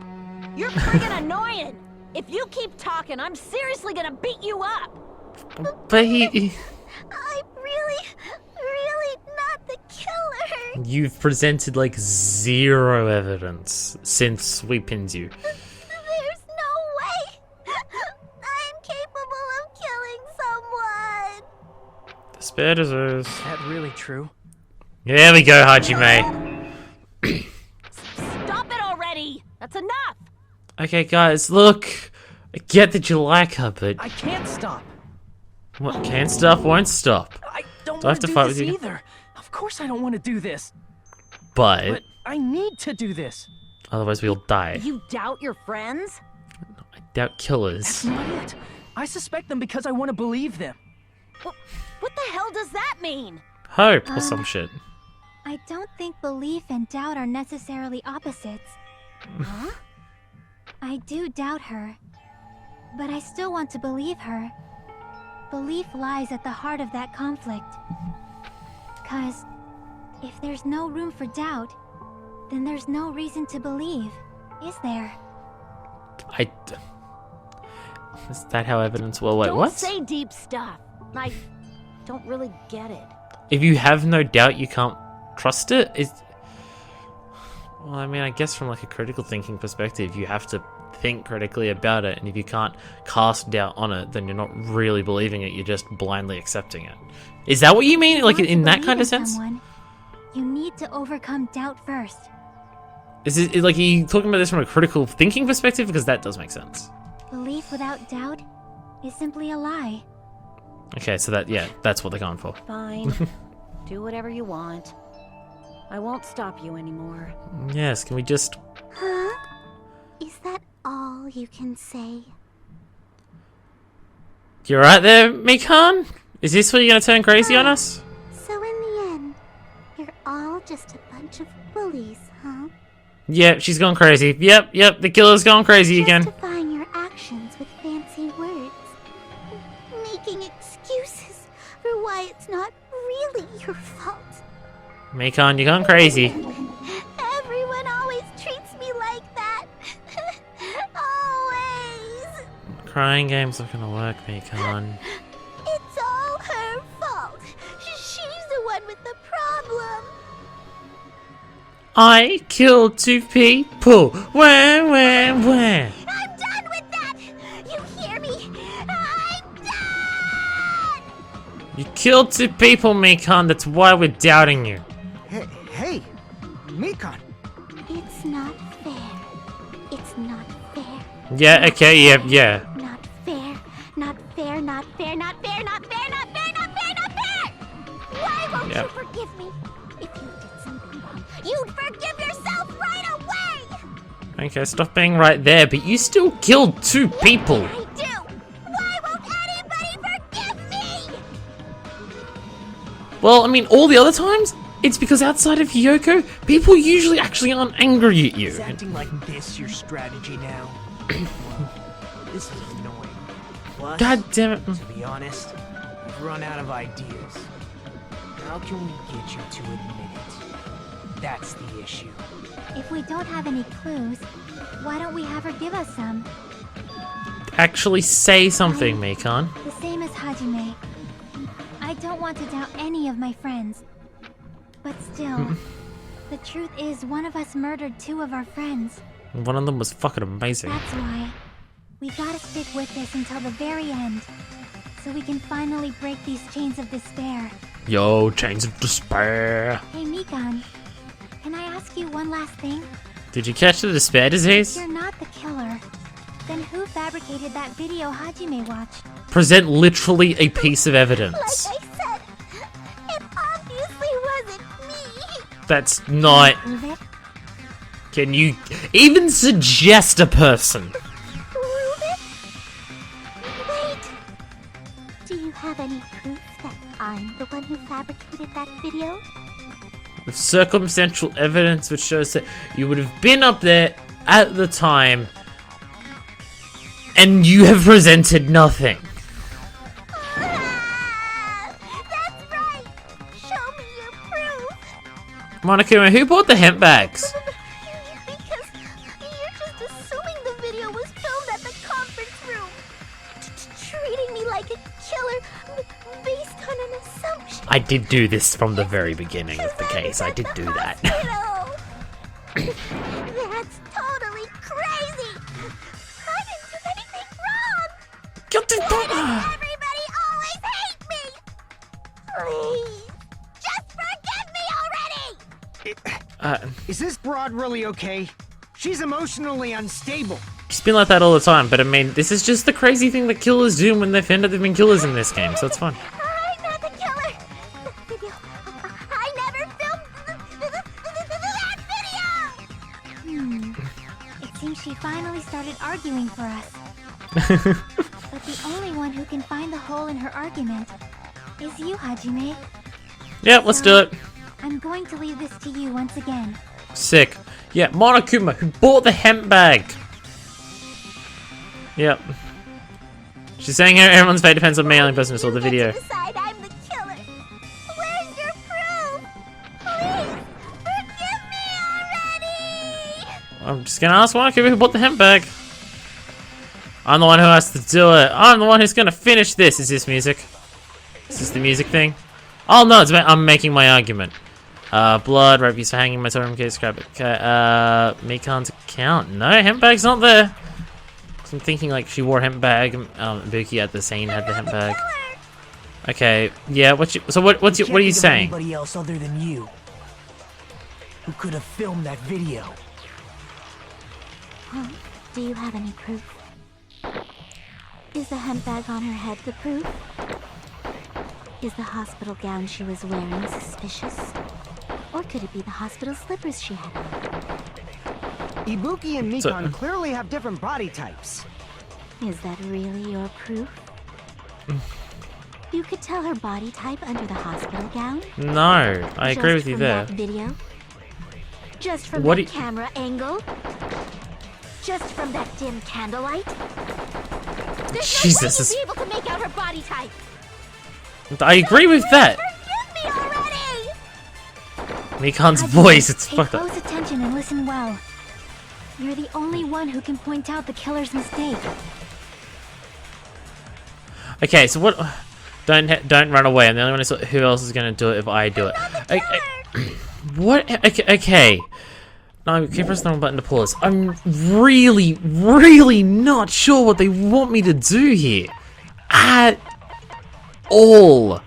You're friggin' annoying! If you keep talking, I'm seriously gonna beat you up! But he I'm really not the killer. you've presented like zero evidence since we pinned you. There's no way. I'm capable of killing someone. Despair deserves. Is that really true? There we go, Hajime. Stop it already! That's enough! Okay, guys, look. I get that you like her, but I can't stop. what can't stop won't stop. I don't Do I have want to to do fight this with you? either. Of course I don't want to do this. But But I need to do this. otherwise we'll die. You doubt your friends? I doubt That's killers. not it. I suspect them because I want to believe them. What the hell does that mean? Hope or some shit. I don't think belief and doubt are necessarily opposites. Huh? I do doubt her, but I still want to believe her. Belief lies at the heart of that conflict. 'Cause if there's no room for doubt, then there's no reason to believe, is there? Is that how evidence? Well, wait, Don't what? say deep stuff. I don't really get it. If you have no doubt, you can't trust it. Well, I mean, I guess from like a critical thinking perspective, you have to think critically about it, and if you can't cast doubt on it, then you're not really believing it. You're just blindly accepting it. Is that what you mean? Like Want to in that believe kind of in sense? someone, you need to overcome doubt first. Is it like, are you talking about this from a critical thinking perspective? Because that does make sense. Belief without doubt is simply a lie. Okay, so that's what they're going for. Fine. Do whatever you want. I won't stop you anymore. Yes, can we just... Huh? Is that all you can say? You right there, Mikan? Is this where you're gonna turn crazy on us? So in the end, you're all just a bunch of bullies, huh? Yep, she's gone crazy. Yep, the killer's gone crazy again. Justifying your actions with fancy words. Making excuses for why it's not really your fault. Mikan, you're gone crazy. Crying game's not gonna work, Mikan. It's all her fault. She's the one with the problem. I killed 2 people. Where? I'm done with that. You hear me? I'm done. You killed 2 people, Mikan. That's why we're doubting you. Hey, Mikan. It's not fair. It's not fair. Yeah, okay, yeah. Not fair. Not fair. Not fair. Not fair. Not fair. Not fair. Not fair. Not fair. Why won't Yep. you forgive me? If you did something wrong, you'd forgive yourself right away. Okay, stop being right there, but you still killed 2 people. I do. Why won't anybody forgive me? Well, I mean, all the other times, it's because outside of Hiyoko, people usually actually aren't angry at you. Is acting like this your strategy now? Well, this is annoying. Plus, God damn it. to be honest, I've run out of ideas. How can we get you to admit it? That's the issue. If we don't have any clues, why don't we have her give us some? Actually say something, Mikan. The same as Hajime. I don't want to doubt any of my friends. But still, the truth is one of us murdered 2 of our friends. One of them was fucking amazing. That's why we gotta stick with this until the very end, so we can finally break these chains of despair. Yo, chains of despair. Hey Mikan, can I ask you one last thing? Did you catch the despair If disease? you're not the killer, then who fabricated that video Hajime watched? Present literally a piece of evidence. Like I said, it obviously wasn't me. That's not... Prove it? Can you even suggest a person? Prove it? Wait. Do you have any proof that I'm the one who fabricated that video? With circumstantial evidence which shows that you would have been up there at the time and you have presented nothing. Ah, that's right. Show me your proof. Monokuma, who bought the hemp bags? Because you're just assuming the video was filmed at the conference room. Treating me like a killer based on an assumption. I did do this from the very beginning of the case. I did do that. That's totally crazy. I didn't do anything wrong. Why does everybody always hate me? Please, just forgive me already. Is this broad really okay? She's emotionally unstable. She's been like that all the time, but I mean, this is just the crazy thing that killers do when they find out they've been killers in this game, so it's fun. I'm not the killer. The video. I never filmed that video. It seems she finally started arguing for us. But the only one who can find the hole in her argument is you, Hajime. Yep, let's do it. I'm going to leave this to you once again. Sick. Yeah, Monokuma, who bought the hemp bag. Yep. She's saying everyone's fate depends on me, only person who saw the video. Decide I'm the killer. Where's your proof? Please, forgive me already. I'm just gonna ask Monokuma who bought the hemp bag. I'm the one who has to do it. I'm the one who's gonna finish this. Is this music? Is this the music thing? Oh no, it's I'm making my argument. Blood, rope used for hanging, my totem case, scrap it. Okay, Mikan's account. No, hemp bag's not there. I'm thinking like she wore a hemp bag. Buki at the scene had the hemp bag. Okay, yeah. What are you Can't think of saying? Anybody else other than you who could have filmed that video? Do you have any proof? Is the hemp bag on her head the proof? Is the hospital gown she was wearing suspicious? Or could it be the hospital slippers she had on? Ibuki and Mikan clearly have different body types. Is that really your proof? You could tell her body type under the hospital gown? No, I agree with Just you from there. that video? Just from What that do camera angle? Just from that dim candlelight? There's Jesus, no way this- you'd be able to make out her body type! I agree with that. Forgive me already! Mikan's Hajime, voice, it's pay fucked up. close attention and listen well. You're the only one who can point out the killer's mistake. Okay, so what? Don't run away. I'm the only one who else is gonna do it if I do it. What? Okay. No, keep pressing the wrong button to pause. I'm really, really not sure what they want me to do here. At all.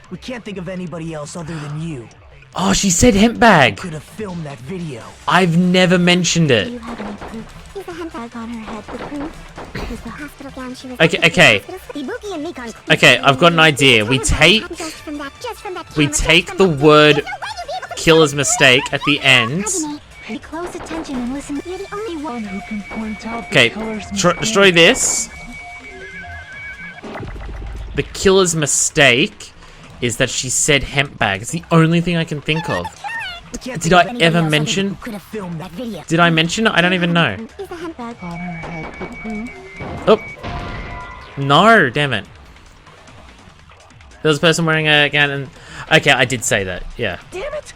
We can't think of anybody else other than you. Oh, she said hemp bag. Could have filmed that video. I've never mentioned Do it. you have any proof? Is the handbag on her head the proof? Is the hospital gown she was Okay. Ibuki and Mikan. Okay, I've got an idea. We take the word killer's mistake at the end. Pay close attention and listen. You're the only one who can point out the Okay, killer's destroy this. The killer's mistake is that she said hemp bag. It's the only thing I can think of. Did I ever mention? Did I mention it? I don't even know. Is the handbag on her head the proof? Oh. No, damn it. There's a person wearing a gown and... Okay, I did say that. Yeah. Damn it!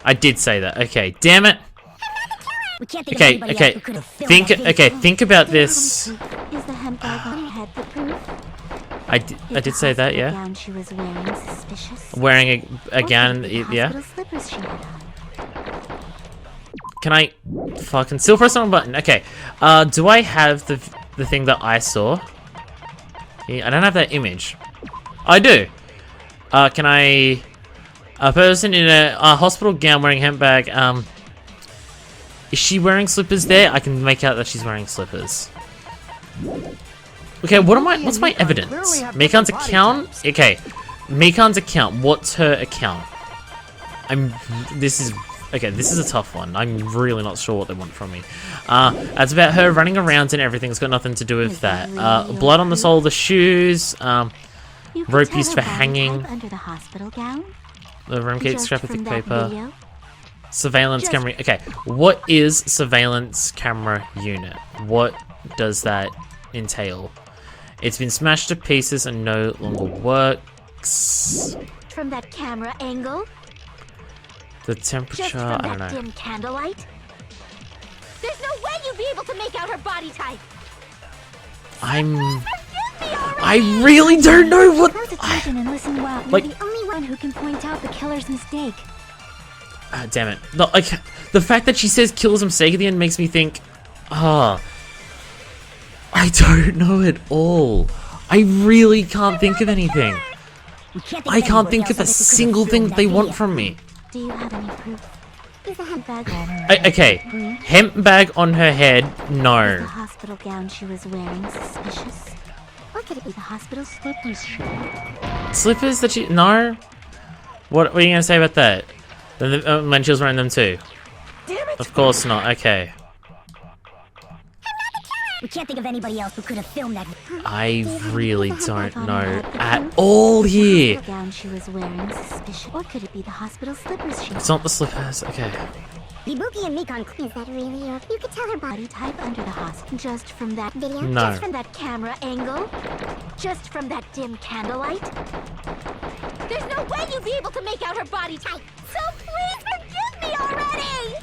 I did say that. Okay, damn it. We can't think of anybody else who could have filmed that video. Think about this. Is the handbag on her head the proof? I did say that, yeah. Gown she was wearing suspicious? Wearing a gown, yeah. Hospital slippers she had on. Can I fucking still press on a button? Okay. Do I have the thing that I saw? Yeah, I don't have that image. I do. Can I? A person in a hospital gown wearing a hemp bag. Is she wearing slippers there? I can make out that she's wearing slippers. Okay, what's my evidence? Mikan's account? Okay. Mikan's account. What's her account? This is a tough one. I'm really not sure what they want from me. It's about her running around and everything. It's got nothing to do with that. Blood on the sole of the shoes. Rope used for hanging. Under the hospital gown? The room key strap with thick paper. Surveillance camera. Okay, what is surveillance camera unit? What does that entail? It's been smashed to pieces and no longer works. From that camera angle? The temperature, Just from I don't that know. dim candlelight? There's no way you'd be able to make out her body type. I really don't know what. Close attention and listen well. You're Like- the only one who can point out the killer's mistake. Damn it. No, like, the fact that she says killer's mistake at the end makes me think, I don't know at all. I really can't think of anything. I can't think of a single thing that they want from me. Do you have any proof? Is the handbag on her Okay, hemp bag on her head, Is the no. hospital gown she was wearing suspicious? Or could it be the hospital slippers she had? Slippers that she, no? What are you gonna say about that? Then when she was wearing them too? Damn it! Of course not, okay. We can't think of anybody else who could have filmed that. I really don't know at all here. The gown she was wearing suspicious. Or could it be the hospital slippers she It's not the slippers, okay. Ibuki and Mikan. Is that really your... You could tell her body type under the hospital. Just from that video? No. Just from that camera angle? Just from that dim candlelight? There's no way you'd be able to make out her body type. So please forgive me already!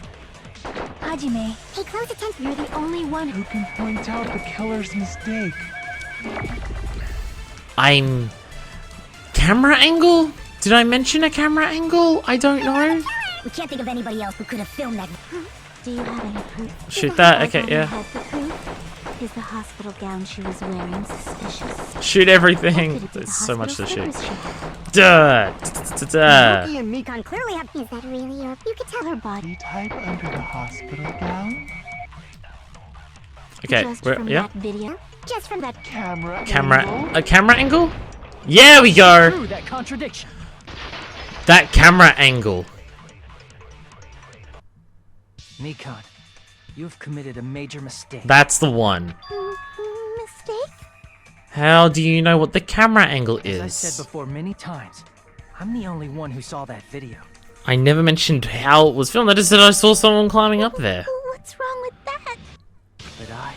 Hajime, Pay close attention. you're the only one who... Who can point out the killer's mistake? I'm... Camera angle? Did I mention a camera angle? I don't know. We can't think of anybody else who could have filmed that. Do you have any proof? Shoot that, okay, yeah. Is the hospital gown she was wearing suspicious? Shoot everything. Could it be the There's so much to hospital shoot. slippers she had? Duh. Ibuki and Mikan clearly have... Is that really your... You could tell her body. Type under the hospital gown? Okay, Just where, from yeah. that video? Just from that... Camera Camera, a camera angle? Yeah, we go. Through that contradiction. That camera angle. Mikan, you've committed a major mistake. That's the one. Mistake? How do you know what the camera angle As I said is? before many times, I'm the only one who saw that video. I never mentioned how it was filmed. I just said I saw someone climbing up there. What's wrong with that? But I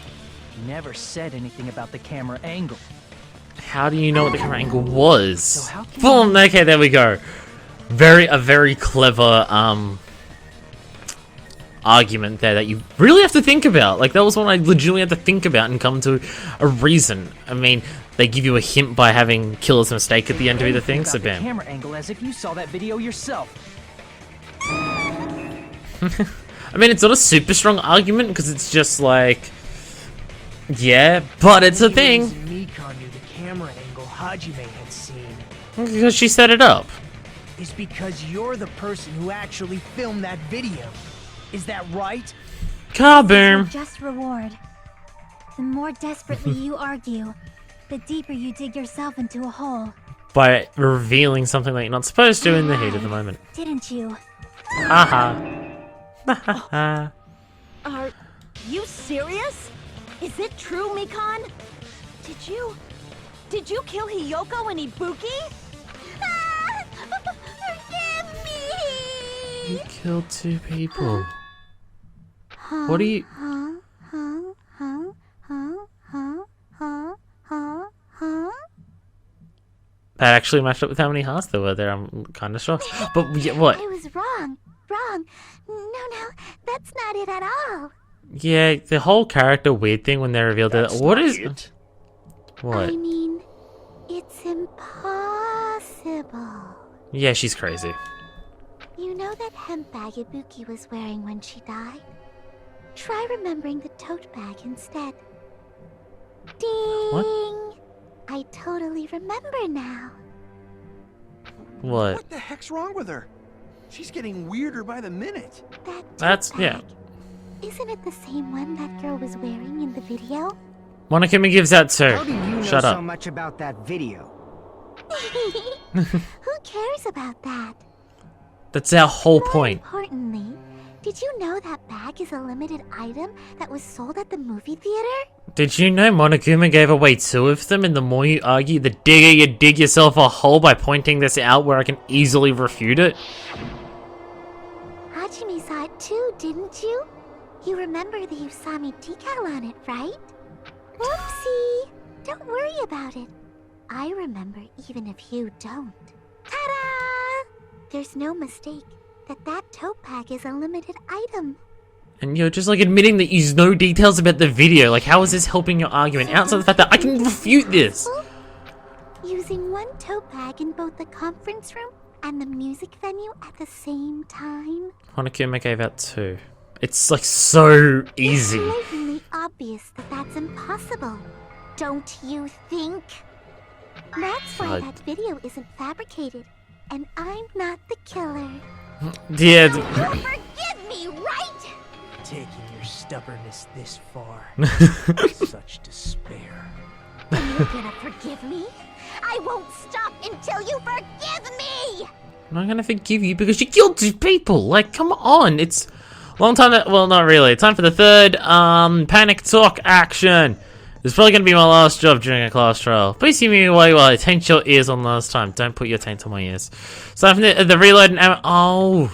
never said anything about the camera angle. How do you know what the camera angle was? So how can Boom. Okay, there we go. A very clever argument there that you really have to think about. Like, that was one I legitimately had to think about and come to a reason. I mean, they give you a hint by having Killer's mistake at the end to be the thing, so bam. Camera angle as if you saw that video yourself. I mean, it's not a super strong argument because it's just like, yeah, but it's a thing. Mikan knew the camera angle Hajime had seen. Because she set it up. Is because you're the person who actually filmed that video. Is that right? Kaboom! Your just reward. The more desperately you argue, the deeper you dig yourself into a hole. By revealing something that you're not supposed to in the heat of the moment. Didn't you? Haha. Haha. Are you serious? Is it true, Mikan? Did you kill Hiyoko and Ibuki? Ah! Forgive me! You killed 2 people. What are you... That actually matched up with how many hearts there were there, I'm kind of shocked. But yeah, what? I was wrong. No, that's not it at all. Yeah, the whole character weird thing when they revealed that. What is... it? What? I mean, it's impossible. Yeah, she's crazy. You know that hemp bag Ibuki was wearing when she died? Try remembering the tote bag instead. Ding! What? I totally remember now. What? What the heck's wrong with her? She's getting weirder by the minute. That tote That's... bag, yeah. Isn't it the same one that girl was wearing in the video? Monokuma gives that too. How do you know Shut so up. much about that video? Who cares about that? That's our whole More point. importantly, did you know that bag is a limited item that was sold at the movie theater? Did you know Monokuma gave away 2 of them, and the more you argue, the digger you dig yourself a hole by pointing this out where I can easily refute it? Hajime saw it too, didn't you? You remember the Usami decal on it, right? Whoopsie! Don't worry about it. I remember even if you don't. Ta-da! There's no mistake that tote bag is a limited item. And you're just like admitting that you know details about the video. Like, how is this helping your argument? Outside the fact that I can refute this. Using one tote bag in both the conference room and the music venue at the same time. Monokuma gave out 2. It's like so easy. It's blatantly obvious that that's impossible. Don't you think? That's why that video isn't fabricated, and I'm not the killer. Yeah. You forgive me, right? Taking your stubbornness this far. Such despair. You're gonna forgive me? I won't stop until you forgive me! I'm not gonna forgive you because you killed 2 people. Like, come on. It's long time that, well, not really. Time for the 3rd, panic talk action. This is probably gonna be my last job during a class trial. Please hear me while I taint your ears one last time. Don't put your taint on my ears. So after the reload and ammo. Oh,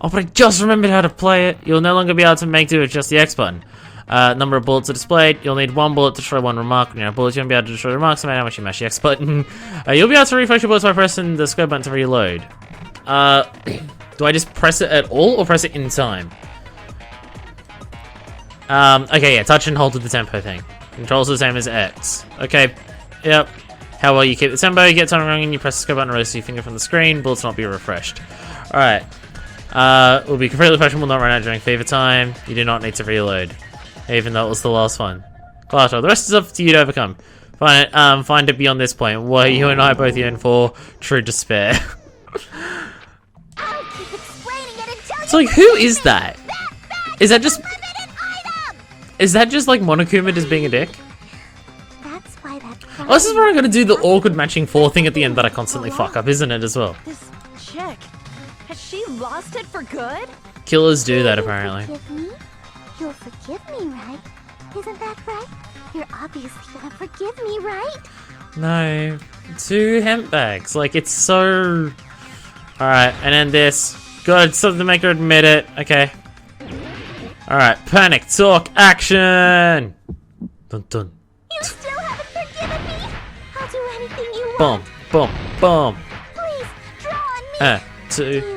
but I just remembered how to play it. You'll no longer be able to make do with just the X button. Number of bullets are displayed. You'll need 1 bullet to destroy 1 remark. When you have bullets, you won't be able to destroy remarks no matter how much you mash the X button. You'll be able to refresh your bullets by pressing the square button to reload. Do I just press it at all or press it in time? Okay, yeah, touch and hold to the tempo thing. Controls the same as X. Okay, yep. How well you keep the tempo, you get time wrong and you press the square button to release your finger from the screen. Bullets will not be refreshed. Alright. Will be completely refreshed and will not run out during fever time. You do not need to reload. Even though it was the last one. Class trial. The rest is up to you to overcome. Find it beyond this point, where you and I both yearn for true despair. I'll keep explaining it until So, like, who is that? Is that just... Is that just, like, Monokuma just being a dick? That's why that Oh, this is where I'm gonna do the awkward matching 4 thing at the end that I constantly fuck up, isn't it, as well? This chick, has she lost it for good? Killers do that, apparently. Forgive me? You'll forgive me, right? Isn't that right? You're obviously gonna forgive me, right? No. 2 hemp bags. Like, it's so... Alright, and then this. Good, something to make her admit it. Okay. Alright, panic, talk, action! Dun dun. You still haven't forgiven me? I'll do anything you Boom, want. boom, boom. Please, draw on me. 2, Do you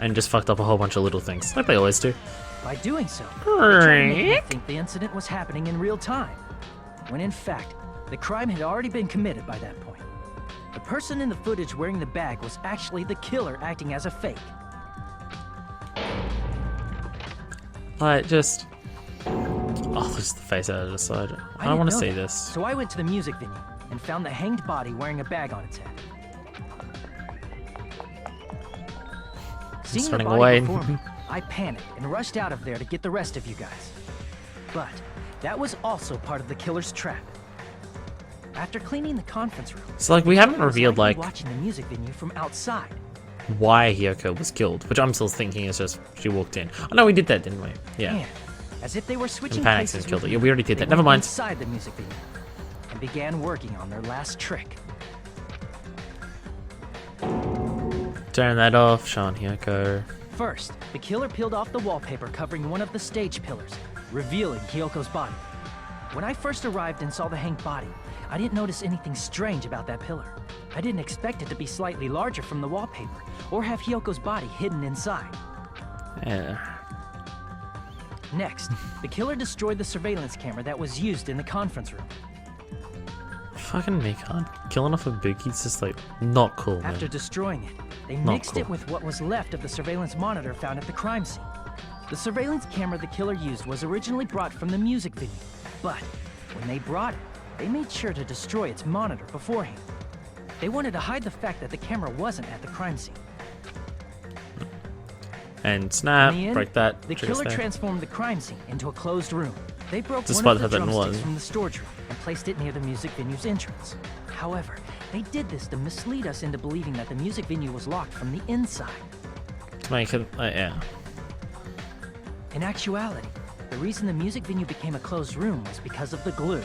and just fucked up a whole bunch of little things, like they always do. By doing so, they tried to make me think the incident was happening in real time, when in fact, the crime had already been committed by that point. The person in the footage wearing the bag was actually the killer acting as a fake. Like, just... Oh, this is the face out of the side. I don't want to see this. So I went to the music venue and found the hanged body wearing a bag on its head. Seeing the running body away. before me, I panicked and rushed out of there to get the rest of you guys. But that was also part of the killer's trap. After cleaning the conference room, So, like, we haven't killer was revealed, likely like, watching the music venue from outside. why Hiyoko was killed, which I'm still thinking is just she walked in. Oh no, we did that, didn't we? Yeah. And as if they were switching panics places and killed with it. Yeah, me, we already did they that. Never went mind. inside the music venue and began working on their last trick. Turn that off, Sean Hiyoko. First, the killer peeled off the wallpaper covering one of the stage pillars, revealing Hiyoko's body. When I first arrived and saw the hanged body, I didn't notice anything strange about that pillar. I didn't expect it to be slightly larger from the wallpaper, or have Hiyoko's body hidden inside. Yeah. Next, the killer destroyed the surveillance camera that was used in the conference room. Fucking Mikan. Killing off a Buki's just like not cool, man. After destroying it, they Not mixed it cool. with what was left of the surveillance monitor found at the crime scene. The surveillance camera the killer used was originally brought from the music venue, but when they brought it, they made sure to destroy its monitor beforehand. They wanted to hide the fact that the camera wasn't at the crime scene. And snap, In the end, break that. The trigger killer snap. transformed the crime scene into a closed room. They broke Despite one of the the fact that it drumsticks was. from the storage room and placed it near the music venue's entrance. However, they did this to mislead us into believing that the music venue was locked from the inside. To make it, yeah. In actuality, the reason the music venue became a closed room was because of the glue.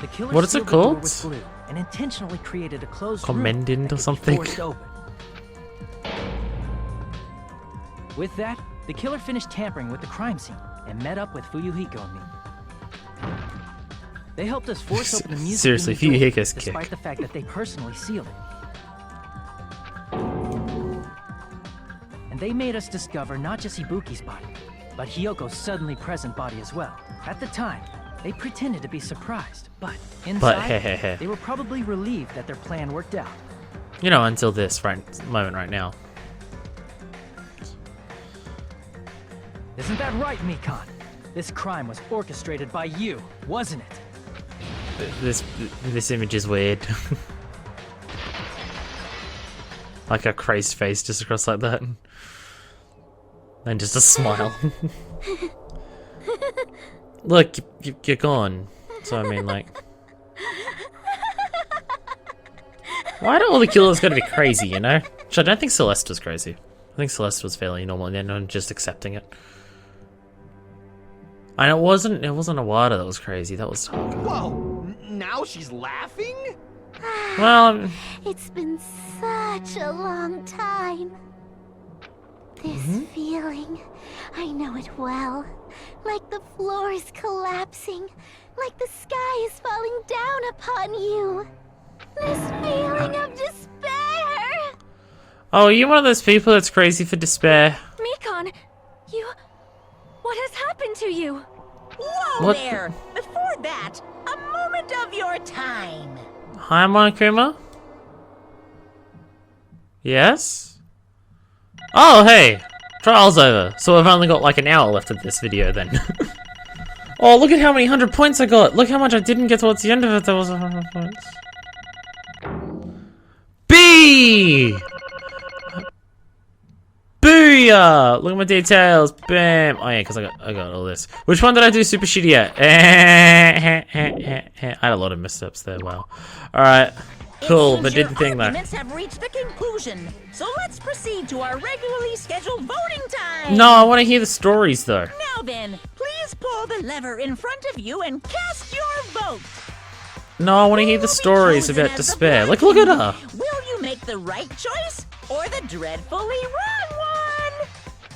The killer What is it sealed the door called? with glue and intentionally created a closed Commendant room that or could be something? forced open. With that, the killer finished tampering with the crime scene and met up with Fuyuhiko and me. They helped us force open the music Seriously, venue door, Fuyuhiko's despite kick. the fact that they personally sealed it. And they made us discover not just Ibuki's body, but Hiyoko's suddenly present body as well. At the time, they pretended to be surprised, but inside, they were probably relieved that their plan worked out. You know, until this moment right now. Isn't that right, Mikan? This crime was orchestrated by you, wasn't it? This image is weird. Like a crazed face just across like that. And just a smile. Look, you're gone. So I mean, like... Why do all the killers gotta be crazy, you know? Which I don't think Celeste was crazy. I think Celeste was fairly normal, and then just accepting it. And it wasn't Awada that was crazy, that was Taka. Whoa! Now she's laughing? Well, It's been such a long time. This feeling, I know it well. Like the floor is collapsing, like the sky is falling down upon you. This feeling of despair. oh, are you one of those people that's crazy for despair? Mikan, what has happened to you? Whoa What there! Before that, a moment of your time. Hi, Monokuma? Yes? Oh, hey! Trial's over, so I've only got like an hour left of this video then. Oh, look at how many 100 points I got! Look how much I didn't get towards the end of it, there was 100 points. B! Booyah! Look at my details. Bam! Oh yeah, because I got all this. Which one did I do super shitty at? I had a lot of missteps there. Wow. All right. Cool, It but seems did the thing your though. arguments have reached a conclusion, so let's proceed to our regularly scheduled voting time. No, I want to hear the stories though. Now then, please pull the lever in front of you and cast your vote. No, I want to hear Who the will be stories chosen about as the despair. Like, look at her. Will you make the right choice or the dreadfully wrong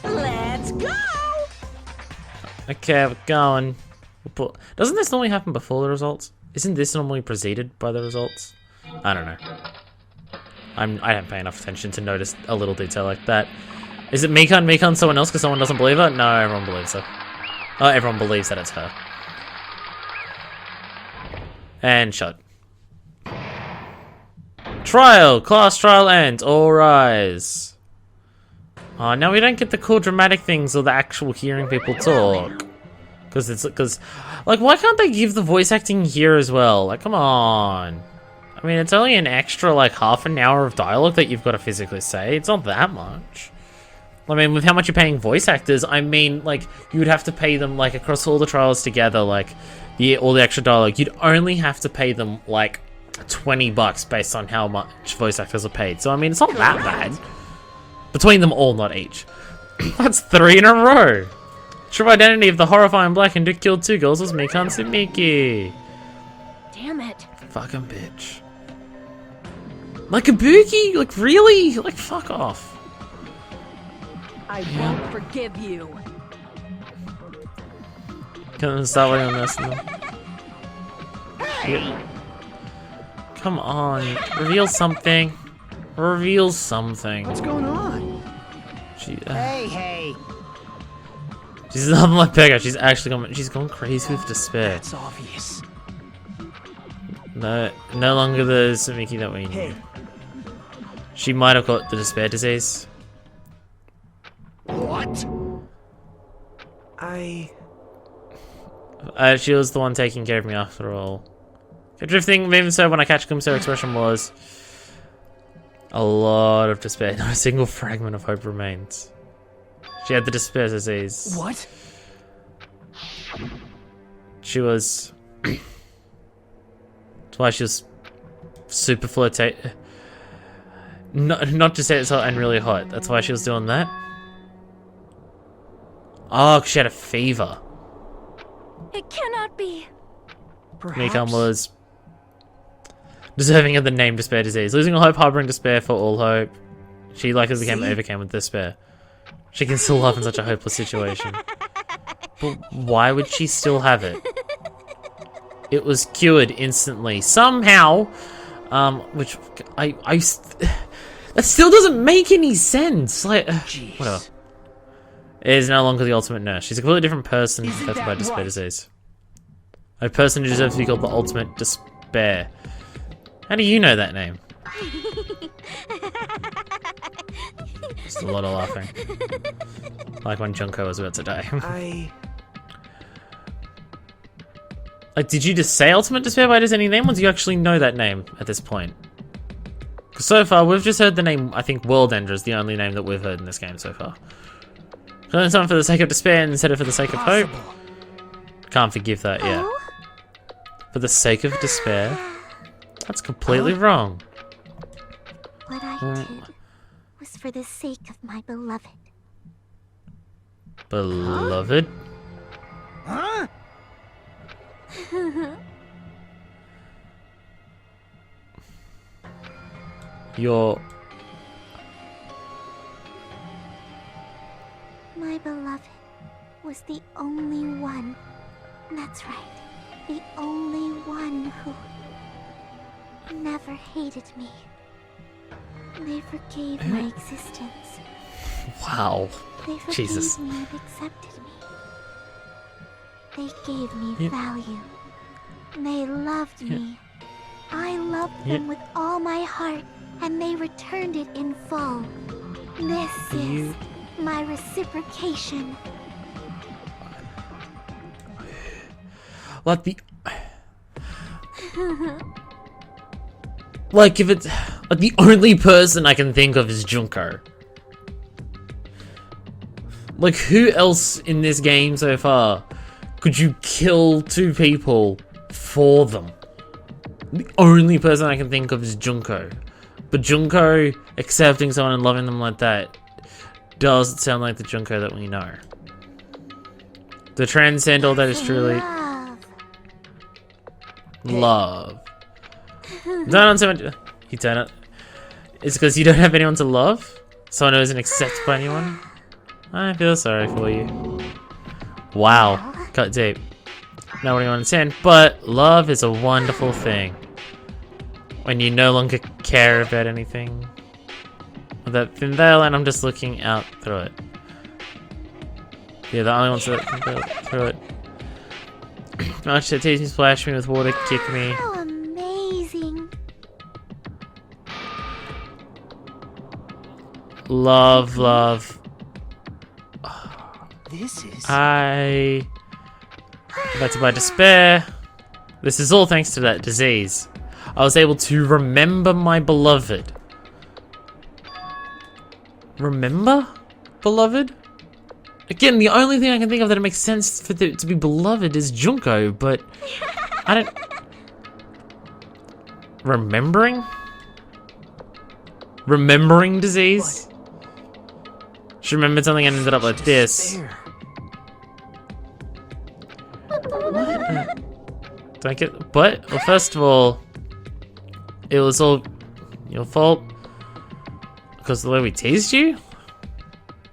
one? Let's go! Okay, we're going. Doesn't this normally happen before the results? Isn't this normally preceded by the results? I don't know. I don't pay enough attention to notice a little detail like that. Is it Mikan someone else because someone doesn't believe her? No, everyone believes her. Oh, everyone believes that it's her. And shut. Trial! Class trial ends. All rise. Oh, now we don't get the cool dramatic things or the actual hearing people talk. Because, like, why can't they give the voice acting here as well? Like, come on. I mean, it's only an extra, like, half an hour of dialogue that you've got to physically say. It's not that much. I mean, with how much you're paying voice actors, I mean, like, you would have to pay them, like, across all the trials together, like, all the extra dialogue. You'd only have to pay them, like, $20 based on how much voice actors are paid. So, I mean, it's not that bad. Between them all, not each. That's 3 in a row. True identity of the horrifying blackened who killed 2 girls was Mikan Sumiki. Damn it. Fucking bitch. Like Ibuki? Like, really? Like, fuck off. I won't forgive you. Can I start waiting on this? Yeah. Come on. Reveal something. Reveal something. What's going on? Hey. She's nothing like Pega. She's gone crazy with despair. That's obvious. No longer the Sumiki that we knew. Hey. She might have got the despair disease. What? She was the one taking care of me after all. Drifting, even so, when I catch Kum's expression was a lot of despair. Not a single fragment of hope remains. She had the despair disease. What? She was... That's why she was super flirtate. Not to say it's hot and really hot. That's why she was doing that. Oh, she had a fever. It cannot be. Mikan was deserving of the name despair disease. Losing all hope, harboring despair for all hope. She likely overcame with despair. She can still laugh in such a hopeless situation. But why would she still have it? It was cured instantly. Somehow. Which that still doesn't make any sense. Like, whatever. It is no longer the ultimate nurse. She's a completely different person affected by despair disease. A person who deserves to be called the ultimate despair. How do you know that name? Just a lot of laughing. Like when Junko was about to die. Like, did you just say ultimate despair by just any name, or do you actually know that name at this point? Because so far, we've just heard the name, I think World Ender is the only name that we've heard in this game so far. Killing someone for the sake of despair instead of for the sake of hope? Can't forgive that yet. For the sake of despair? That's completely wrong. What I did was for the sake of my beloved. Beloved? Huh? Your... My beloved was the only one. That's right. The only one who never hated me. They forgave my existence. Wow. They forgave Jesus. me and accepted me. They gave me value. They loved me. I loved them with all my heart, and they returned it in full. This is my reciprocation. Like the... Like if it's... Like the only person I can think of is Junko. Like who else in this game so far could you kill 2 people for them? The only person I can think of is Junko. But Junko accepting someone and loving them like that doesn't sound like the Junko that we know. To transcend all that is truly... Love. Don't on you turn it. It's because you don't have anyone to love? Someone who isn't accepted by anyone? I feel sorry for you. Wow. Cut deep. Not what you understand, but love is a wonderful thing. When you no longer care about anything. with that thin veil, and I'm just looking out through it. Yeah, the only ones that can go through it. Much that tease me, splash me with water, kick me. How amazing. Love, love. This is... I... That's by despair. This is all thanks to that disease. I was able to remember my beloved. Remember? Beloved? Again, the only thing I can think of that makes sense for to be beloved is Junko, but I don't... Remembering? Remembering disease? She remembered something and ended up like this. Don't get... But, well, first of all, it was all your fault because of the way we teased you?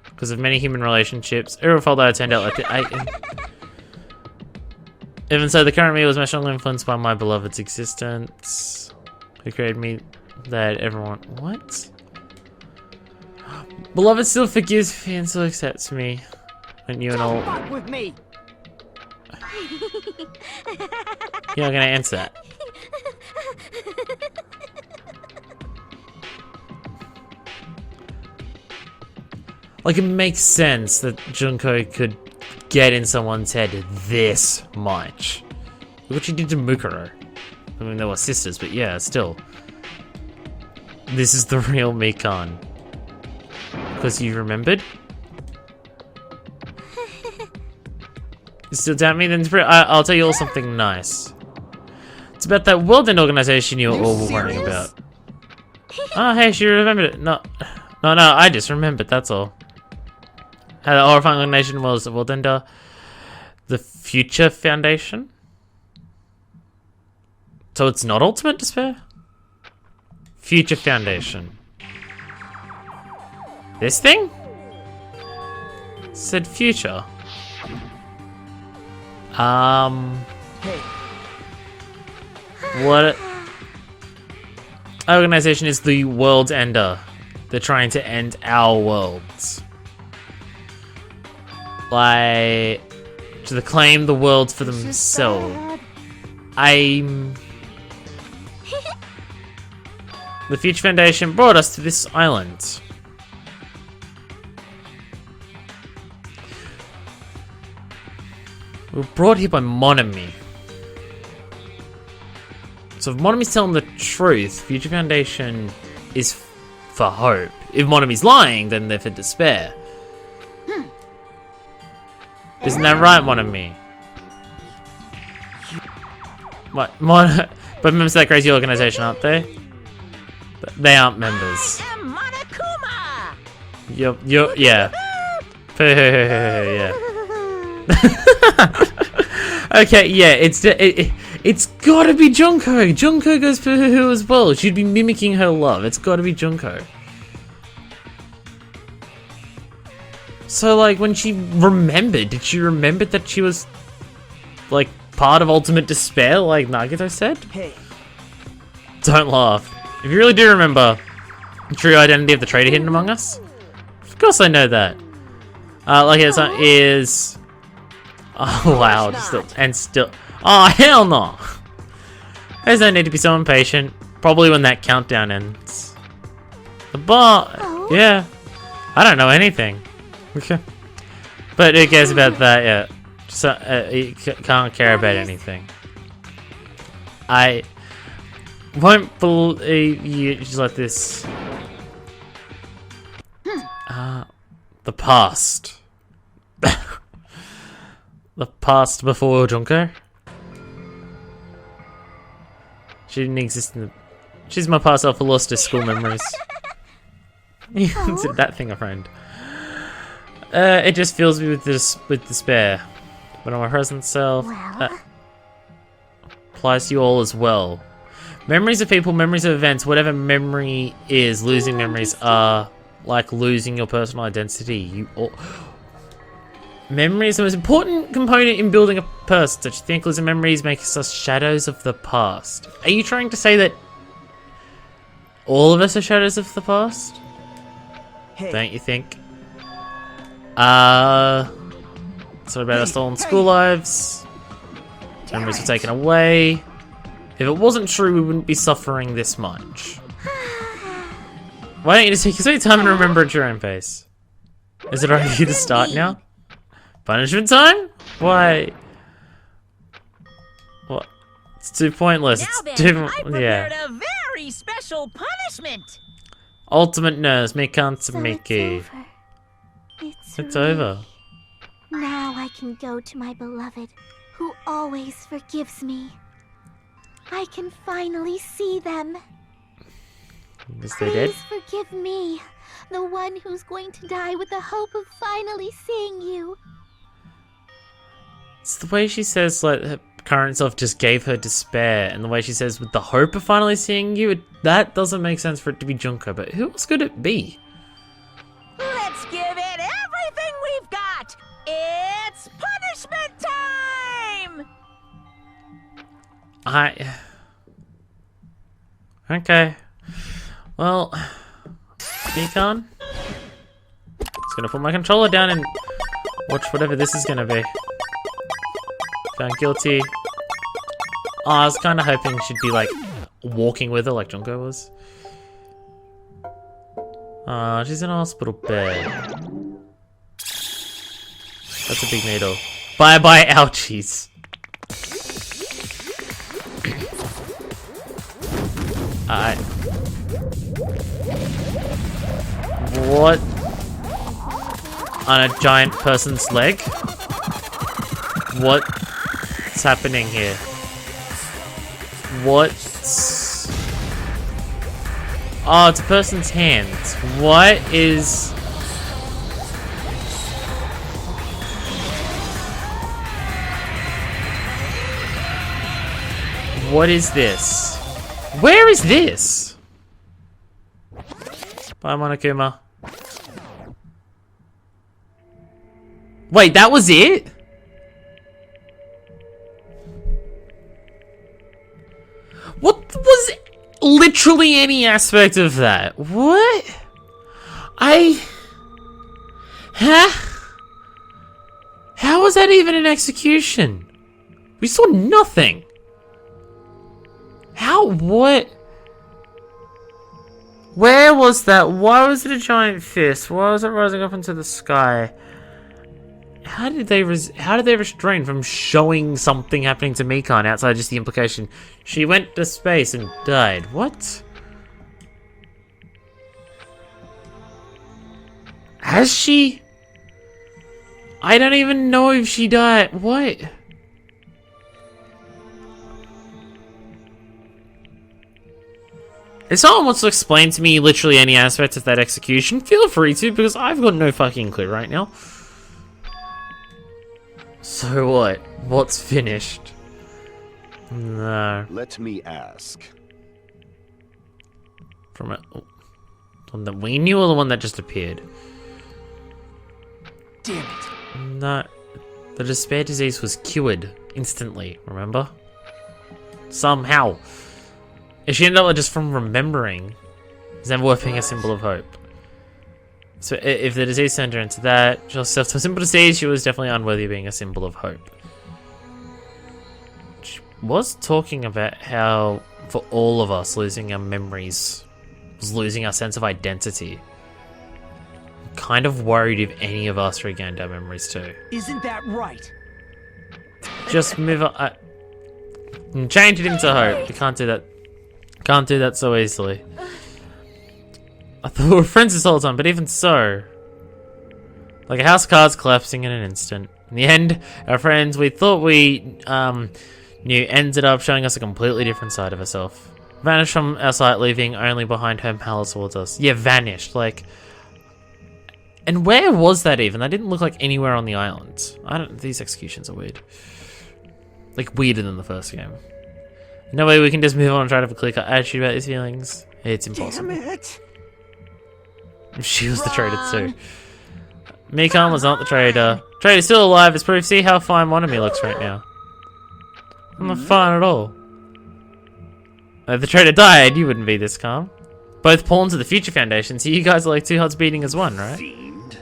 Because of many human relationships. Your fault that I turned out like that. Even so, the current me was most strongly influenced by my beloved's existence. Who created me that everyone... What? Beloved still forgives me and still accepts me. And you and all... Fuck with me. You're not gonna answer that. Like, it makes sense that Junko could get in someone's head this much. Look what she did to Mukuro. I mean, they were sisters, but yeah, still. This is the real Mikan. Because you remembered? You still doubt me? Then I'll tell you all something nice. It's about that World End organization you all were worrying about. Oh, hey, she remembered it. No, I just remembered, that's all. How the horrifying organization was the World Ender. The Future Foundation? So it's not Ultimate Despair? Future Foundation. This thing? It said future. What organization is the World Ender? They're trying to end our worlds. Like, to claim the world for themselves. The Future Foundation brought us to this island. We were brought here by Monami. So if Monami's telling the truth, Future Foundation is for hope. If Monami's lying, then they're for despair. Isn't that right, Monami? What? But members of that crazy organization, aren't they? They aren't members. I am Monokuma! You're, yeah. Yeah. Okay, yeah, it's gotta be Junko. Junko goes for her as well. She'd be mimicking her love. It's gotta be Junko. So, like, when she remembered, did she remember that she was, like, part of Ultimate Despair, like Nagito said? Hey. Don't laugh. If you really do remember the true identity of the traitor hidden among us, of course I know that. Like, it is... Oh, wow, still... Oh, hell no! There's no need to be so impatient. Probably when that countdown ends. The bar... Yeah. I don't know anything. Okay. But who cares about that? Yeah. So, you can't care about anything. I won't believe you just like this. The past. The past before Junko. She didn't exist in the... She's my past self who lost her school memories. You consider that thing a friend. It just fills me with despair. But on my present self, applies to you all as well. Memories of people, memories of events, whatever memory is, losing memories are like losing your personal identity. Memory is the most important component in building a person. Such things losing memories makes us shadows of the past. Are you trying to say that all of us are shadows of the past? Hey. Don't you think? Sorry about our stolen school lives. Memories were taken away. If it wasn't true, we wouldn't be suffering this much. Why don't you just take your sweet time and remember at your own pace? Is it already to start now? Punishment time? Why? What? It's too pointless. Now It's then, too... I prepared a very special punishment. Ultimate nurse, Mikan So Miki. it's over. It's over. Now I can go to my beloved, who always forgives me. I can finally see them. Is they dead? Please forgive me, the one who's going to die with the hope of finally seeing you. It's the way she says, like, her current self just gave her despair, and the way she says, with the hope of finally seeing you, that doesn't make sense for it to be Junko, but who else could it be? Let's give it everything we've got. It's punishment time. Okay. Well, Mikan. Just gonna put my controller down and watch whatever this is gonna be. Found guilty. Oh, I was kind of hoping she'd be like walking with her like Junko was. She's in a hospital bed. That's a big needle. Bye bye, ouchies. What? On a giant person's leg? What's happening here? What's... Oh, it's a person's hand. What is... What is this? Where is this? Bye, Monokuma. Wait, that was it? What was literally any aspect of that? What? How was that even an execution? We saw nothing. How? What? Where was that? Why was it a giant fist? Why was it rising up into the sky? How did they restrain from showing something happening to Mikan outside just the implication she went to space and died? What? Has she? I don't even know if she died. What? If someone wants to explain to me literally any aspect of that execution, feel free to, because I've got no fucking clue right now. So what? What's finished? No. Let me ask. From it. One that we knew or the one that just appeared? Damn it. No. The despair disease was cured instantly, remember? Somehow. If she ended up just from remembering, it's never worth being a symbol of hope. So if the disease sent her into that, she lost herself to a simple disease, she was definitely unworthy of being a symbol of hope. She was talking about how, for all of us, losing our memories was losing our sense of identity. I'm kind of worried if any of us regained our memories too. Isn't that right? Just move on. And change it into hope. You can't do that. Can't do that so easily. I thought we were friends this whole time, but even so... Like a house of cards collapsing in an instant. In the end, our friends we thought we knew ended up showing us a completely different side of herself. Vanished from our sight, leaving only behind her malice towards us. Yeah, vanished, like... And where was that even? That didn't look like anywhere on the island. These executions are weird. Like, weirder than the first game. No way we can just move on and try to have a clear-cut attitude about these feelings. It's impossible. Damn it! She was the traitor too. Mikan was not the traitor. Traitor's still alive as proof. See how fine one of me looks right now. I'm not fine at all. If the traitor died, you wouldn't be this calm. both pawns of the Future Foundation, so you guys are like two hearts beating as one, right? Fiend.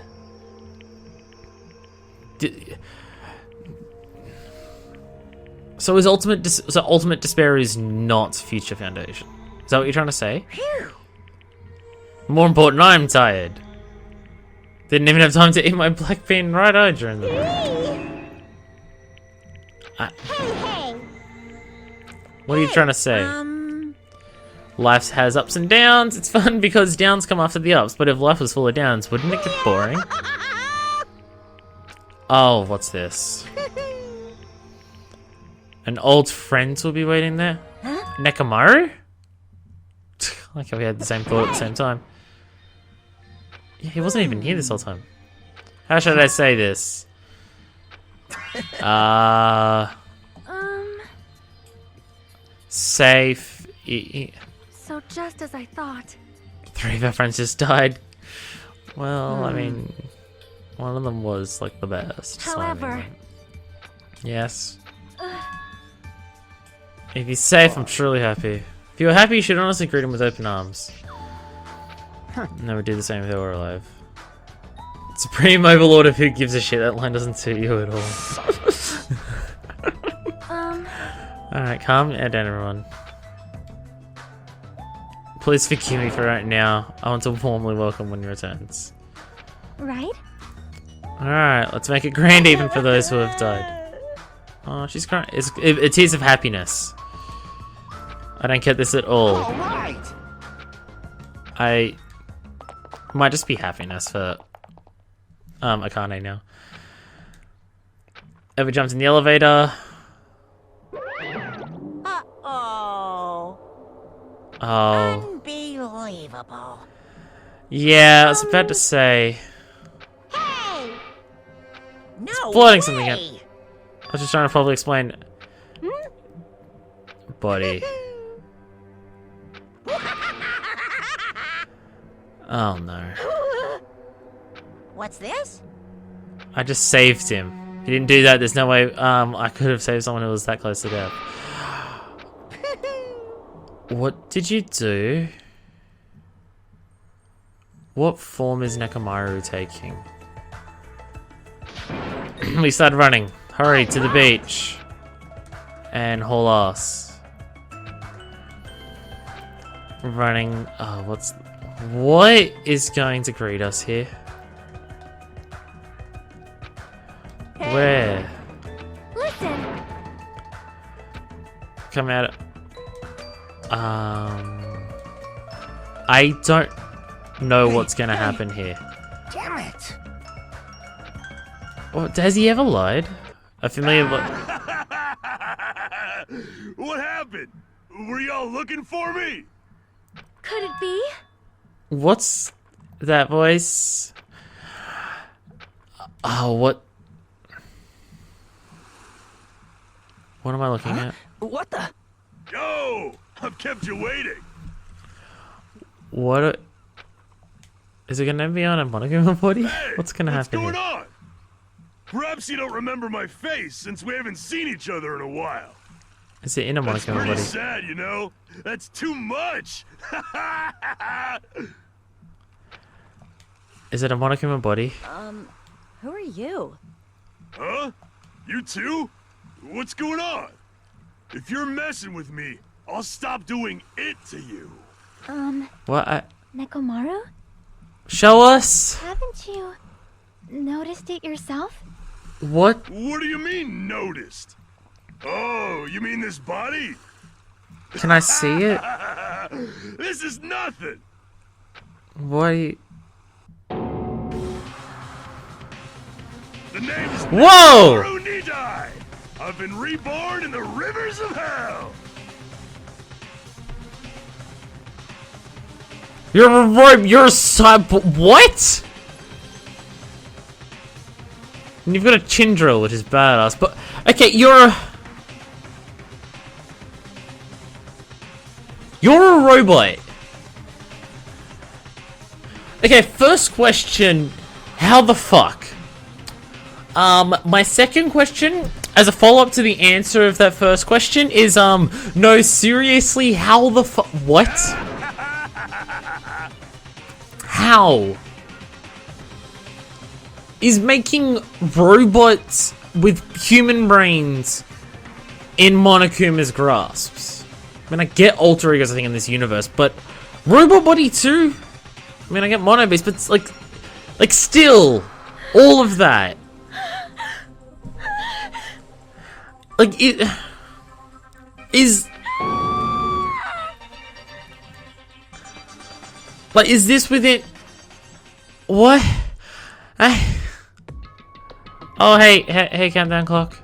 So is Ultimate Despair is not Future Foundation? Is that what you're trying to say? More important, I'm tired. Didn't even have time to eat my black bean right-eye during the Hey! What are you trying to say? Life has ups and downs. It's fun because downs come after the ups, but if life was full of downs, wouldn't it get boring? Oh, what's this? An old friend will be waiting there? Nekomaru? Like how we had the same thought at the same time. Yeah, he wasn't even here this whole time. How should I say this? Safe. So just as I thought. 3 of our friends just died. Well, I mean, one of them was like the best. However. So, I mean, yes. If he's safe, I'm truly happy. If you're happy, you should honestly greet him with open arms. Never do the same if they were alive. Supreme Overlord of who gives a shit. That line doesn't suit you at all. Alright, calm down, everyone. Please forgive me for right now. I want to warmly welcome when he returns. Right? Alright, let's make it grand even for those who have died. Oh, she's crying. It's tears of happiness. I don't get this at all. Alright! I might just be happiness for Akane now. Ever jumped in the elevator? Uh-oh. Oh. Unbelievable. Yeah, I was about to say. Hey! No Floating something up. way! I was just trying to probably explain. Body. Oh no. What's this? I just saved him. He didn't do that. There's no way I could have saved someone who was that close to death. What did you do? What form is Nekomaru taking? We started running. Hurry to the beach. And haul ass. Running. Oh, what is going to greet us here? Where? Listen! Come out. I don't know what's gonna happen here. Damn it! What, has he ever lied? A familiar look. What happened? Were y'all looking for me? Could it be? What's that voice? Oh, what? What am I looking at? What the? Yo! I've kept you waiting. What? Is it gonna be on a Monogama body? Hey, What's gonna happen? What's Here? going on? Perhaps you don't remember my face since we haven't seen each other in a while. Is it in a That's Monogama pretty body? sad, you know? That's too much! Is it a Monogama body? Who are you? Huh? You too? What's going on? If you're messing with me, I'll stop doing it to you. What? Nekomaru? Show us. Haven't you noticed it yourself? What? What do you mean, noticed? Oh, you mean this body? Can I see it? This is nothing! What? Are you... The name's Whoa! Nekomaru Nidai! I've been reborn in the rivers of hell! You're a rope. You're a sub. What? And you've got a chin drill, which is badass. But okay, you're a robot. Okay, first question. How the fuck? My second question, as a follow-up to the answer of that first question, is no, seriously, how the fuck? What? how is making robots with human brains in Monokuma's grasps. I mean, I get alter egos, I think, in this universe, but robot body too? I mean, I get mono beast, but it's like still, all of that. Like, it is... Like, is this within... What? Oh, hey, countdown clock.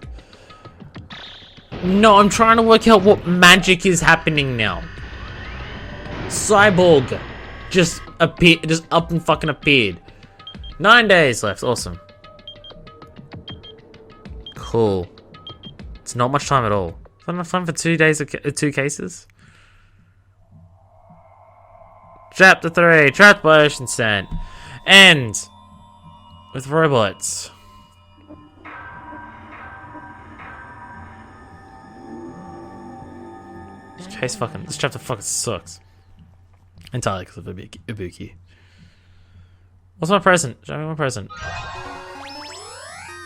No, I'm trying to work out what magic is happening now. Cyborg just appeared, just up and fucking appeared. 9 days left, awesome. Cool. It's not much time at all. Is that enough time for 2 days of 2 cases? Chapter 3, trapped by ocean sand. And with robots. This chapter fucking sucks. Entirely because of Ibuki. What's my present? Show me my present.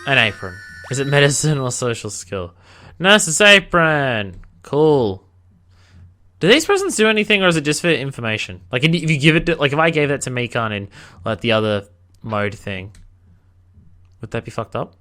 An apron. Is it medicine or social skill? Nurse's apron. Cool. Do these presents do anything, or is it just for information? Like, if you give it to, like, if I gave that to Mikan in like the other mode thing, would that be fucked up?